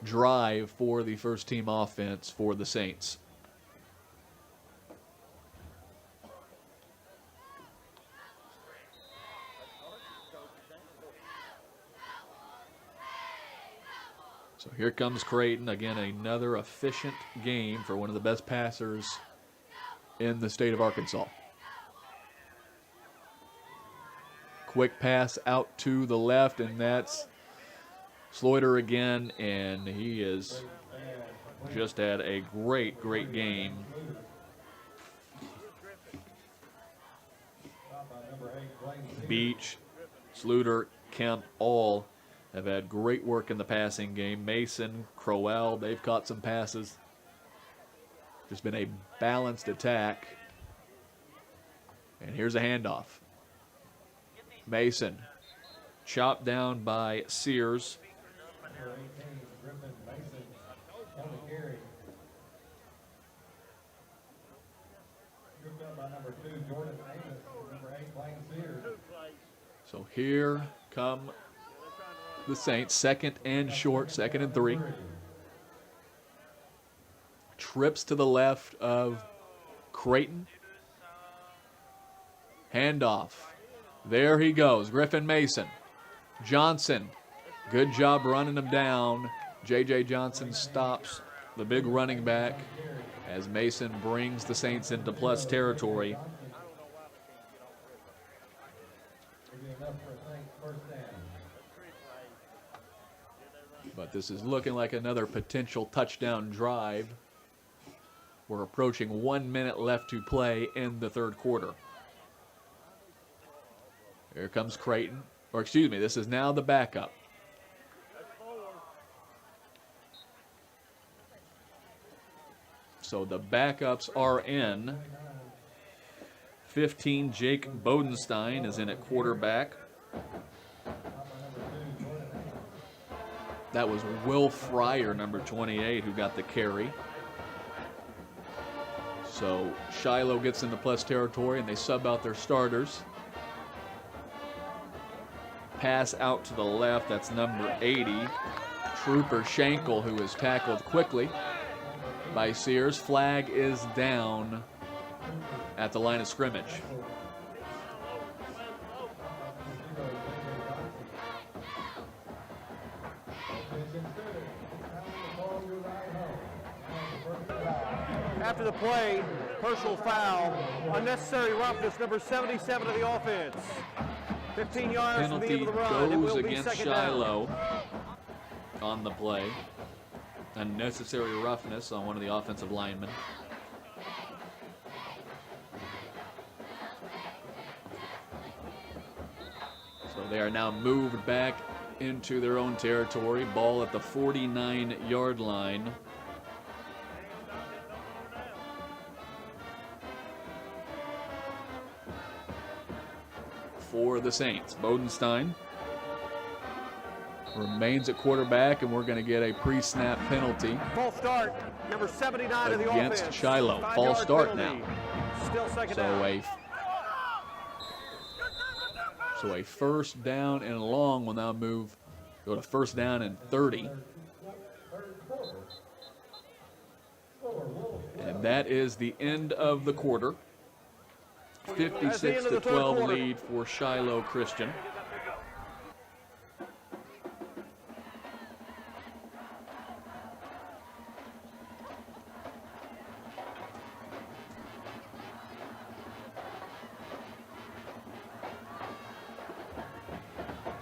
drive for the first team offense for the Saints. So here comes Creighton. Again, another efficient game for one of the best passers in the state of Arkansas. Quick pass out to the left, and that's Sloiter again, and he has just had a great, great game. Beach, Sluter, Kemp, all have had great work in the passing game. Mason, Crowell, they've caught some passes. Just been a balanced attack. And here's a handoff. Mason, chopped down by Sears. So here come the Saints. Second and short, 2nd and 3. Trips to the left of Creighton. Handoff. There he goes. Griffin Mason. Johnson. Good job running him down. J.J. Johnson stops the big running back as Mason brings the Saints into plus territory. But this is looking like another potential touchdown drive. We're approaching 1 minute left to play in the third quarter. Here comes Creighton. Or excuse me, this is now the backup. So the backups are in. 15, Jake Bodenstein is in at quarterback. That was Will Fryer, number 28, who got the carry. So Shiloh gets into plus territory and they sub out their starters. Pass out to the left, that's number 80. Trooper Schenkel, who is tackled quickly by Sears. Flag is down at the line of scrimmage. After the play, personal foul, unnecessary roughness, number 77 of the offense. 15 yards from the end of the run. It Goes will be against second Shiloh down. on the play. Unnecessary roughness on one of the offensive linemen. So they are now moved back into their own territory. Ball at the 49-yard line. For the Saints. Bodenstein remains at quarterback, and we're going to get a pre-snap penalty. False start, number 79 of the offense. Against Shiloh. 5-yard False start penalty. now. Still second down. So a first down and long will now go to first down and 30. And that is the end of the quarter. 56-12 lead for Shiloh Christian.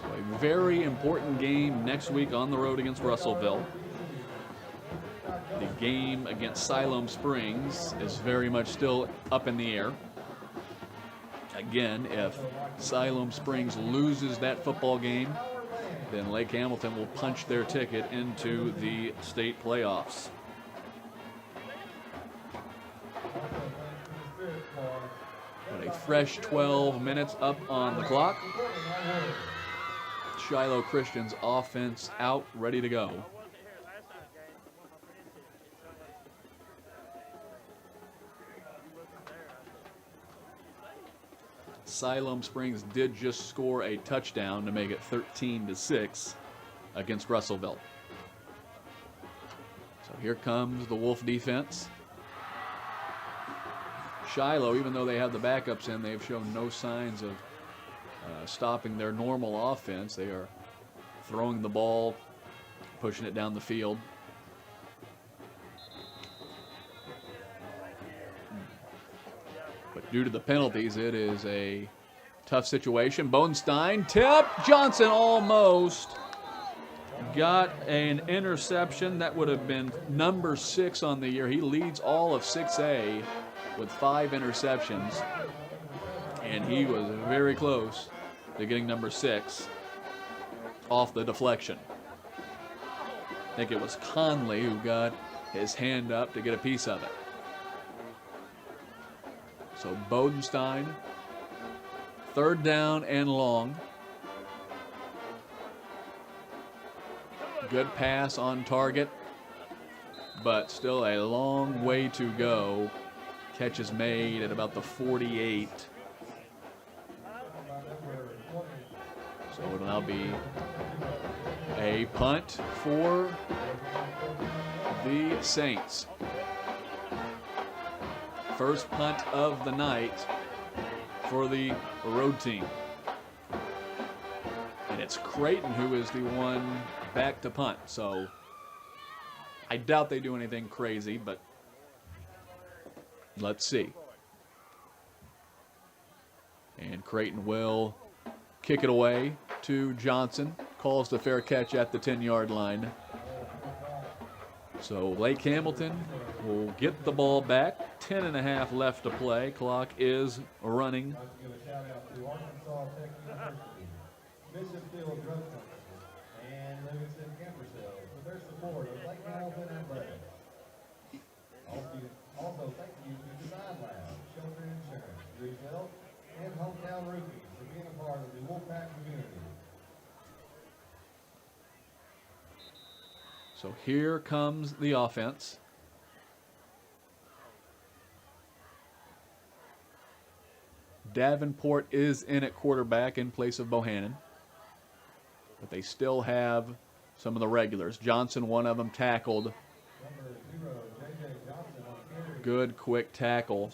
So a very important game next week on the road against Russellville. The game against Siloam Springs is very much still up in the air. Again, if Siloam Springs loses that football game, then Lake Hamilton will punch their ticket into the state playoffs. But a fresh 12 minutes up on the clock. Shiloh Christian's offense out, ready to go. Siloam Springs did just score a touchdown to make it 13-6 against Russellville. So here comes the Wolf defense. Shiloh, even though they have the backups in, they've shown no signs of stopping their normal offense. They are throwing the ball, pushing it down the field. But due to the penalties, it is a tough situation. Bodenstein, tip, Johnson almost got an interception. That would have been number 6 on the year. He leads all of 6A with 5 interceptions. And he was very close to getting number 6 off the deflection. I think it was Conley who got his hand up to get a piece of it. So Bodenstein, third down and long. Good pass on target, but still a long way to go. Catch is made at about the 48. So So it'll now be a punt for the Saints. First punt of the night for the road team. And it's Creighton who is the one back to punt. So I doubt they do anything crazy, but let's see. And Creighton will kick it away to Johnson. Calls the fair catch at the 10-yard line. So Lake Hamilton will get the ball back. 10.5 left to play. Clock is running. Also, thank you to Design Lab, Shelter Insurance, Retail, and Hometown Roofing for being a part of the Wolfpack community. So here comes the offense. Davenport is in at quarterback in place of Bohannon. But they still have some of the regulars. Johnson, one of them, tackled. Good quick tackle.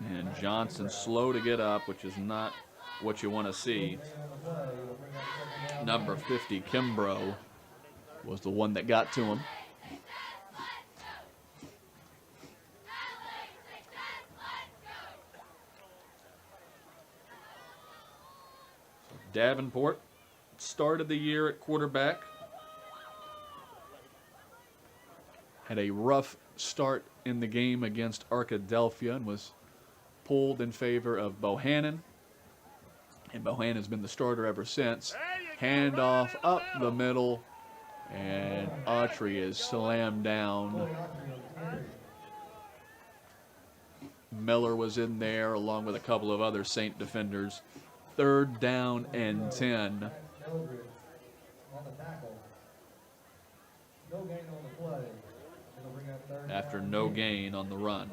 And Johnson slow to get up, which is not what you want to see. Number 50, Kimbrough, was the one that got to him. Davenport started the year at quarterback. Had a rough start in the game against Arkadelphia and was pulled in favor of Bohannon. And Bohannon's been the starter ever since. Handoff up the middle, and Autry is slammed down. Miller was in there along with a couple of other Saint defenders. 3rd down and 10. After no gain on the run.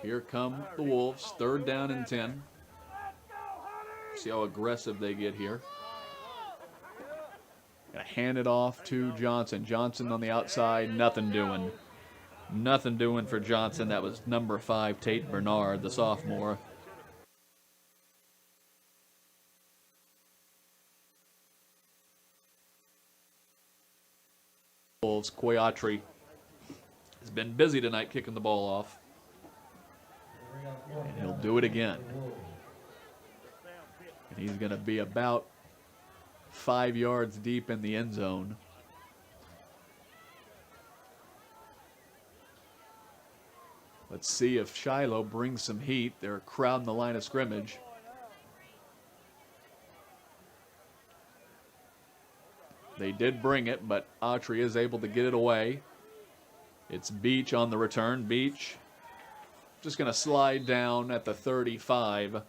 Here come the Wolves, 3rd down and 10. See how aggressive they get here. Gonna hand it off to Johnson. Johnson on the outside, nothing doing. Nothing doing for Johnson. That was number 5, Tate Bernard, the sophomore. Wolves, Autry has been busy tonight kicking the ball off. And he'll do it again. And he's going to be about 5 yards deep in the end zone. Let's see if Shiloh brings some heat. They're crowding the line of scrimmage. They did bring it, but Autry is able to get it away. It's Beach on the return. Beach just going to slide down at the 35.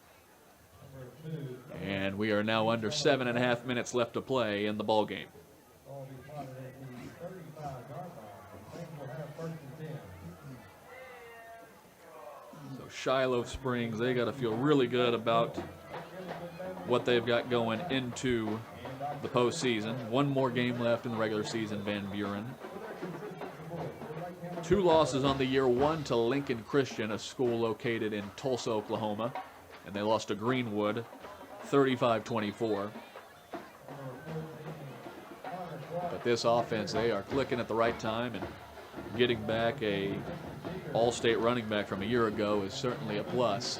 And we are now under 7.5 minutes left to play in the ball game. So Shiloh Springs, they got to feel really good about what they've got going into the postseason. One more game left in the regular season, Van Buren. 2 losses on the year, one to Lincoln Christian, a school located in Tulsa, Oklahoma. And they lost to Greenwood, 35-24. But this offense, they are clicking at the right time, and getting back a all-state running back from a year ago is certainly a plus.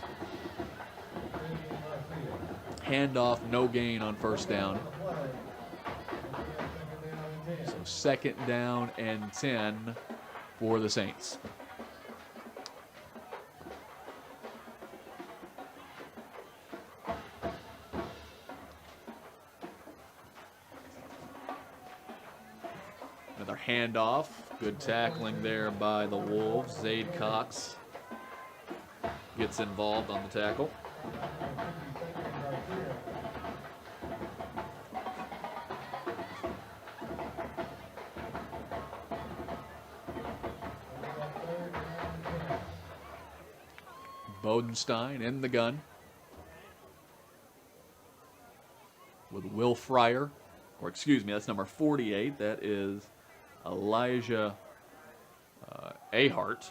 Handoff, no gain on 1st down. So 2nd down and 10 for the Saints. Another handoff. Good tackling there by the Wolves. Zaid Cox gets involved on the tackle. Bodenstein in the gun with Will Fryer, or excuse me, that's number 48. That is Elijah Ahart.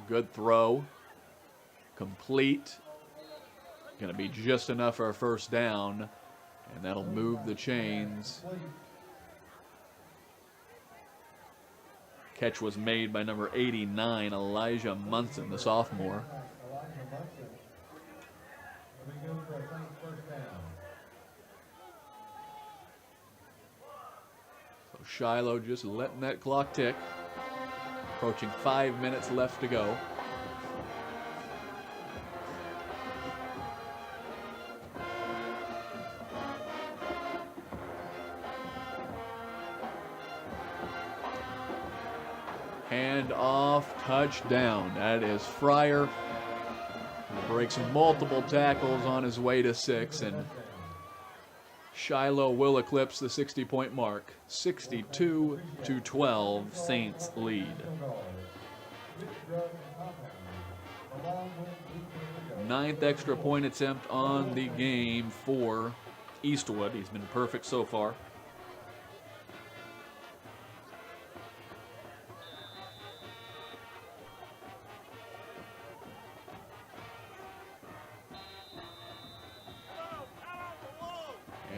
Good throw. Complete. Going to be just enough for a first down, and that'll move the chains. Catch was made by number 89, Elijah Munson, the sophomore. So Shiloh just letting that clock tick. Approaching 5 minutes left to go. Hand off, touchdown. That is Fryer. He breaks multiple tackles on his way to 6, and Shiloh will eclipse the 60-point mark. 62-12, Saints lead. Ninth extra point attempt on the game for Eastwood. He's been perfect so far.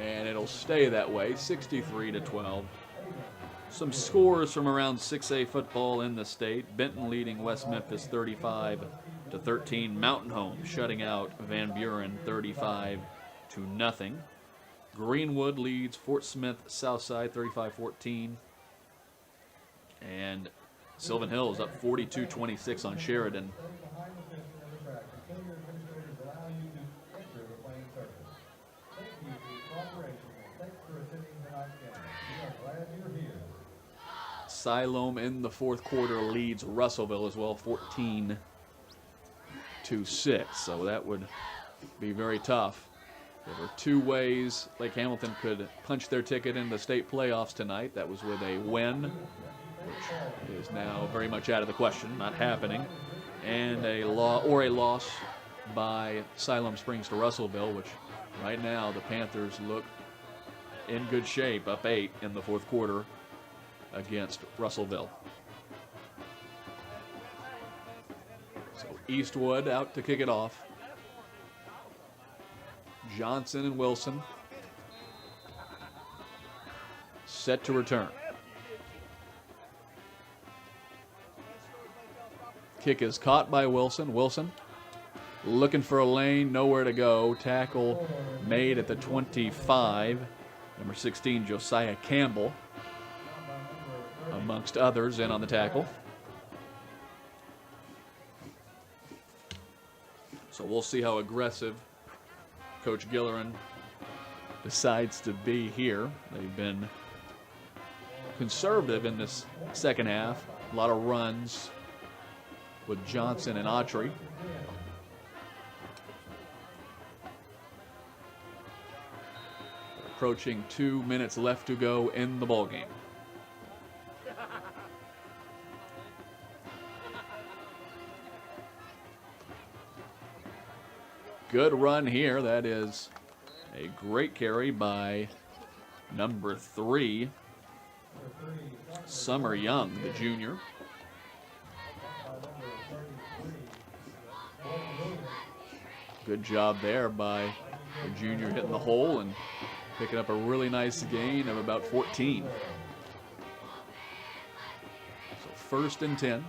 And it'll stay that way, 63-12. Some scores from around 6A football in the state. Benton leading West Memphis 35-13. Mountain Home shutting out Van Buren 35-0. Greenwood leads Fort Smith Southside 35-14. And Sylvan Hills up 42-26 on Sheridan. Siloam in the fourth quarter leads Russellville as well, 14-6. So that would be very tough. There were two ways Lake Hamilton could punch their ticket in the state playoffs tonight. That was with a win, which is now very much out of the question, not happening, and a loss by Siloam Springs to Russellville, which right now the Panthers look in good shape, up 8 in the fourth quarter against Russellville. So Eastwood out to kick it off. Johnson and Wilson set to return. Kick is caught by Wilson. Wilson looking for a lane, nowhere to go. Tackle made at the 25. Number 16, Josiah Campbell, amongst others, in on the tackle. So we'll see how aggressive Coach Gillerin decides to be here. They've been conservative in this second half. A lot of runs with Johnson and Autry. Approaching 2 minutes left to go in the ballgame. Good run here. That is a great carry by number 3, Summer Young, the junior. Good job there by the junior hitting the hole and picking up a really nice gain of about 14. So 1st and 10.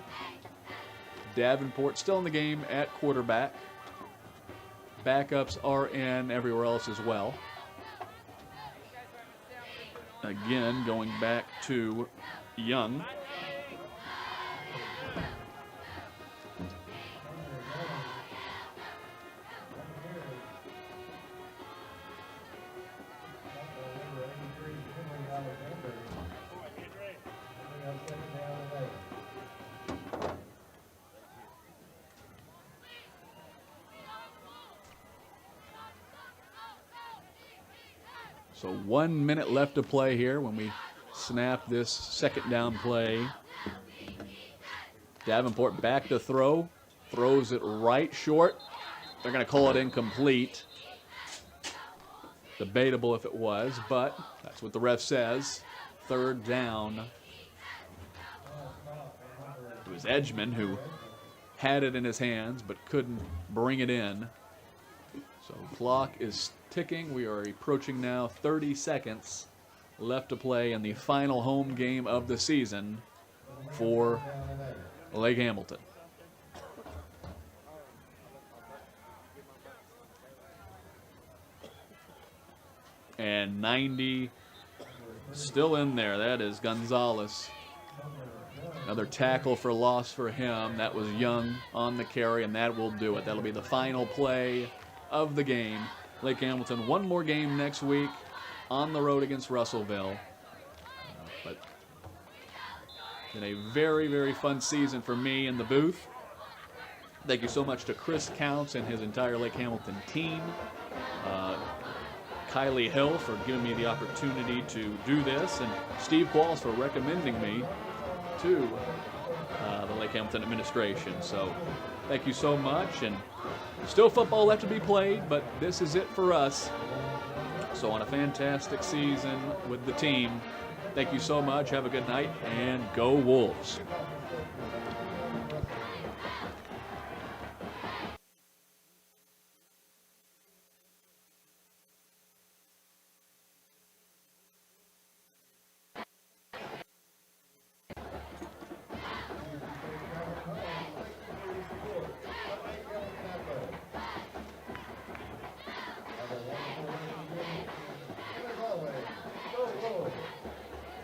Davenport still in the game at quarterback. Backups are in everywhere else as well. Again, going back to Young. So 1 minute left to play here when we snap this second down play. Davenport back to throw. Throws it right short. They're going to call it incomplete. Debatable if it was, but that's what the ref says. Third down. It was Edgman who had it in his hands but couldn't bring it in. So clock is ticking. We are approaching now 30 seconds left to play in the final home game of the season for Lake Hamilton. And 90 still in there. That is Gonzalez. Another tackle for loss for him. That was Young on the carry, and that will do it. That'll be the final play of the game. Lake Hamilton, one more game next week on the road against Russellville. But been a very, very fun season for me in the booth. Thank you so much to Chris Counts and his entire Lake Hamilton team. Kylie Hill for giving me the opportunity to do this, and Steve Qualls for recommending me to the Lake Hamilton administration. So thank you so much, and still football left to be played, but this is it for us. So on a fantastic season with the team, thank you so much. Have a good night, and go Wolves.